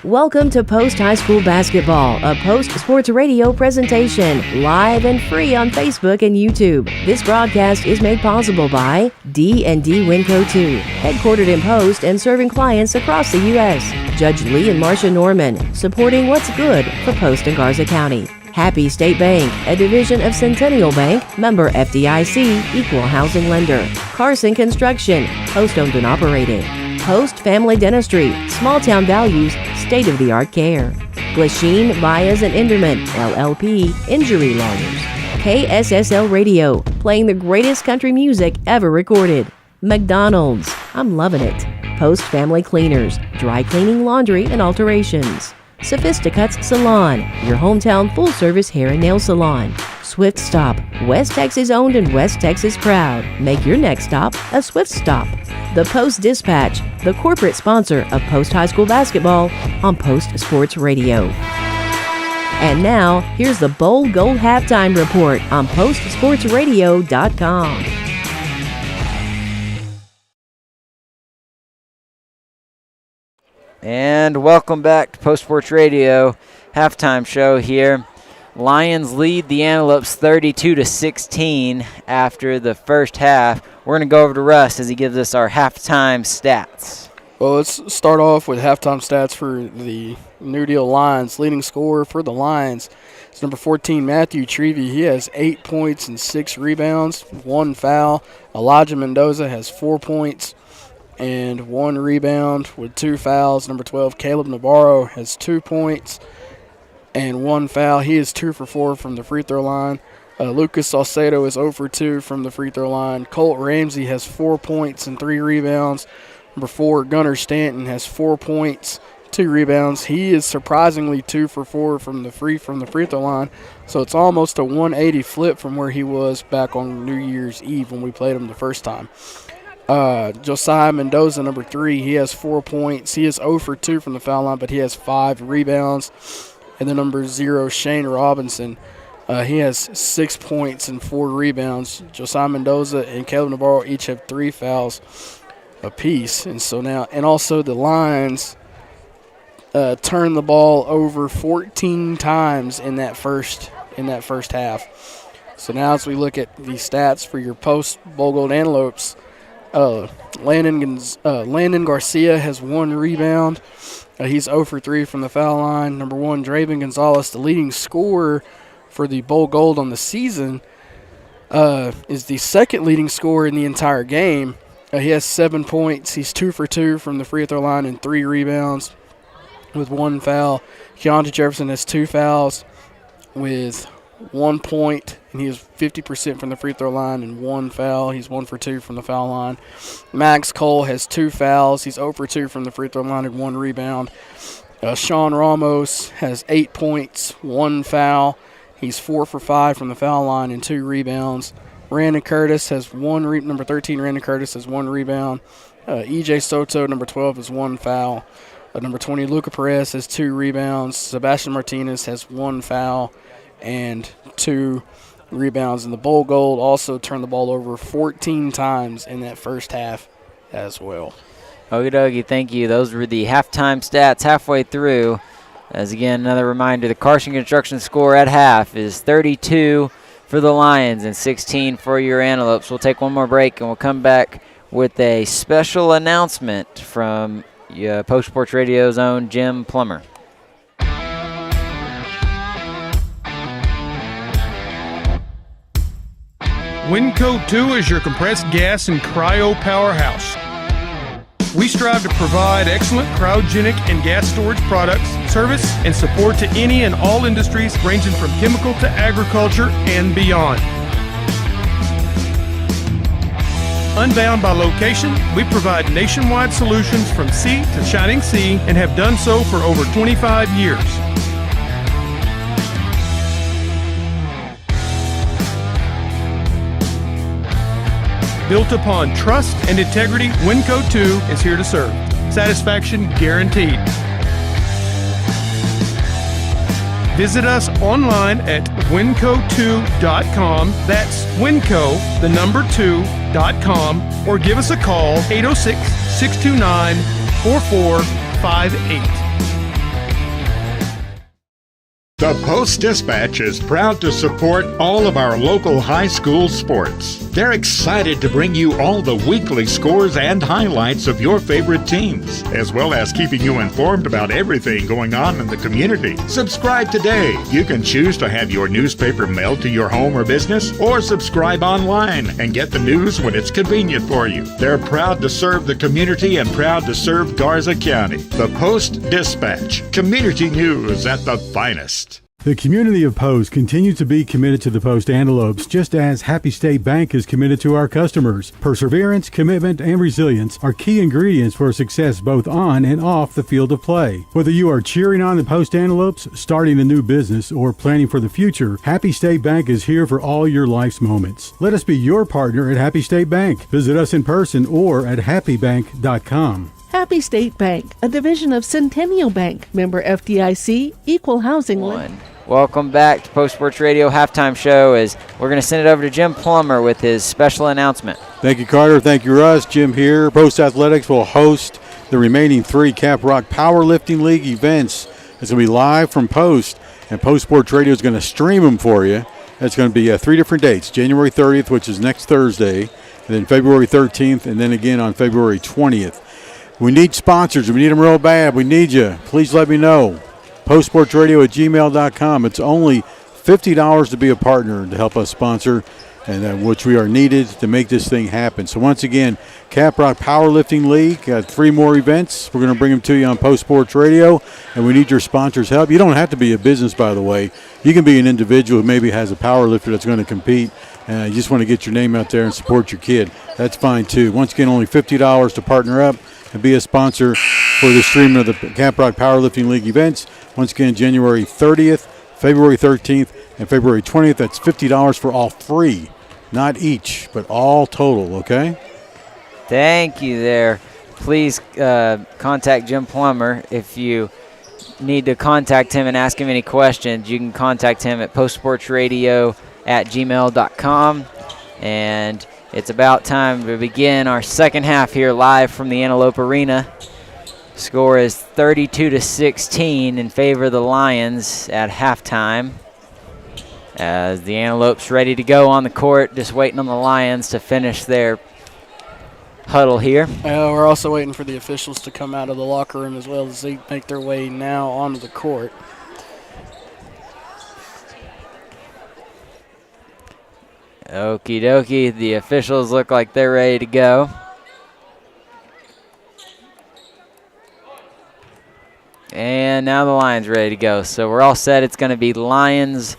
Welcome to Post High School Basketball, a Post Sports Radio presentation, live and free on Facebook and YouTube. This broadcast is made possible by D&D Winco 2, headquartered in Post and serving clients across the U.S. Judge Lee and Marcia Norman, supporting what's good for Post and Garza County. Happy State Bank, a division of Centennial Bank, member FDIC, equal housing lender. Carson Construction, Post-owned and operated. Post Family Dentistry, small town values, state-of-the-art care. Glasheen, Baez and Enderman, LLP, injury lawyers. KSSL Radio, playing the greatest country music ever recorded. McDonald's, I'm loving it. Post Family Cleaners, dry cleaning, laundry, and alterations. Sophisticuts Salon, your hometown full-service hair and nail salon. Swift Stop, West Texas owned and West Texas proud. Make your next stop a Swift Stop. The Post Dispatch, the corporate sponsor of Post High School Basketball on Post Sports Radio. And now, here's the Bowl Gold Halftime Report on PostSportsRadio.com. And welcome back to Post Sports Radio halftime show here. Lions lead the Antelopes 32-16 after the first half. We're going to go over to Russ as he gives us our halftime stats. Well, let's start off with halftime stats for the New Deal Lions. Leading scorer for the Lions is number 14, Matthew Trevy. He has 8 points and 6 rebounds, 1 foul. Elijah Mendoza has 4 points and 1 rebound with 2 fouls. Number 12, Caleb Navarro has 2 points and 1 foul. He is 2 for 4 from the free throw line. Lucas Salcedo is 0 for 2 from the free throw line. Colt Ramsey has 4 points and 3 rebounds. Number 4, Gunnar Stanton has 4 points, 2 rebounds. He is surprisingly 2 for 4 from the free throw line. So it's almost a 180 flip from where he was back on New Year's Eve when we played him the first time. Josiah Mendoza, number 3, he has 4 points. He is 0 for 2 from the foul line, but he has 5 rebounds. And then number 0, Shane Robinson, he has 6 points and 4 rebounds. Josiah Mendoza and Caleb Navarro each have 3 fouls apiece. And so now, and also the Lions turned the ball over 14 times in that first half. So now as we look at the stats for your Post Bowl Gold Antelopes, Landon Garcia has 1 rebound. He's 0 for 3 from the foul line. Number 1, Draven Gonzalez, the leading scorer for the Bowl Gold on the season, is the second leading scorer in the entire game. He has 7 points. He's 2 for 2 from the free throw line and 3 rebounds with 1 foul. Keontae Jefferson has 2 fouls with 1 point, and he is 50% from the free throw line and 1 foul. He's 1 for 2 from the foul line. Max Cole has 2 fouls. He's 0 for 2 from the free throw line and 1 rebound. Sean Ramos has 8 points, 1 foul, He's 4 for 5 from the foul line and 2 rebounds. Brandon Curtis has number 13, Brandon Curtis has 1 rebound. EJ Soto, number 12, has 1 foul. Number 20, Luca Perez has 2 rebounds. Sebastian Martinez has 1 foul and 2 rebounds. And the Bull Gold also turned the ball over 14 times in that first half as well. Okie dokie, thank you. Those were the halftime stats halfway through. As again, another reminder, the Carson Construction score at half is 32 for the Lions and 16 for your Antelopes. We'll take one more break and we'll come back with a special announcement from Post Sports Radio's own Jim Plummer. Winco 2 is your compressed gas and cryo powerhouse. We strive to provide excellent cryogenic and gas storage products, service, and support to any and all industries ranging from chemical to agriculture and beyond. Unbound by location, we provide nationwide solutions from sea to shining sea and have done so for over 25 years. Built upon trust and integrity, Winco 2 is here to serve. Satisfaction guaranteed. Visit us online at winco2.com. That's winco, the number 2.com, or give us a call, 806-629-4458. The Post-Dispatch is proud to support all of our local high school sports. They're excited to bring you all the weekly scores and highlights of your favorite teams, as well as keeping you informed about everything going on in the community. Subscribe today. You can choose to have your newspaper mailed to your home or business, or subscribe online and get the news when it's convenient for you. They're proud to serve the community and proud to serve Garza County. The Post-Dispatch, community news at the finest. The community of Post continues to be committed to the Post Antelopes, just as Happy State Bank is committed to our customers. Perseverance, commitment, and resilience are key ingredients for success both on and off the field of play. Whether you are cheering on the Post Antelopes, starting a new business, or planning for the future, Happy State Bank is here for all your life's moments. Let us be your partner at Happy State Bank. Visit us in person or at happybank.com. Happy State Bank, a division of Centennial Bank, member FDIC, equal housing lender. Welcome back to Post Sports Radio Halftime Show, as we're going to send it over to Jim Plummer with his special announcement. Thank you, Carter. Thank you, Russ. Jim here. Post Athletics will host the remaining 3 Caprock Powerlifting League events. It's going to be live from Post, and Post Sports Radio is going to stream them for you. It's going to be 3 different dates: January 30th, which is next Thursday, and then February 13th, and then again on February 20th. We need sponsors. We need them real bad. We need you. Please let me know. postsportsradio@gmail.com. It's only $50 to be a partner to help us sponsor, and which we are needed to make this thing happen. So once again, Caprock Powerlifting League, got 3 more events. We're going to bring them to you on Post Sports Radio, and we need your sponsors' help. You don't have to be a business, by the way. You can be an individual who maybe has a power lifter that's going to compete, and you just want to get your name out there and support your kid. That's fine, too. Once again, only $50 to partner up and be a sponsor for the streaming of the Caprock Powerlifting League events. Once again, January 30th, February 13th, and February 20th. That's $50 for all 3. Not each, but all total, okay? Thank you there. Please contact Jim Plummer. If you need to contact him and ask him any questions, you can contact him at postsportsradio@gmail.com. And it's about time to begin our second half here live from the Antelope Arena. Score is 32-16 in favor of the Lions at halftime, as the Antelopes ready to go on the court, just waiting on the Lions to finish their huddle here. We're also waiting for the officials to come out of the locker room as well as they make their way now onto the court. Okie dokie, the officials look like they're ready to go. And now the Lions ready to go. So we're all set. It's going to be Lions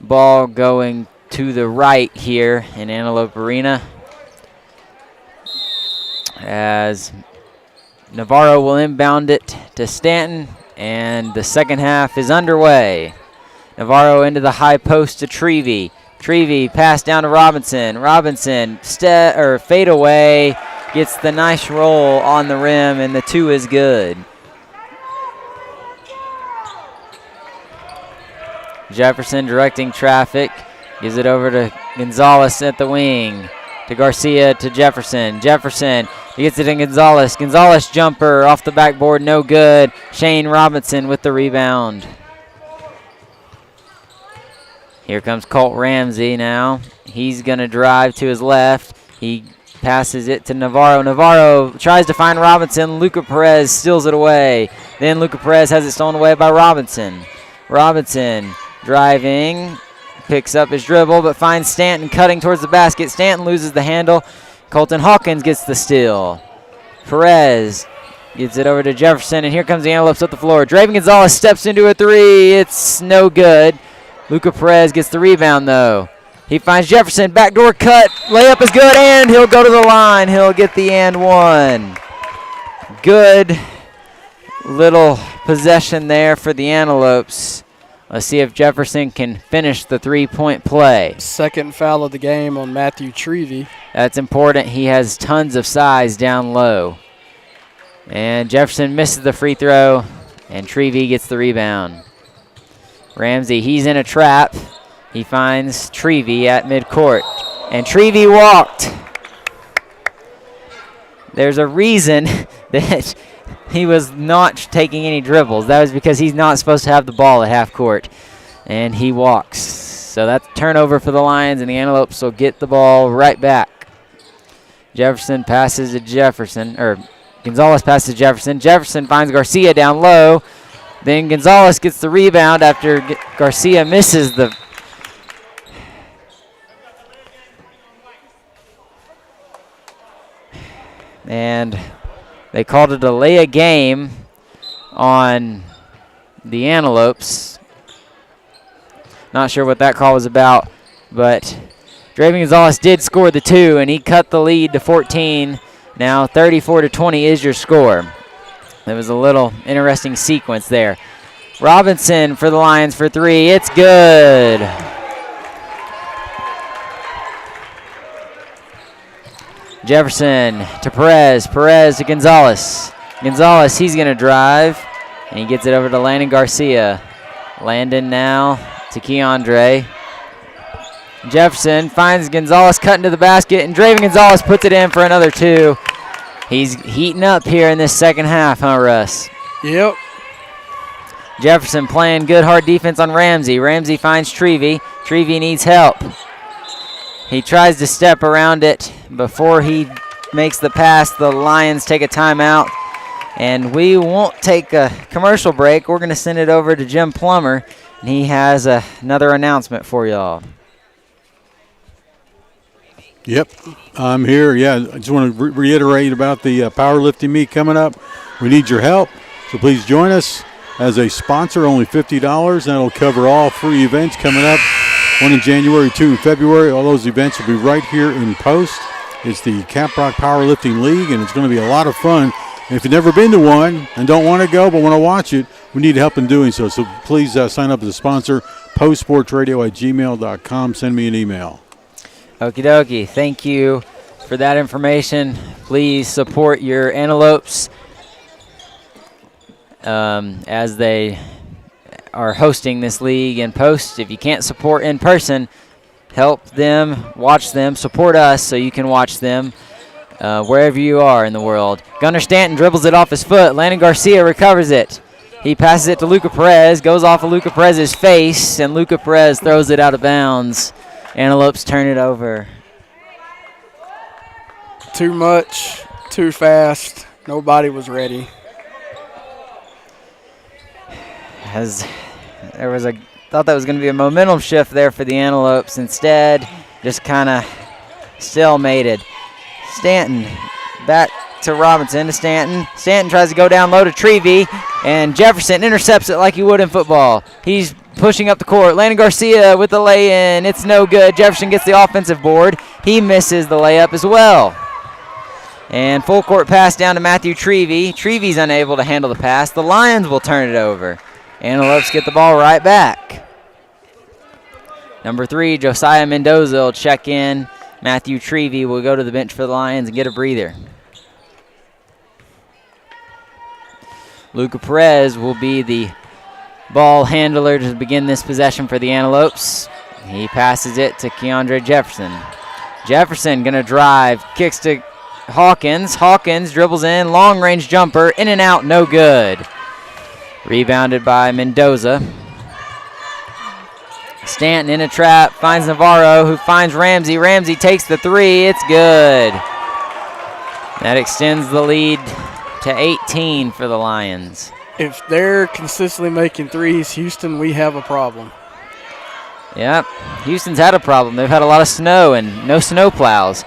ball going to the right here in Antelope Arena, as Navarro will inbound it to Stanton, and the second half is underway. Navarro into the high post to Trevy. Trevy pass down to Robinson. Robinson fade away. Gets the nice roll on the rim, and the 2 is good. Jefferson directing traffic. Gives it over to Gonzalez at the wing. To Garcia to Jefferson. Jefferson, he gets it in Gonzalez. Gonzalez jumper off the backboard, no good. Shane Robinson with the rebound. Here comes Colt Ramsey now. He's going to drive to his left. He passes it to Navarro. Navarro tries to find Robinson. Luca Perez steals it away. Then Luca Perez has it stolen away by Robinson. Robinson driving. Picks up his dribble, but finds Stanton cutting towards the basket. Stanton loses the handle. Colton Hawkins gets the steal. Perez gets it over to Jefferson, and here comes the Antelopes up the floor. Draven Gonzalez steps into a 3. It's no good. Luca Perez gets the rebound, though. He finds Jefferson. Backdoor cut. Layup is good, and he'll go to the line. He'll get the and one. Good little possession there for the Antelopes. Let's see if Jefferson can finish the 3-point play. Second foul of the game on Matthew Trevy. That's important. He has tons of size down low. And Jefferson misses the free throw, and Trevy gets the rebound. Ramsey, he's in a trap. He finds Trevy at midcourt, and Trevy walked. There's a reason that he was not taking any dribbles. That was because he's not supposed to have the ball at half court, and he walks. So that's turnover for the Lions, and the Antelopes will get the ball right back. Jefferson passes to Jefferson, or Gonzalez passes to Jefferson. Jefferson finds Garcia down low. Then Gonzalez gets the rebound after Garcia misses the... And they called a delay of game on the Antelopes. Not sure what that call was about, but Draven Gonzalez did score the 2, and he cut the lead to 14. Now 34-20 is your score. There was a little interesting sequence there. Robinson for the Lions for 3. It's good. Jefferson to Perez. Perez to Gonzalez. Gonzalez, he's going to drive, and he gets it over to Landon Garcia. Landon now to Keandre. Jefferson finds Gonzalez cutting to the basket, and Draven Gonzalez puts it in for another 2. He's heating up here in this second half, huh, Russ? Yep. Jefferson playing good hard defense on Ramsey. Ramsey finds Trevy. Trevy needs help. He tries to step around it. Before he makes the pass, the Lions take a timeout. And we won't take a commercial break. We're going to send it over to Jim Plummer, and he has another announcement for y'all. Yep, I'm here. Yeah, I just want to reiterate about the powerlifting meet coming up. We need your help, so please join us as a sponsor, only $50. That'll cover all 3 events coming up. One in January, 2 in February. All those events will be right here in Post. It's the Caprock Powerlifting League, and it's going to be a lot of fun. And if you've never been to one and don't want to go but want to watch it, we need help in doing so. So please sign up as a sponsor, postsportsradio@gmail.com. Send me an email. Okie dokie. Thank you for that information. Please support your Antelopes as they are hosting this league in Post. If you can't support in person, help them, watch them, support us so you can watch them wherever you are in the world. Gunnar Stanton dribbles it off his foot. Landon Garcia recovers it. He passes it to Luca Perez, goes off of Luca Perez's face, and Luca Perez throws it out of bounds. Antelopes turn it over. Too much, too fast. Nobody was ready. Thought that was going to be a momentum shift there for the Antelopes. Instead, just kind of stalemated. Stanton back to Robinson to Stanton. Stanton tries to go down low to Trevy, and Jefferson intercepts it like you would in football. He's pushing up the court. Landon Garcia with the lay-in. It's no good. Jefferson gets the offensive board. He misses the layup as well. And full court pass down to Matthew Trevy. Trevy's unable to handle the pass. The Lions will turn it over. Antelopes get the ball right back. Number 3, Josiah Mendoza will check in. Matthew Trevey will go to the bench for the Lions and get a breather. Luca Perez will be the ball handler to begin this possession for the Antelopes. He passes it to Keandre Jefferson. Jefferson going to drive, kicks to Hawkins. Hawkins dribbles in, long-range jumper, in and out, no good. Rebounded by Mendoza. Stanton in a trap, finds Navarro, who finds Ramsey. Ramsey takes the 3, it's good. That extends the lead to 18 for the Lions. If they're consistently making threes, Houston, we have a problem. Yep, Houston's had a problem. They've had a lot of snow and no snow plows.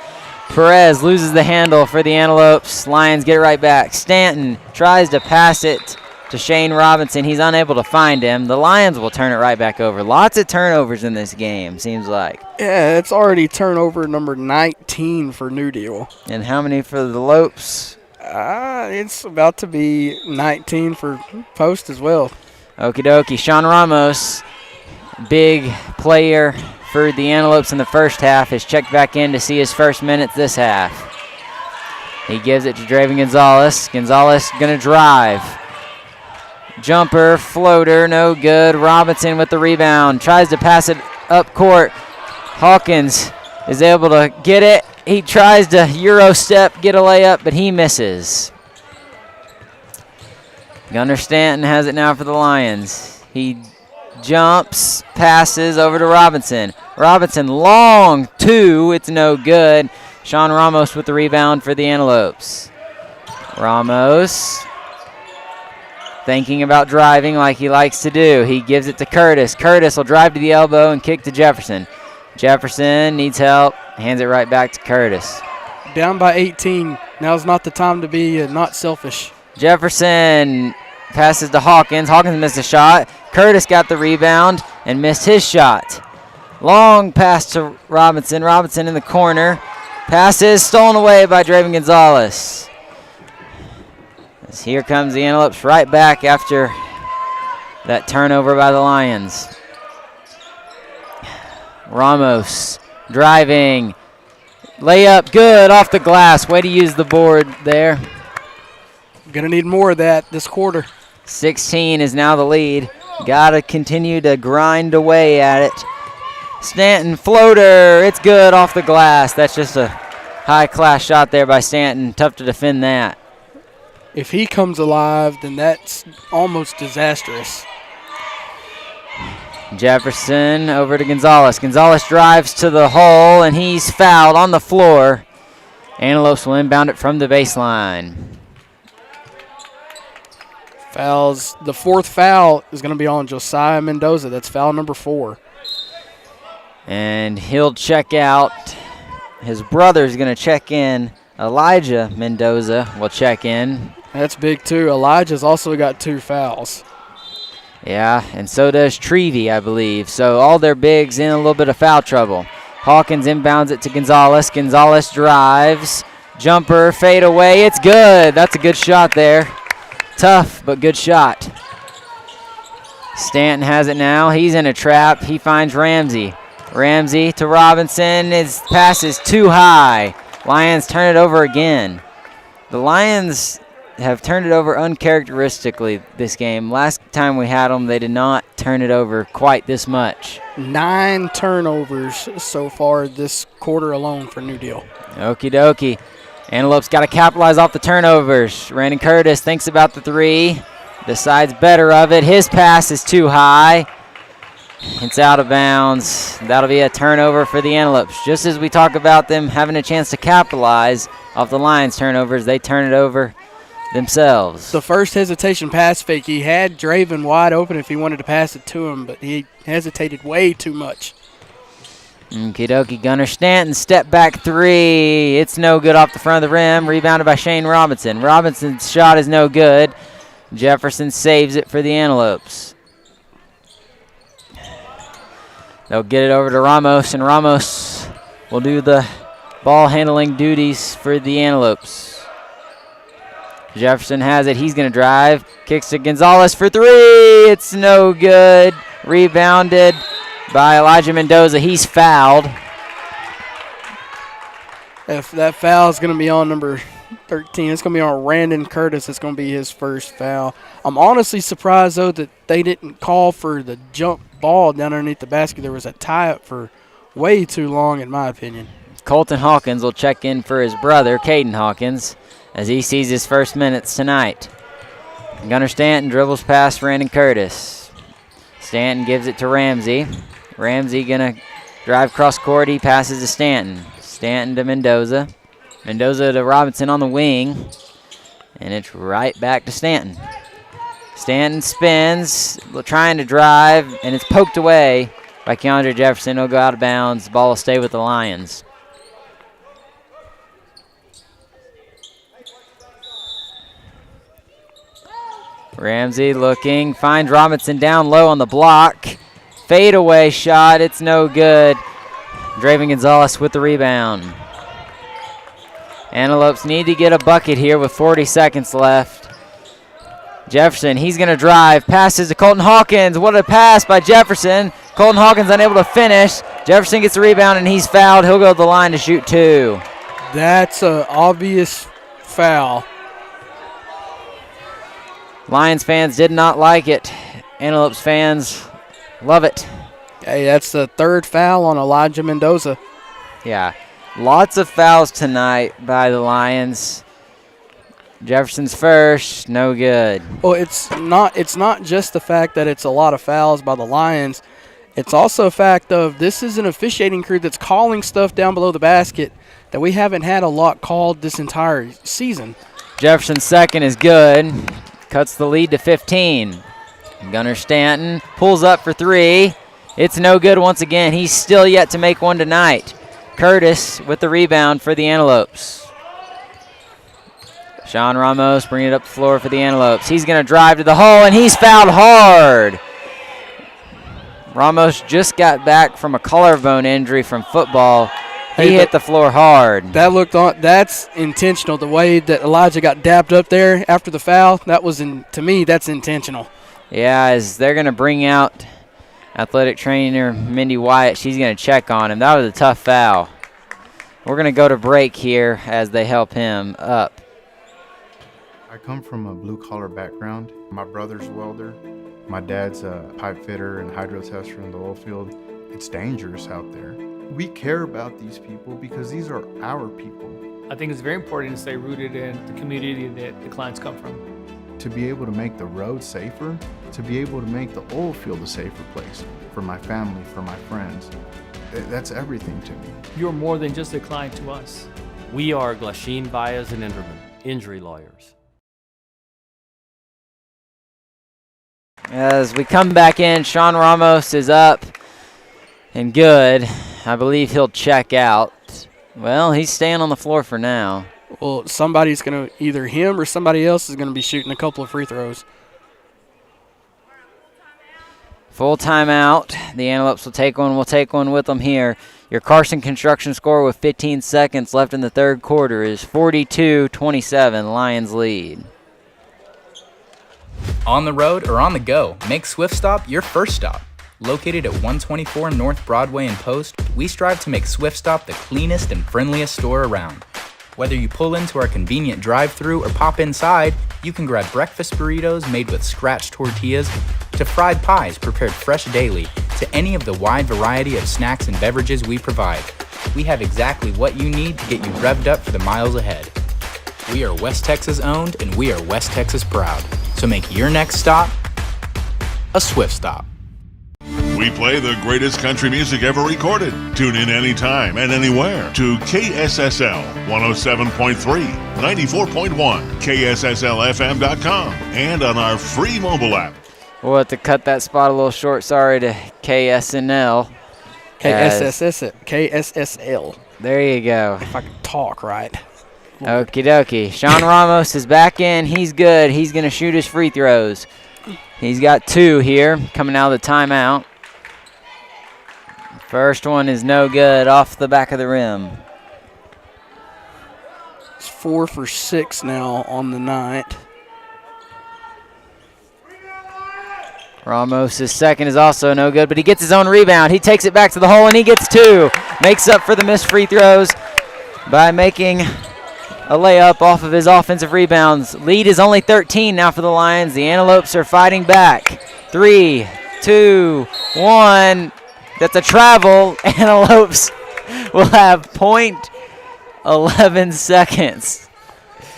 Perez loses the handle for the Antelopes. Lions get it right back. Stanton tries to pass it to Shane Robinson. He's unable to find him. The Lions will turn it right back over. Lots of turnovers in this game, seems like. Yeah, it's already turnover number 19 for New Deal. And how many for the Lopes? It's about to be 19 for Post as well. Okie dokie. Sean Ramos, big player for the Antelopes in the first half, is checked back in to see his first minutes this half. He gives it to Draven Gonzalez. Gonzalez going to drive. Jumper, floater, no good. Robinson with the rebound. Tries to pass it up court. Hawkins is able to get it. He tries to Euro step, get a layup, but he misses. Gunnar Stanton has it now for the Lions. He jumps, passes over to Robinson. Robinson, long 2, it's no good. Sean Ramos with the rebound for the Antelopes. Ramos thinking about driving like he likes to do. He gives it to Curtis. Curtis will drive to the elbow and kick to Jefferson. Jefferson needs help, hands it right back to Curtis. Down by 18. Now's not the time to be not selfish. Jefferson passes to Hawkins. Hawkins missed a shot. Curtis got the rebound and missed his shot. Long pass to Robinson. Robinson in the corner. Passes stolen away by Draven Gonzalez. As here comes the Antelopes right back after that turnover by the Lions. Ramos driving. Layup good off the glass. Way to use the board there. Gonna need more of that this quarter. 16 is now the lead. Gotta continue to grind away at it. Stanton floater. It's good off the glass. That's just a high-class shot there by Stanton. Tough to defend that. If he comes alive, then that's almost disastrous. Jefferson over to Gonzalez. Gonzalez drives to the hole, and he's fouled on the floor. Antelopes will inbound it from the baseline. Fouls. The 4th foul is going to be on Josiah Mendoza. That's foul number 4. And he'll check out. His brother's going to check in. Elijah Mendoza will check in. That's big, too. Elijah's also got 2 fouls. Yeah, and so does Trevey, I believe. So all their bigs in a little bit of foul trouble. Hawkins inbounds it to Gonzalez. Gonzalez drives. Jumper, fade away. It's good. That's a good shot there. Tough, but good shot. Stanton has it now. He's in a trap. He finds Ramsey. Ramsey to Robinson. His pass is too high. Lions turn it over again. The Lions have turned it over uncharacteristically this game. Last time we had them, they did not turn it over quite this much. 9 turnovers so far this quarter alone for New Deal. Okie dokie. Antelope's got to capitalize off the turnovers. Brandon Curtis thinks about the 3, decides better of it. His pass is too high. It's out of bounds. That'll be a turnover for the Antelopes. Just as we talk about them having a chance to capitalize off the Lions' turnovers, they turn it over themselves. The first hesitation pass fake, he had Draven wide open if he wanted to pass it to him, but he hesitated way too much. Okie dokie. Gunnar Stanton, step back 3. It's no good off the front of the rim. Rebounded by Shane Robinson. Robinson's shot is no good. Jefferson saves it for the Antelopes. They'll get it over to Ramos, and Ramos will do the ball handling duties for the Antelopes. Jefferson has it. He's going to drive. Kicks to Gonzalez for 3. It's no good. Rebounded by Elijah Mendoza. He's fouled. If that foul is going to be on number 13, it's going to be on Randon Curtis. It's going to be his first foul. I'm honestly surprised, though, that they didn't call for the jump ball down underneath the basket. There was a tie-up for way too long, in my opinion. Colton Hawkins will check in for his brother, Caden Hawkins, as he sees his first minutes tonight. Gunnar Stanton dribbles past Randon Curtis. Stanton gives it to Ramsey. Ramsey going to drive cross court. He passes to Stanton. Stanton to Mendoza. Mendoza to Robinson on the wing. And it's right back to Stanton. Stanton spins, trying to drive, and it's poked away by Keandre Jefferson. He'll go out of bounds. The ball will stay with the Lions. Ramsey looking, finds Robinson down low on the block. Fadeaway shot, it's no good. Draven Gonzalez with the rebound. Antelopes need to get a bucket here with 40 seconds left. Jefferson, he's going to drive, passes to Colton Hawkins. What a pass by Jefferson. Colton Hawkins unable to finish. Jefferson gets the rebound and he's fouled. He'll go to the line to shoot 2. That's an obvious foul. Lions fans did not like it. Antelopes fans love it. Hey, that's the third foul on Elijah Mendoza. Yeah, lots of fouls tonight by the Lions. Jefferson's first, no good. Well, it's not just the fact that it's a lot of fouls by the Lions. It's also a fact of this is an officiating crew that's calling stuff down below the basket that we haven't had a lot called this entire season. Jefferson's second is good. Cuts the lead to 15. Gunnar Stanton pulls up for 3. It's no good once again. He's still yet to make one tonight. Curtis with the rebound for the Antelopes. Sean Ramos bringing it up the floor for the Antelopes. He's going to drive to the hole, and he's fouled hard. Ramos just got back from a collarbone injury from football. He hit the floor hard. That looked on. That's intentional. The way that Elijah got dapped up there after the foul, that was to me, that's intentional. Yeah, as they're going to bring out athletic trainer Mindy Wyatt. She's going to check on him. That was a tough foul. We're going to go to break here as they help him up. I come from a blue-collar background. My brother's a welder. My dad's a pipe fitter and hydro tester in the oil field. It's dangerous out there. We care about these people because these are our people. I think it's very important to stay rooted in the community that the clients come from. To be able to make the road safer, to be able to make the oil field a safer place for my family, for my friends, that's everything to me. You're more than just a client to us. We are Glasheen, Baez, and Inderman, injury lawyers. As we come back in, Sean Ramos is up and good. I believe he'll check out. Well, he's staying on the floor for now. Well, somebody's going to, either him or somebody else is going to be shooting a couple of free throws. Full timeout. The Antelopes will take one. We'll take one with them here. Your Carson Construction score with 15 seconds left in the third quarter is 42-27. Lions lead. On the road or on the go, make Swift Stop your first stop. Located at 124 North Broadway in Post, we strive to make Swift Stop the cleanest and friendliest store around. Whether you pull into our convenient drive-thru or pop inside, you can grab breakfast burritos made with scratch tortillas to fried pies prepared fresh daily to any of the wide variety of snacks and beverages we provide. We have exactly what you need to get you revved up for the miles ahead. We are West Texas owned and we are West Texas proud. So make your next stop a Swift Stop. We play the greatest country music ever recorded. Tune in anytime and anywhere to KSSL 107.3, 94.1, KSSLFM.com, and on our free mobile app. We'll have to cut that spot a little short. Sorry to KSNL. KSSL. There you go. If I can talk right. Okie dokie. Sean Ramos is back in. He's good. He's going to shoot his free throws. He's got 2 here coming out of the timeout. First one is no good, off the back of the rim. It's 4 for 6 now on the night. Ramos' second is also no good, but he gets his own rebound. He takes it back to the hole, and he gets 2. Makes up for the missed free throws by making a layup off of his offensive rebounds. Lead is only 13 now for the Lions. The Antelopes are fighting back. 3, 2, 1. That's a travel. Antelopes will have 0.11 seconds.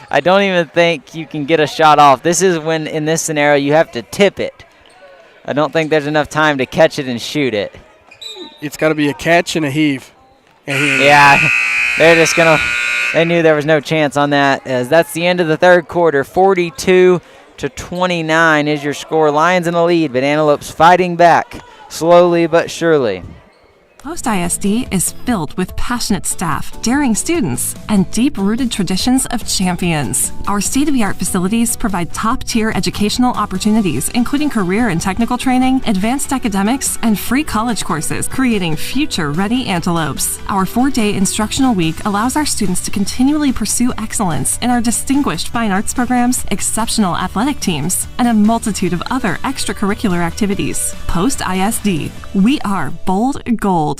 I don't even think you can get a shot off. This is when, in this scenario, you have to tip it. I don't think there's enough time to catch it and shoot it. It's got to be a catch and a heave. Yeah, they're just going to – they knew there was no chance on that, as that's the end of the third quarter. 42-29 is your score. Lions in the lead, but Antelopes fighting back slowly but surely. Post ISD is filled with passionate staff, daring students, and deep-rooted traditions of champions. Our state-of-the-art facilities provide top-tier educational opportunities, including career and technical training, advanced academics, and free college courses, creating future-ready antelopes. Our 4-day instructional week allows our students to continually pursue excellence in our distinguished fine arts programs, exceptional athletic teams, and a multitude of other extracurricular activities. Post ISD, we are bold gold.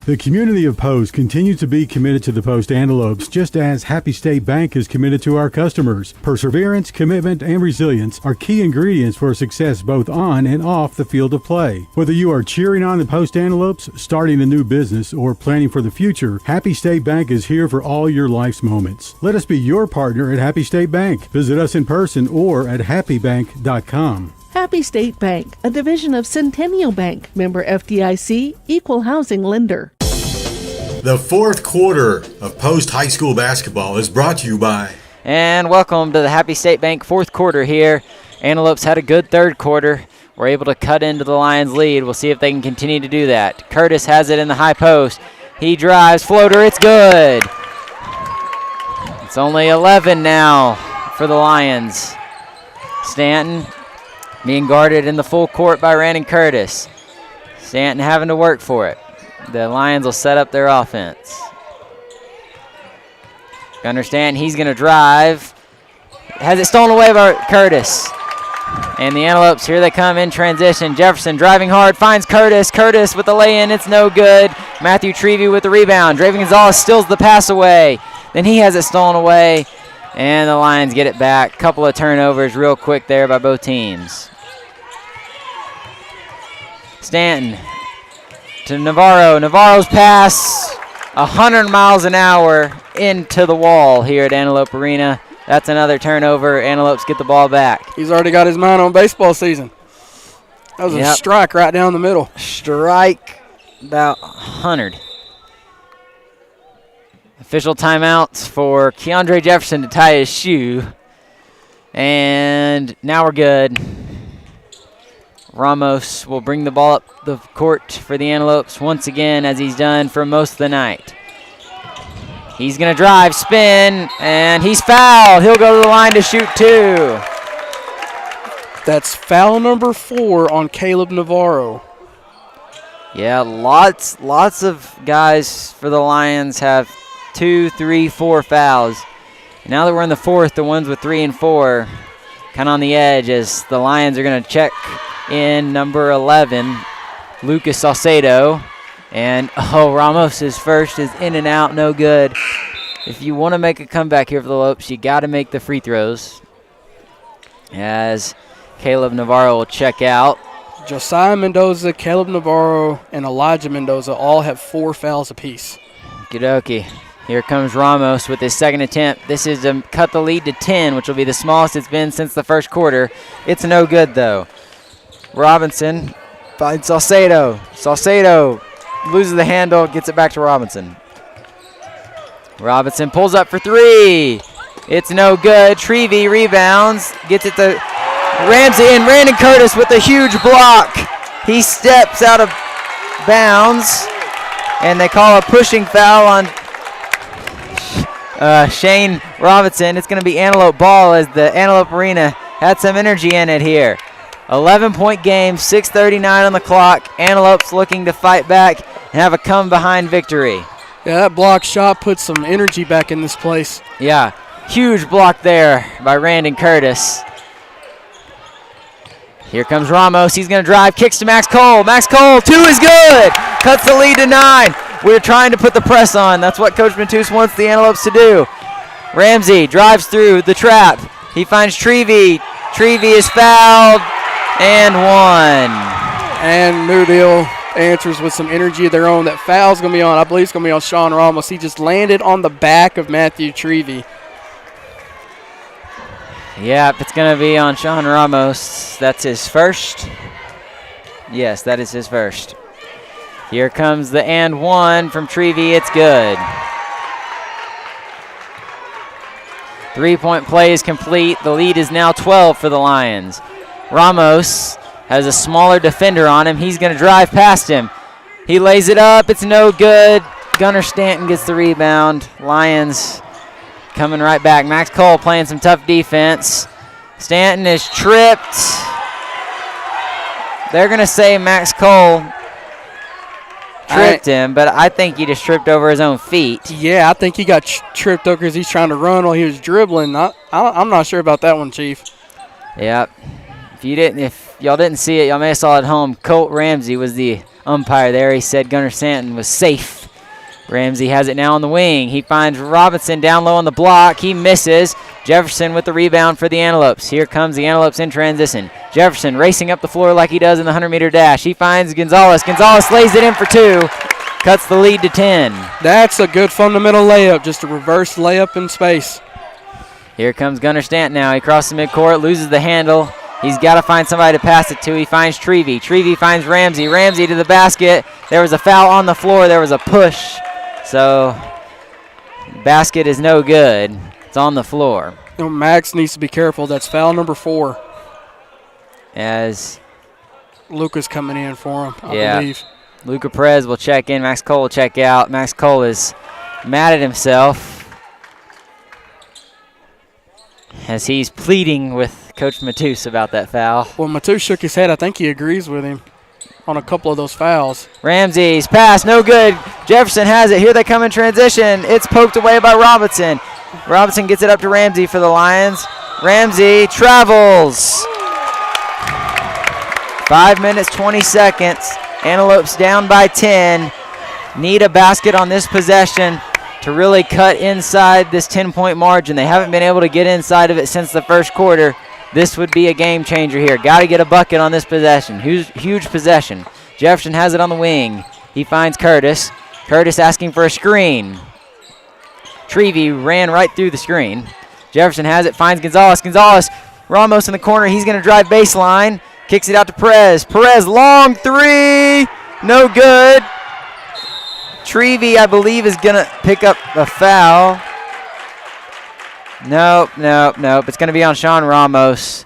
The community of Post continues to be committed to the Post Antelopes, just as Happy State Bank is committed to our customers. Perseverance, commitment, and resilience are key ingredients for success both on and off the field of play. Whether you are cheering on the Post Antelopes, starting a new business, or planning for the future, Happy State Bank is here for all your life's moments. Let us be your partner at Happy State Bank. Visit us in person or at happybank.com. Happy State Bank, a division of Centennial Bank, member FDIC, equal housing lender. The fourth quarter of Post High School basketball is brought to you by. And welcome to the Happy State Bank fourth quarter here. Antelopes had a good third quarter. We're able to cut into the Lions' lead. We'll see if they can continue to do that. Curtis has it in the high post. He drives, floater, it's good. It's only 11 now for the Lions. Stanton being guarded in the full court by Randon Curtis. Stanton having to work for it. The Lions will set up their offense. Gunnar Stanton, he's going to drive. Has it stolen away by Curtis. And the Antelopes, here they come in transition. Jefferson driving hard, finds Curtis. Curtis with the lay-in, it's no good. Matthew Trevey with the rebound. Draven Gonzalez steals the pass away. Then he has it stolen away. And the Lions get it back. Couple of turnovers real quick there by both teams. Stanton to Navarro. Navarro's pass 100 miles an hour into the wall here at Antelope Arena. That's another turnover. Antelopes get the ball back. He's already got his mind on baseball season. That was a strike right down the middle. Strike about 100. Official timeouts for Keandre Jefferson to tie his shoe. And now we're good. Ramos will bring the ball up the court for the Antelopes once again, as he's done for most of the night. He's going to drive, spin, and he's fouled. He'll go to the line to shoot 2. That's foul number 4 on Caleb Navarro. Yeah, lots of guys for the Lions have 2, 3, 4 fouls. Now that we're in the fourth, the ones with 3 and 4 kind of on the edge, as the Lions are going to check in number 11, Lucas Salcedo. And, Ramos' first is in and out, no good. If you want to make a comeback here for the Lopes, you got to make the free throws, as Caleb Navarro will check out. Josiah Mendoza, Caleb Navarro, and Elijah Mendoza all have 4 fouls apiece. Okie Here comes Ramos with his second attempt. This is to cut the lead to 10, which will be the smallest it's been since the first quarter. It's no good, though. Robinson finds Salcedo. Salcedo loses the handle, gets it back to Robinson. Robinson pulls up for 3. It's no good. Trevey rebounds, gets it to Ramsey, and Brandon Curtis with a huge block. He steps out of bounds, and they call a pushing foul on Shane Robinson. It's going to be Antelope ball, as the Antelope Arena had some energy in it here. 11-point game, 6:39 on the clock. Antelopes looking to fight back and have a come-behind victory. Yeah, that block shot put some energy back in this place. Yeah, huge block there by Randon Curtis. Here comes Ramos. He's going to drive, kicks to Max Cole. Max Cole, 2 is good. Cuts the lead to 9. We're trying to put the press on. That's what Coach Matus wants the Antelopes to do. Ramsey drives through the trap. He finds Trevy. Trevy is fouled and 1. And New Deal answers with some energy of their own. That foul's going to be on, I believe it's going to be on Sean Ramos. He just landed on the back of Matthew Trevy. Yep, it's going to be on Sean Ramos. That's his first. Yes, that is his first. Here comes the and 1 from Trevy. It's good. 3-point play is complete. The lead is now 12 for the Lions. Ramos has a smaller defender on him. He's going to drive past him. He lays it up. It's no good. Gunnar Stanton gets the rebound. Lions coming right back. Max Cole playing some tough defense. Stanton is tripped. They're going to say Max Cole tripped him, but I think he just tripped over his own feet. Yeah, I think he got tripped over because he's trying to run while he was dribbling. I'm not sure about that one, Chief. Yep. If y'all didn't see it, y'all may have saw it at home. Colt Ramsey was the umpire there. He said Gunnar Stanton was safe. Ramsey has it now on the wing. He finds Robinson down low on the block. He misses. Jefferson with the rebound for the Antelopes. Here comes the Antelopes in transition. Jefferson racing up the floor like he does in the 100-meter dash. He finds Gonzalez. Gonzalez lays it in for 2. Cuts the lead to 10. That's a good fundamental layup, just a reverse layup in space. Here comes Gunnar Stanton now. He crosses midcourt, loses the handle. He's got to find somebody to pass it to. He finds Trevy. Trevy finds Ramsey. Ramsey to the basket. There was a foul on the floor. There was a push. So, basket is no good. It's on the floor. Max needs to be careful. That's foul number 4. As Luca's coming in for him, I believe. Luca Perez will check in. Max Cole will check out. Max Cole is mad at himself as he's pleading with Coach Matus about that foul. Well, Matus shook his head. I think he agrees with him on a couple of those fouls. Ramsey's pass, no good. Jefferson has it. Here they come in transition. It's poked away by Robinson. Robinson gets it up to Ramsey for the Lions. Ramsey travels. 5 minutes, 20 seconds. Antelopes down by 10. Need a basket on this possession to really cut inside this 10-point margin. They haven't been able to get inside of it since the first quarter. This would be a game changer here. Got to get a bucket on this possession. Huge possession. Jefferson has it on the wing. He finds Curtis. Curtis asking for a screen. Trevy ran right through the screen. Jefferson has it, finds Gonzalez. Gonzalez, Ramos in the corner. He's going to drive baseline. Kicks it out to Perez. Perez, long 3. No good. Trevy, I believe, is going to pick up a foul. Nope. It's going to be on Sean Ramos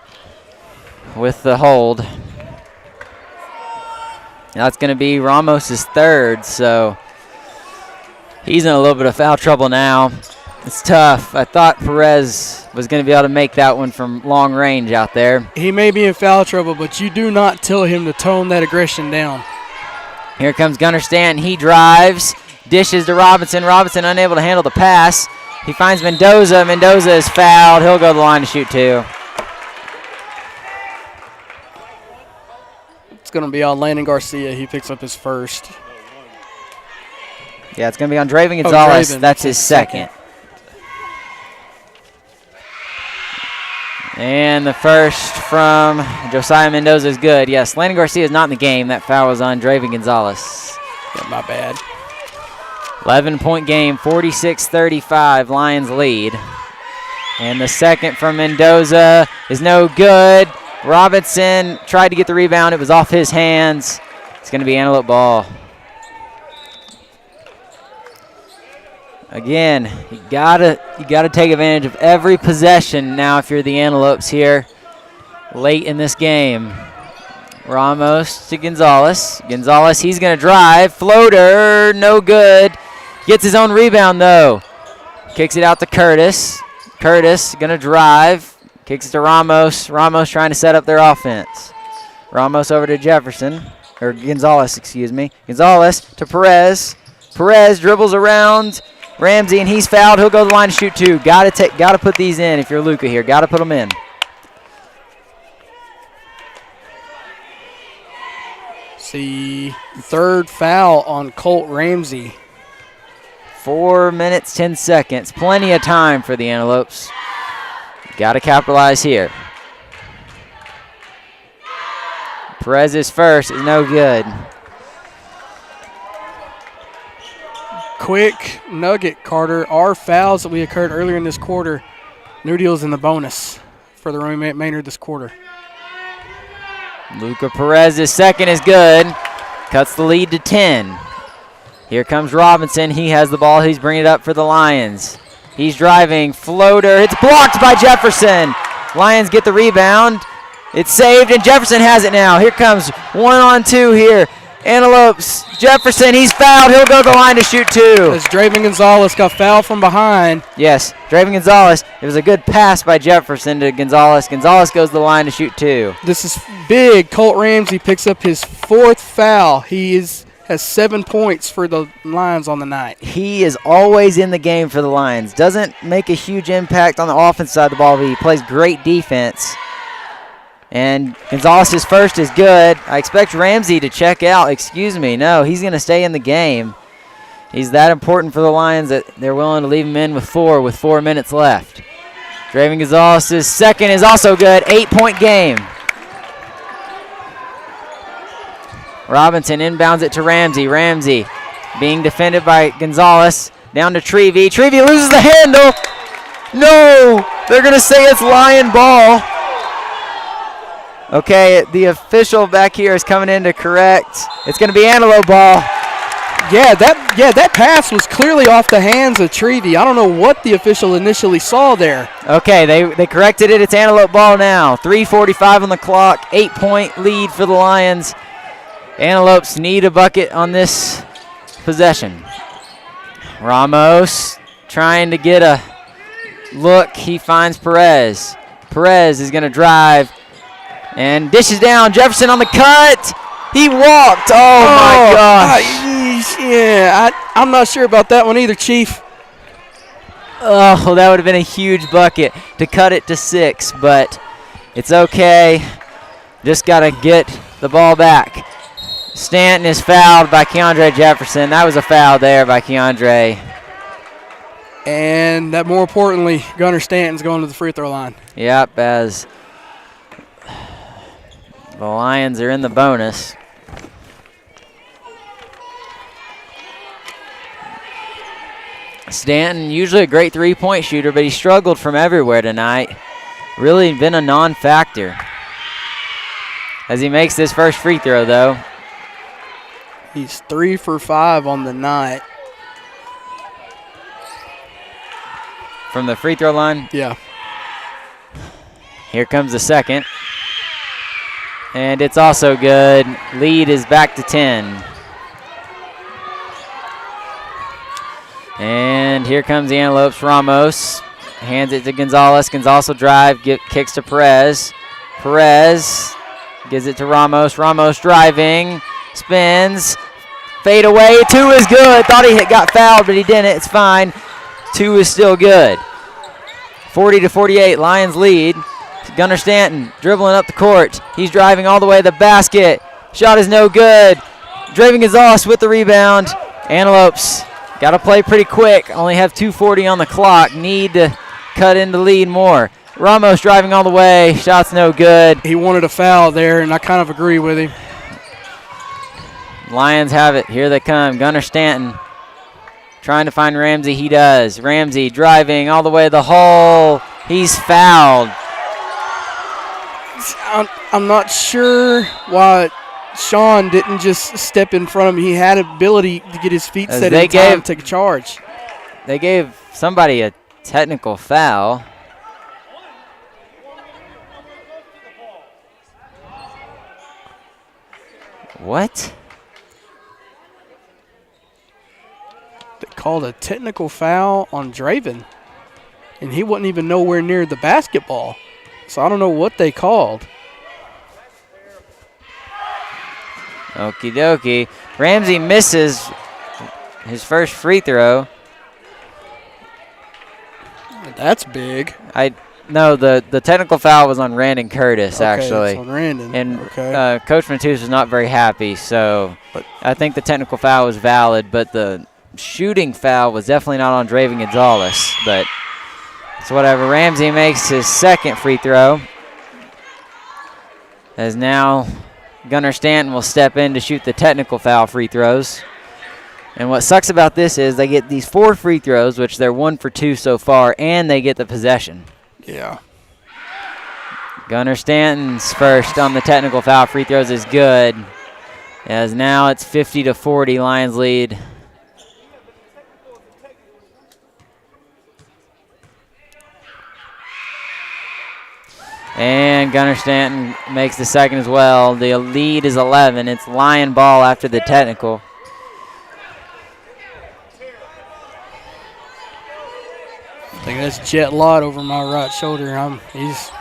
with the hold. That's going to be Ramos' 3rd, so he's in a little bit of foul trouble now. It's tough. I thought Perez was going to be able to make that one from long range out there. He may be in foul trouble, but you do not tell him to tone that aggression down. Here comes Gunnar Stanton. He drives, dishes to Robinson. Robinson unable to handle the pass. He finds Mendoza. Mendoza is fouled. He'll go to the line to shoot 2. It's going to be on Landon Garcia. He picks up his first. Yeah, it's going to be on Draven Gonzalez. That's his second. And the first from Josiah Mendoza is good. Yes, Landon Garcia is not in the game. That foul was on Draven Gonzalez. Yeah, my bad. 11-point game, 46-35, Lions lead. And the second from Mendoza is no good. Robinson tried to get the rebound. It was off his hands. It's going to be Antelope ball. Again, you gotta take advantage of every possession now if you're the Antelopes here late in this game. Ramos to Gonzalez. Gonzalez, he's going to drive. Floater, no good. Gets his own rebound, though. Kicks it out to Curtis. Curtis going to drive. Kicks it to Ramos. Ramos trying to set up their offense. Ramos over to Jefferson. Or Gonzalez, excuse me. Gonzalez to Perez. Perez dribbles around Ramsey, and he's fouled. He'll go to the line to shoot 2. Got to put these in if you're Luca here. Got to put them in. It's the third foul on Colt Ramsey. 4 minutes, 10 seconds. Plenty of time for the Antelopes. Got to capitalize here. Perez's first is no good. Quick nugget, Carter. Our fouls that we occurred earlier in this quarter, New Deal's in the bonus for the remainder of this quarter. Luca Perez's second is good. Cuts the lead to 10. Here comes Robinson. He has the ball. He's bringing it up for the Lions. He's driving. Floater. It's blocked by Jefferson. Lions get the rebound. It's saved, and Jefferson has it now. Here comes 1-on-2 here. Antelopes. Jefferson, he's fouled. He'll go to the line to shoot two. As Draven Gonzalez got fouled from behind. Yes, Draven Gonzalez. It was a good pass by Jefferson to Gonzalez. Gonzalez goes to the line to shoot two. This is big. Colt Ramsey picks up his fourth foul. He has 7 points for the Lions on the night. He is always in the game for the Lions. Doesn't make a huge impact on the offense side of the ball, but he plays great defense. And Gonzalez's first is good. I expect Ramsey to check out. Excuse me. No, he's going to stay in the game. He's that important for the Lions that they're willing to leave him in with 4 minutes left. Draven Gonzalez's second is also good. 8-point game. Robinson inbounds it to Ramsey. Ramsey being defended by Gonzalez. Down to Trevey. Trevey loses the handle. No! They're going to say it's Lion ball. Okay, the official back here is coming in to correct. It's going to be Antelope ball. Yeah, that pass was clearly off the hands of Trevey. I don't know what the official initially saw there. Okay, they corrected it. It's Antelope ball now. 3:45 on the clock. 8-point lead for the Lions. Antelopes need a bucket on this possession. Ramos trying to get a look. He finds Perez. Perez is going to drive and dishes down. Jefferson on the cut. He walked. Oh my gosh. I'm not sure about that one either, Chief. Oh, that would have been a huge bucket to cut it to 6, but it's okay. Just got to get the ball back. Stanton is fouled by Keandre Jefferson. That was a foul there by Keandre. And that more importantly, Gunnar Stanton's going to the free throw line. Yep, as the Lions are in the bonus. Stanton, usually a great three-point shooter, but he struggled from everywhere tonight. Really been a non-factor. As he makes this first free throw, though. He's 3 for 5 on the night. From the free throw line? Yeah. Here comes the second. And it's also good. Lead is back to 10. And here comes the Antelopes. Ramos hands it to Gonzalez. Gonzalez will drive, kicks to Perez. Perez gives it to Ramos. Ramos driving, spins, fade away. 2 is good. Thought he got fouled, but he didn't. It's fine. 2 is still good. 40-48, Lions lead. Gunnar Stanton dribbling up the court. He's driving all the way to the basket. Shot is no good. Draven Gonzalez with the rebound. Antelopes got to play pretty quick. Only have 2:40 on the clock. Need to cut into lead more. Ramos driving all the way. Shot's no good. He wanted a foul there, and I kind of agree with him. Lions have it. Here they come. Gunnar Stanton trying to find Ramsey. He does. Ramsey driving all the way to the hole. He's fouled. I'm not sure why Sean didn't just step in front of him. He had ability to get his feet set in time to take charge. They gave somebody a technical foul. What? They called a technical foul on Draven, and he wasn't even nowhere near the basketball. So I don't know what they called. Okie dokie. Ramsey misses his first free throw. That's big. No, the technical foul was on Randon Curtis, actually. It's on Randon. And Okay. Coach Matus was not very happy, so I think the technical foul was valid, but the shooting foul was definitely not on Draven Gonzalez. But it's whatever. Ramsey makes his second free throw. As now Gunnar Stanton will step in to shoot the technical foul free throws. And what sucks about this is they get these 4 free throws, which they're 1 for 2 so far, and they get the possession. Yeah. Gunnar Stanton's first on the technical foul free throws is good. As now it's 50-40, Lions lead. And Gunnar Stanton makes the second as well. The lead is 11. It's Lion ball after the technical. I think that's Jet Lott over my right shoulder. He's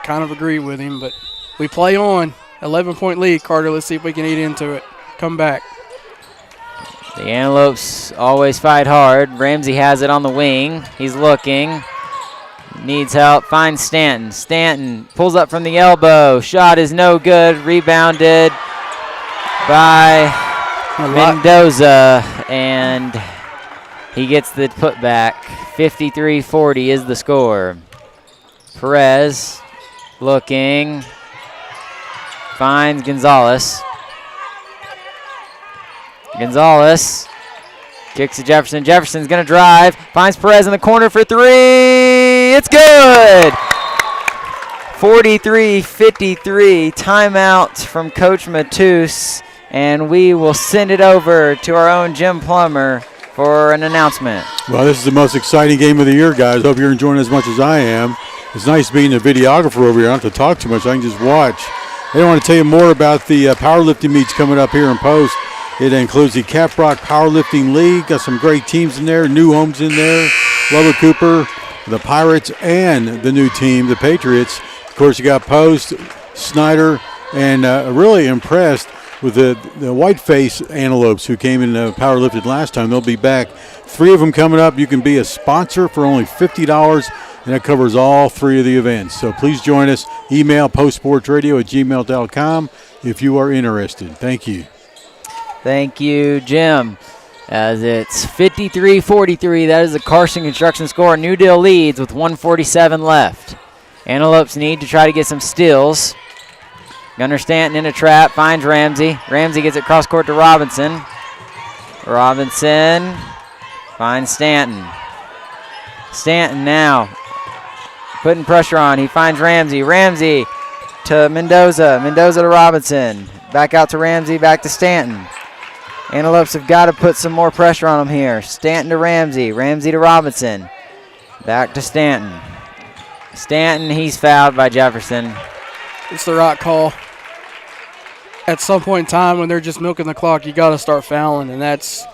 kind of agree with him, but we play on. 11-point lead, Carter. Let's see if we can eat into it. Come back. The Antelopes always fight hard. Ramsey has it on the wing. He's looking. Needs help. Finds Stanton. Stanton pulls up from the elbow. Shot is no good. Rebounded by Mendoza. And he gets the putback. 53-40 is the score. Perez looking. Finds Gonzalez. Gonzalez kicks to Jefferson. Jefferson's going to drive. Finds Perez in the corner for 3. It's good! 43-53. Timeout from Coach Matus. And we will send it over to our own Jim Plummer for an announcement. Well, this is the most exciting game of the year, guys. Hope you're enjoying it as much as I am. It's nice being a videographer over here. I don't have to talk too much. I can just watch. I want to tell you more about the powerlifting meets coming up here in Post. It includes the Caprock Powerlifting League. Got some great teams in there. New Homes in there. Lubbock Cooper, the Pirates, and the new team, the Patriots. Of course, you got Post, Snyder, and really impressed with the Whiteface Antelopes who came in powerlifted last time. They'll be back. 3 of them coming up. You can be a sponsor for only $50, and that covers all 3 of the events. So please join us. Email postsportsradio@gmail.com if you are interested. Thank you. Thank you, Jim. As it's 53-43, that is the Carson Construction score. New Deal leads with 1:47 left. Antelopes need to try to get some steals. Gunnar Stanton in a trap, finds Ramsey. Ramsey gets it cross court to Robinson. Robinson finds Stanton. Stanton now putting pressure on. He finds Ramsey. Ramsey to Mendoza. Mendoza to Robinson. Back out to Ramsey, back to Stanton. Antelopes have got to put some more pressure on him here. Stanton to Ramsey. Ramsey to Robinson. Back to Stanton. Stanton, he's fouled by Jefferson. It's the right call. At some point in time when they're just milking the clock, you got to start fouling, and that's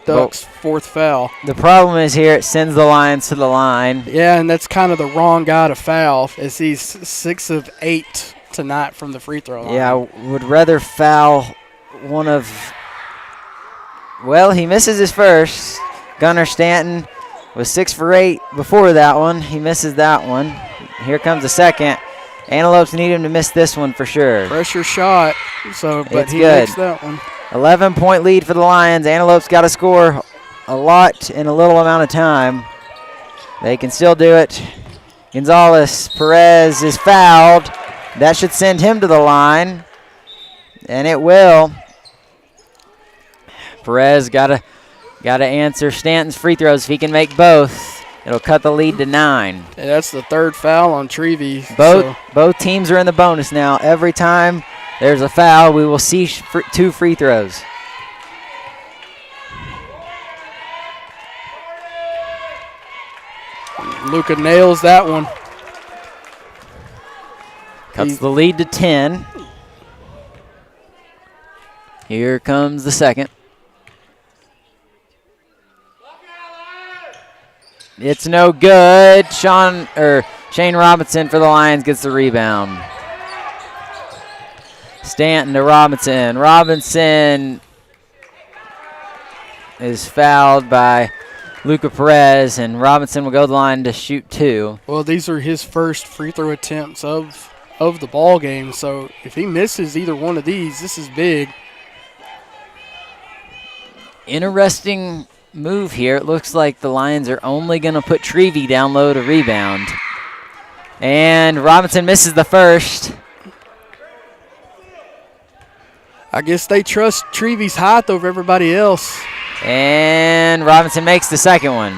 Duck's 4th foul. The problem is here it sends the Lions to the line. Yeah, and that's kind of the wrong guy to foul, as he's 6 of 8 tonight from the free throw line. Yeah, I would rather foul one of... Well, he misses his first. Gunnar Stanton was 6 for 8 before that one. He misses that one. Here comes the second. Antelopes need him to miss this one for sure. Pressure shot, but he good. makes that one. 11-point lead for the Lions. Antelopes got to score a lot in a little amount of time. They can still do it. Gonzalez, Perez is fouled. That should send him to the line, and it will. Perez got to answer Stanton's free throws. If he can make both, it'll cut the lead to 9. Yeah, that's the 3rd foul on Trevy. Both teams are in the bonus now. Every time there's a foul, we will see 2 free throws. Luca nails that one. Cuts the lead to 10. Here comes the second. It's no good. Shane Robinson for the Lions gets the rebound. Stanton to Robinson. Robinson is fouled by Luca Perez, and Robinson will go to the line to shoot 2. Well, these are his first free throw attempts of the ball game, so if he misses either one of these, this is big. Interesting move here. It looks like the Lions are only going to put Trevy down low to rebound. And Robinson misses the first. I guess they trust Trevy's height over everybody else. And Robinson makes the second one.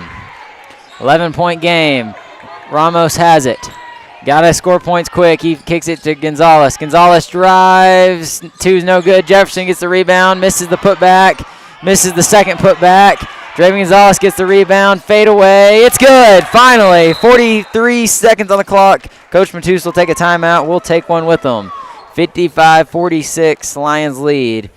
11-point game. Ramos has it. Got to score points quick. He kicks it to Gonzalez. Gonzalez drives. 2's no good. Jefferson gets the rebound. Misses the putback. Misses the second putback. Draven Gonzalez gets the rebound. Fade away. It's good. Finally. 43 seconds on the clock. Coach Matus will take a timeout. We'll take one with them. 55-46. Lions lead.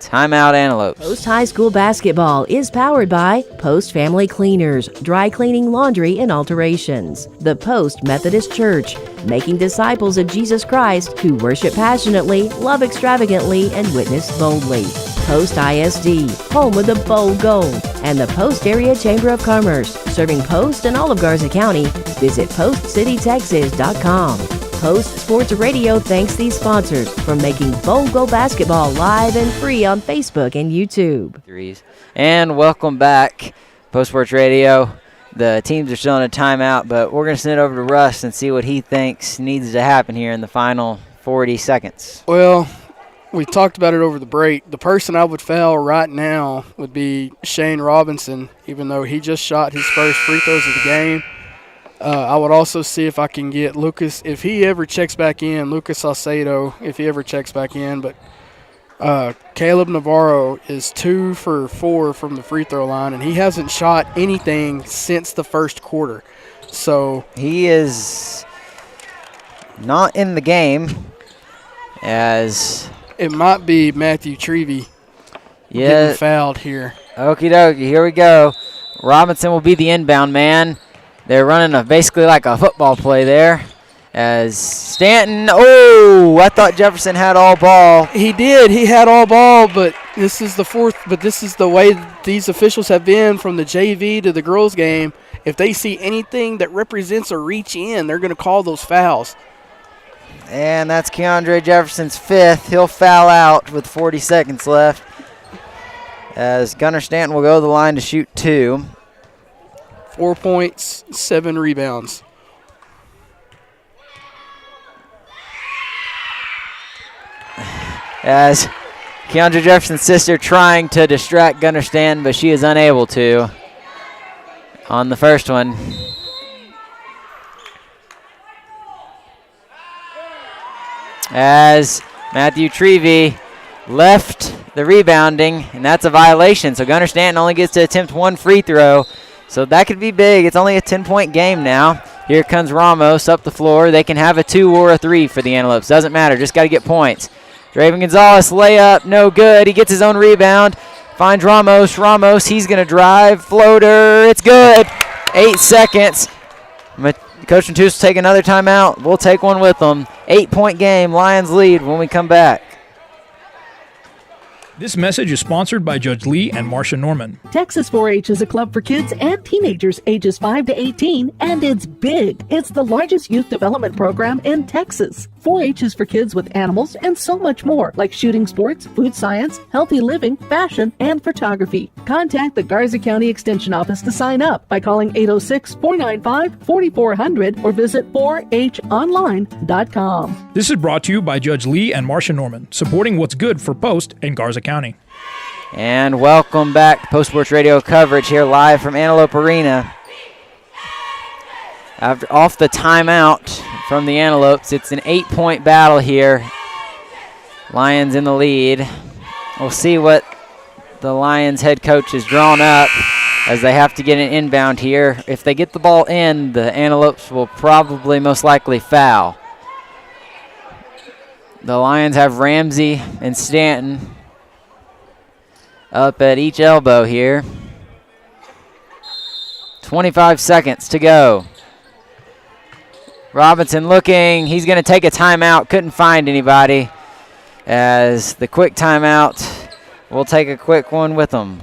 Timeout, Antelopes. Post High School basketball is powered by Post Family Cleaners, dry cleaning, laundry, and alterations. The Post Methodist Church, making disciples of Jesus Christ who worship passionately, love extravagantly, and witness boldly. Post ISD, home of the bold gold. And the Post Area Chamber of Commerce, serving Post and all of Garza County. Visit postcitytexas.com. Post Sports Radio thanks these sponsors for making Bold Go Basketball live and free on Facebook and YouTube. And welcome back, Post Sports Radio. The teams are still in a timeout, but we're going to send it over to Russ and see what he thinks needs to happen here in the final 40 seconds. Well, we talked about it over the break. The person I would foul right now would be Shane Robinson, even though he just shot his first free throws of the game. I would also see if I can get Lucas, if he ever checks back in, Lucas Salcedo, if he ever checks back in. But Caleb Navarro is 2 for 4 from the free throw line, and he hasn't shot anything since the first quarter. So he is not in the game, as it might be Matthew Trevy getting fouled here. Okie dokie, here we go. Robinson will be the inbound man. They're running basically like a football play there. As Stanton, I thought Jefferson had all ball. He did. He had all ball, but this is the fourth. But this is the way these officials have been from the JV to the girls' game. If they see anything that represents a reach in, they're going to call those fouls. And that's Keandre Jefferson's 5th. He'll foul out with 40 seconds left. As Gunnar Stanton will go to the line to shoot 2. 4 points, 7 rebounds. As Keandre Jefferson's sister trying to distract Gunnar Stanton, but she is unable to on the first one. As Matthew Trevy left the rebounding, and that's a violation. So Gunnar Stanton only gets to attempt 1 free throw. So that could be big. It's only a 10-point game now. Here comes Ramos up the floor. They can have a 2 or a 3 for the Antelopes. Doesn't matter. Just got to get points. Draven Gonzalez, layup, no good. He gets his own rebound. Finds Ramos. Ramos, he's going to drive. Floater, it's good. 8 seconds. Coach Matus will take another timeout. We'll take one with them. 8-point game. Lions lead when we come back. This message is sponsored by Judge Lee and Marcia Norman. Texas 4-H is a club for kids and teenagers ages 5 to 18, and it's big. It's the largest youth development program in Texas. 4-H is for kids with animals and so much more, like shooting sports, food science, healthy living, fashion, and photography. Contact the Garza County Extension Office to sign up by calling 806-495-4400 or visit 4honline.com. This is brought to you by Judge Lee and Marcia Norman, supporting what's good for Post and Garza County. And welcome back to Post Sports Radio coverage here live from Antelope Arena. After off the timeout from the Antelopes, it's an 8-point battle here. Lions in the lead. We'll see what the Lions head coach has drawn up as they have to get an inbound here. If they get the ball in, the Antelopes will probably most likely foul. The Lions have Ramsey and Stanton up at each elbow here. 25 seconds to go. Robinson looking. He's going to take a timeout. Couldn't find anybody. As the quick timeout, we'll take a quick one with him.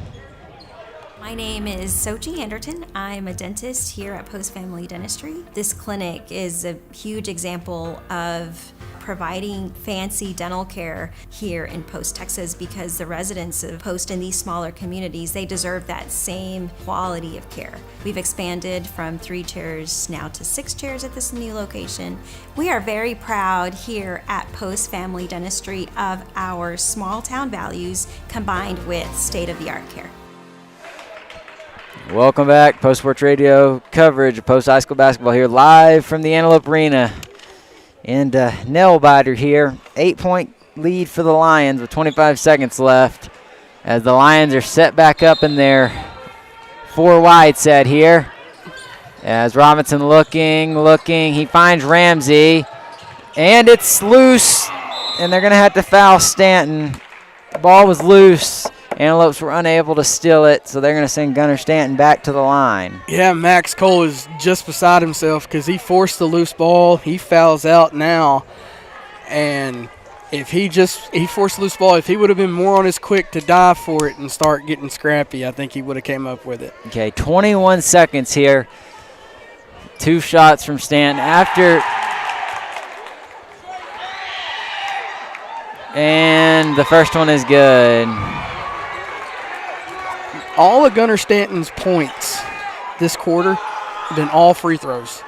My name is Sochi Anderton. I'm a dentist here at Post Family Dentistry. This clinic is a huge example of providing fancy dental care here in Post, Texas, because the residents of Post in these smaller communities, they deserve that same quality of care. We've expanded from 3 chairs now to 6 chairs at this new location. We are very proud here at Post Family Dentistry of our small town values combined with state-of-the-art care. Welcome back. Post Sports Radio coverage of Post High School basketball here live from the Antelope Arena. And nail biter here. 8-point lead for the Lions with 25 seconds left as the Lions are set back up in their 4 wide set here. As Robinson looking. He finds Ramsey. And it's loose. And they're going to have to foul Stanton. The ball was loose. Antelopes were unable to steal it, so they're going to send Gunnar Stanton back to the line. Yeah, Max Cole is just beside himself because he forced the loose ball. He fouls out now. And if he forced the loose ball, if he would have been more on his quick to dive for it and start getting scrappy, I think he would have came up with it. Okay, 21 seconds here. 2 shots from Stanton and the first one is good. All of Gunnar Stanton's points this quarter have been all free throws.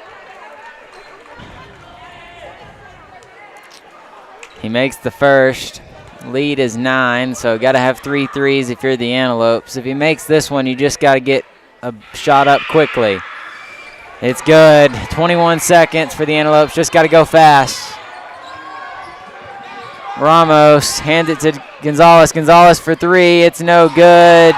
He makes the first. Lead is 9, so got to have 3 threes if you're the Antelopes. If he makes this one, you just got to get a shot up quickly. It's good. 21 seconds for the Antelopes. Just got to go fast. Ramos hands it to Gonzalez. Gonzalez for 3. It's no good.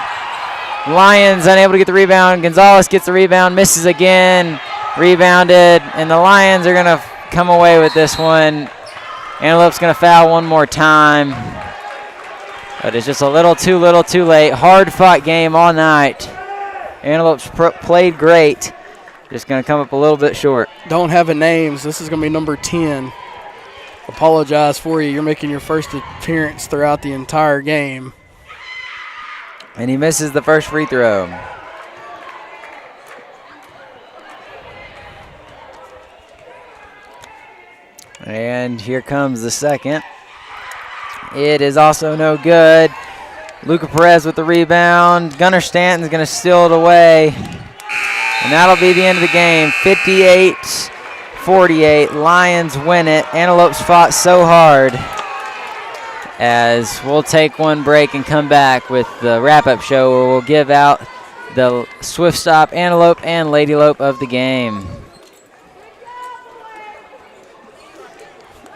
Lions unable to get the rebound. Gonzalez gets the rebound, misses again, rebounded, and the Lions are going to come away with this one. Antelope's going to foul one more time, but it's just a little too late. Hard-fought game all night. Antelopes played great, just going to come up a little bit short. Don't have a names. This is going to be number 10. Apologize for you. You're making your first appearance throughout the entire game. And he misses the first free throw. And here comes the second. It is also no good. Luca Perez with the rebound. Gunnar Stanton's going to steal it away. And that'll be the end of the game. 58-48. Lions win it. Antelopes fought so hard. As we'll take one break and come back with the wrap-up show where we'll give out the Swift Stop Antelope and Lady Lope of the game.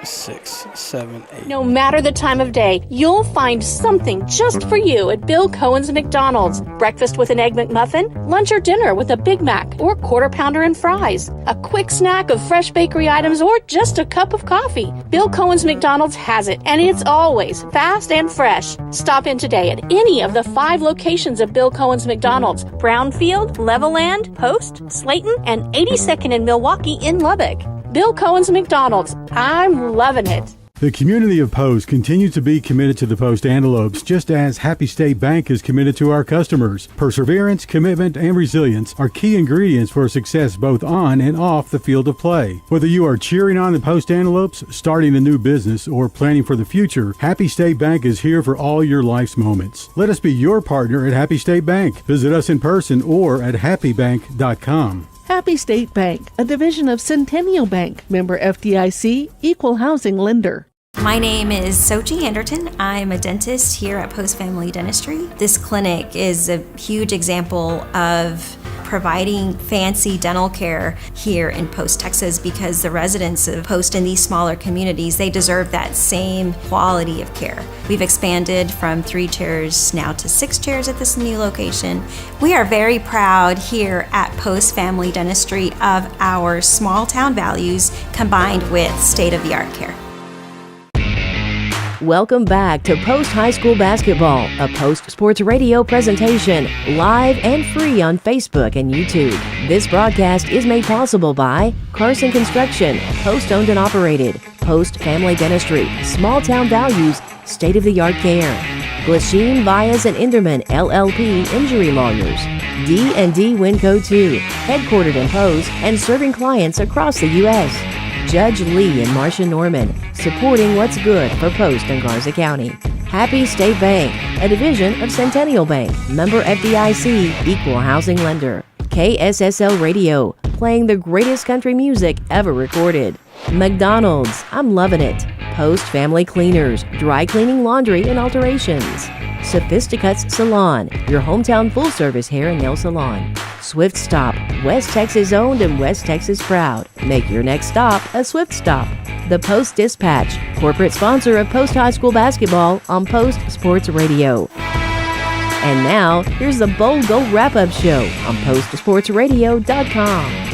6, 7, 8. No matter the time of day, you'll find something just for you at Bill Cohen's McDonald's. Breakfast with an Egg McMuffin, lunch or dinner with a Big Mac or Quarter Pounder and fries, a quick snack of fresh bakery items, or just a cup of coffee. Bill Cohen's McDonald's has it, and it's always fast and fresh. Stop in today at any of the 5 locations of Bill Cohen's McDonald's: Brownfield, Levelland, Post, Slayton, and 82nd in Milwaukee in Lubbock. Bill Cohen's McDonald's. I'm loving it. The community of Post continues to be committed to the Post Antelopes, just as Happy State Bank is committed to our customers. Perseverance, commitment, and resilience are key ingredients for success both on and off the field of play. Whether you are cheering on the Post Antelopes, starting a new business, or planning for the future, Happy State Bank is here for all your life's moments. Let us be your partner at Happy State Bank. Visit us in person or at happybank.com. Happy State Bank, a division of Centennial Bank, member FDIC, equal housing lender. My name is Sochi Anderton. I'm a dentist here at Post Family Dentistry. This clinic is a huge example of providing fancy dental care here in Post, Texas, because the residents of Post in these smaller communities, they deserve that same quality of care. We've expanded from 3 chairs now to 6 chairs at this new location. We are very proud here at Post Family Dentistry of our small town values combined with state-of-the-art care. Welcome back to Post High School Basketball, a Post Sports Radio presentation, live and free on Facebook and YouTube. This broadcast is made possible by Carson Construction, Post owned and operated, Post Family Dentistry, small town values, state-of-the-art care. Glasheen, Vyas, and Inderman LLP Injury Lawyers. D&D Winco 2, headquartered in Post and serving clients across the U.S. Judge Lee and Marcia Norman, supporting what's good for Post and Garza County. Happy State Bank, a division of Centennial Bank, member FDIC, equal housing lender. KSSL Radio, playing the greatest country music ever recorded. McDonald's, I'm loving it. Post Family Cleaners, dry cleaning, laundry, and alterations. Sophisticuts Salon, your hometown full-service hair and nail salon. Swift Stop, West Texas owned and West Texas proud. Make your next stop a Swift Stop. The Post Dispatch, corporate sponsor of Post High School basketball on Post Sports Radio. And now, here's the Bowl Gold Wrap-Up Show on PostSportsRadio.com.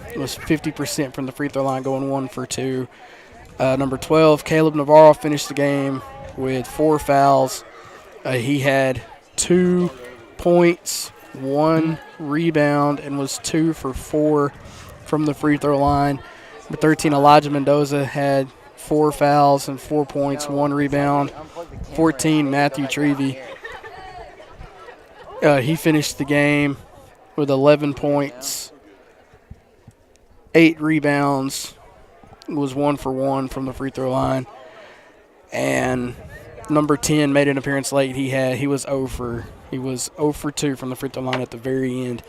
It was 50% from the free throw line, going 1 for 2. Number 12, Caleb Navarro, finished the game with 4 fouls. He had 2 points, 1 rebound, and was 2 for 4 from the free throw line. Number 13, Elijah Mendoza, had 4 fouls and 4 points, 1 rebound. 14, Matthew Trevey. He finished the game with 11 points, 8 rebounds, was 1 for 1 from the free throw line. And number 10 made an appearance late. He was 0 for 2 from the free throw line at the very end.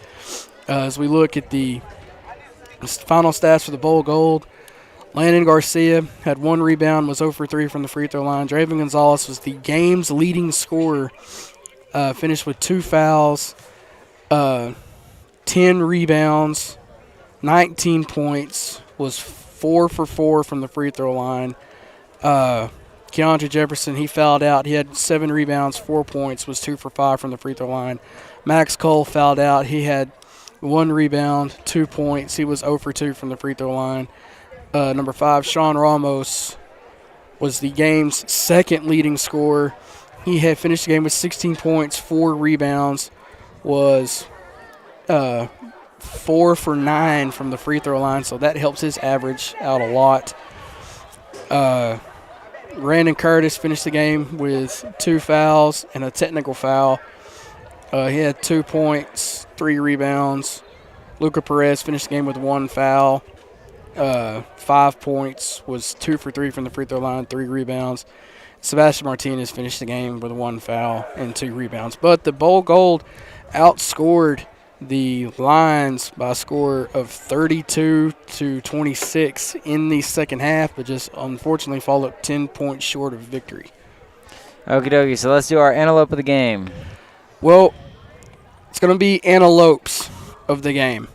As we look at the final stats for the Bowl Gold, Landon Garcia had 1 rebound, was 0 for 3 from the free throw line. Draven Gonzalez was the game's leading scorer, finished with 2 fouls, 10 rebounds, 19 points, was 4 for 4 from the free throw line. Keandre Jefferson, he fouled out. He had 7 rebounds, 4 points, was 2 for 5 from the free throw line. Max Cole fouled out. He had 1 rebound, 2 points. He was 0 for 2 from the free throw line. Number 5, Sean Ramos, was the game's second leading scorer. He had finished the game with 16 points, 4 rebounds, was 4 for 9 from the free throw line, so that helps his average out a lot. Brandon Curtis finished the game with 2 fouls and a technical foul. He had 2 points, 3 rebounds. Luca Perez finished the game with 1 foul, 5 points, was 2 for 3 from the free throw line, 3 rebounds. Sebastian Martinez finished the game with 1 foul and 2 rebounds. But the Bowl Gold outscored the Lions by a score of 32-26 in the second half, but just unfortunately followed 10 points short of victory. Okie dokie, so let's do our antelope of the game. Well, it's going to be antelopes of the game.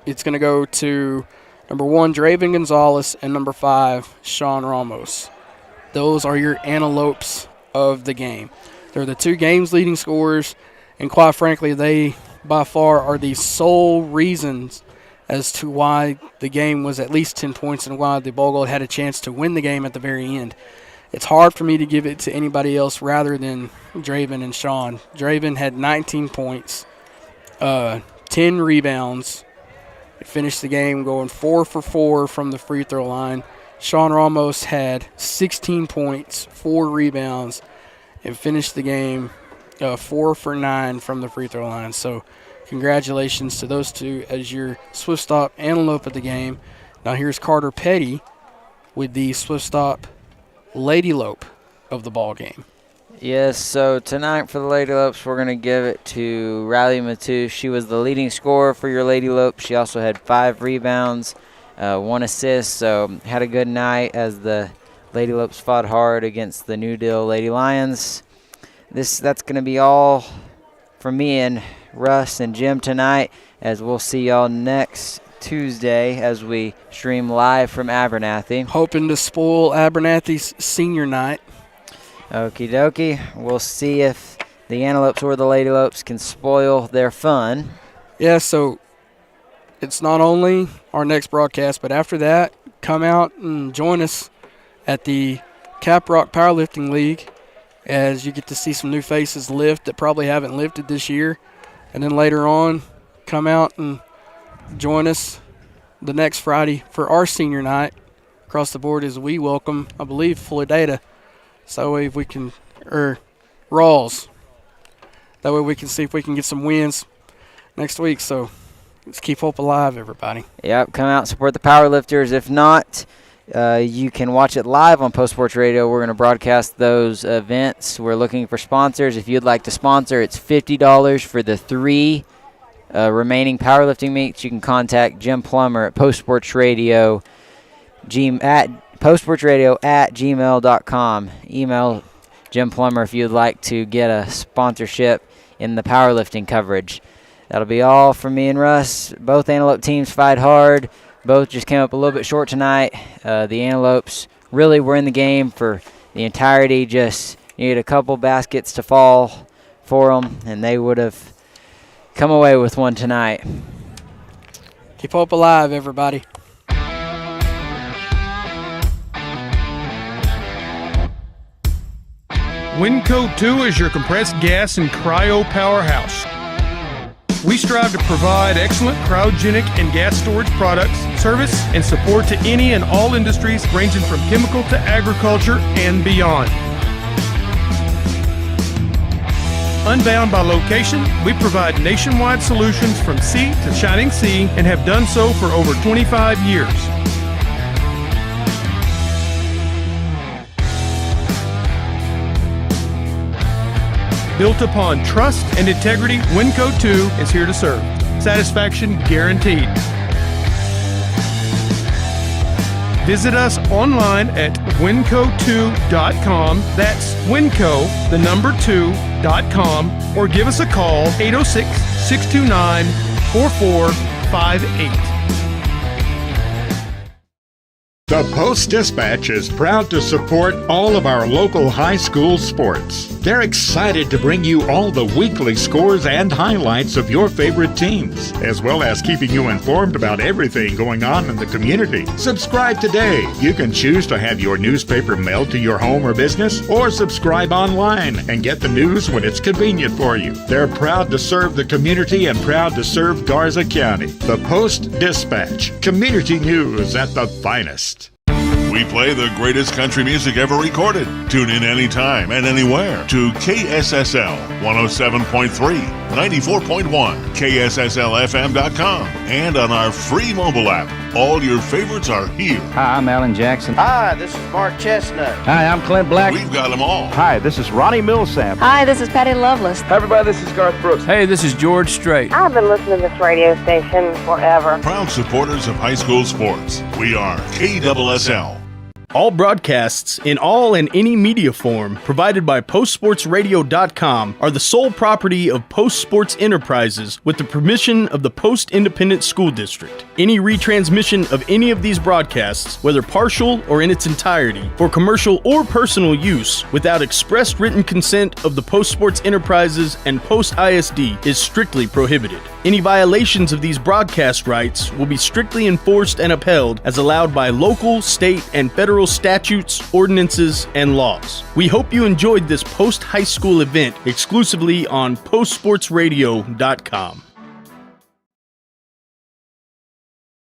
It's going to go to number 1, Draven Gonzalez, and number 5, Sean Ramos. Those are your antelopes of the game. They're the 2 game's leading scorers, and quite frankly, they by far are the sole reasons as to why the game was at least 10 points and why the Bowl Gold had a chance to win the game at the very end. It's hard for me to give it to anybody else rather than Draven and Sean. Draven had 19 points, 10 rebounds. He finished the game going 4 for 4 from the free throw line. Sean Ramos had 16 points, 4 rebounds, and finished the game 4 for 9 from the free throw line. So congratulations to those two as your Swift Stop Antelope of the game. Now here's Carter Petty with the Swift Stop Lady Lope of the ball game. Yes, so tonight for the Lady Lopes, we're going to give it to Riley Matouche. She was the leading scorer for your Lady Lopes. She also had 5 rebounds, 1 assist, so had a good night as the Lady Lopes fought hard against the New Deal Lady Lions. That's going to be all from me and Russ and Jim tonight, as we'll see y'all next Tuesday as we stream live from Abernathy. Hoping to spoil Abernathy's senior night. Okie dokie. We'll see if the Antelopes or the Lady Lopes can spoil their fun. Yeah, so it's not only our next broadcast, but after that, come out and join us at the Caprock Powerlifting League as you get to see some new faces lift that probably haven't lifted this year. And then later on, come out and join us the next Friday for our senior night across the board as we welcome, I believe, Floyd Data. So that way if we can, or Rawls. That way we can see if we can get some wins next week. So let's keep hope alive, everybody. Yep, come out and support the powerlifters. If not, you can watch it live on Post Sports Radio. We're going to broadcast those events. We're looking for sponsors. If you'd like to sponsor, it's $50 for the 3 remaining powerlifting meets. You can contact Jim Plummer at postsportsradio@gmail.com. Email Jim Plummer if you'd like to get a sponsorship in the powerlifting coverage. That'll be all from me and Russ. Both Antelope teams fight hard. Both just came up a little bit short tonight. The Antelopes really were in the game for the entirety, just needed a couple baskets to fall for them, and they would have come away with one tonight. Keep hope alive, everybody. Winco 2 is your compressed gas and cryo powerhouse. We strive to provide excellent cryogenic and gas storage products, service, and support to any and all industries ranging from chemical to agriculture and beyond. Unbound by location, we provide nationwide solutions from sea to shining sea and have done so for over 25 years. Built upon trust and integrity, Winco 2 is here to serve. Satisfaction guaranteed. Visit us online at winco2.com. That's winco, the number 2.com, or give us a call, 806-629-4458. The Post-Dispatch is proud to support all of our local high school sports. They're excited to bring you all the weekly scores and highlights of your favorite teams, as well as keeping you informed about everything going on in the community. Subscribe today. You can choose to have your newspaper mailed to your home or business, or subscribe online and get the news when it's convenient for you. They're proud to serve the community and proud to serve Garza County. The Post-Dispatch, community news at the finest. We play the greatest country music ever recorded. Tune in anytime and anywhere to KSSL 107.3, 94.1, KSSLFM.com, and on our free mobile app. All your favorites are here. Hi, I'm Alan Jackson. Hi, this is Mark Chestnut. Hi, I'm Clint Black. We've got them all. Hi, this is Ronnie Millsap. Hi, this is Patty Loveless. Hi, everybody, this is Garth Brooks. Hey, this is George Strait. I've been listening to this radio station forever. Proud supporters of high school sports. We are KSSL. All broadcasts in all and any media form provided by postsportsradio.com are the sole property of Post Sports Enterprises with the permission of the Post Independent School District. Any retransmission of any of these broadcasts, whether partial or in its entirety, for commercial or personal use without express written consent of the Post Sports Enterprises and Post ISD is strictly prohibited. Any violations of these broadcast rights will be strictly enforced and upheld as allowed by local, state, and federal statutes, ordinances, and laws. We hope you enjoyed this post-high school event exclusively on postsportsradio.com.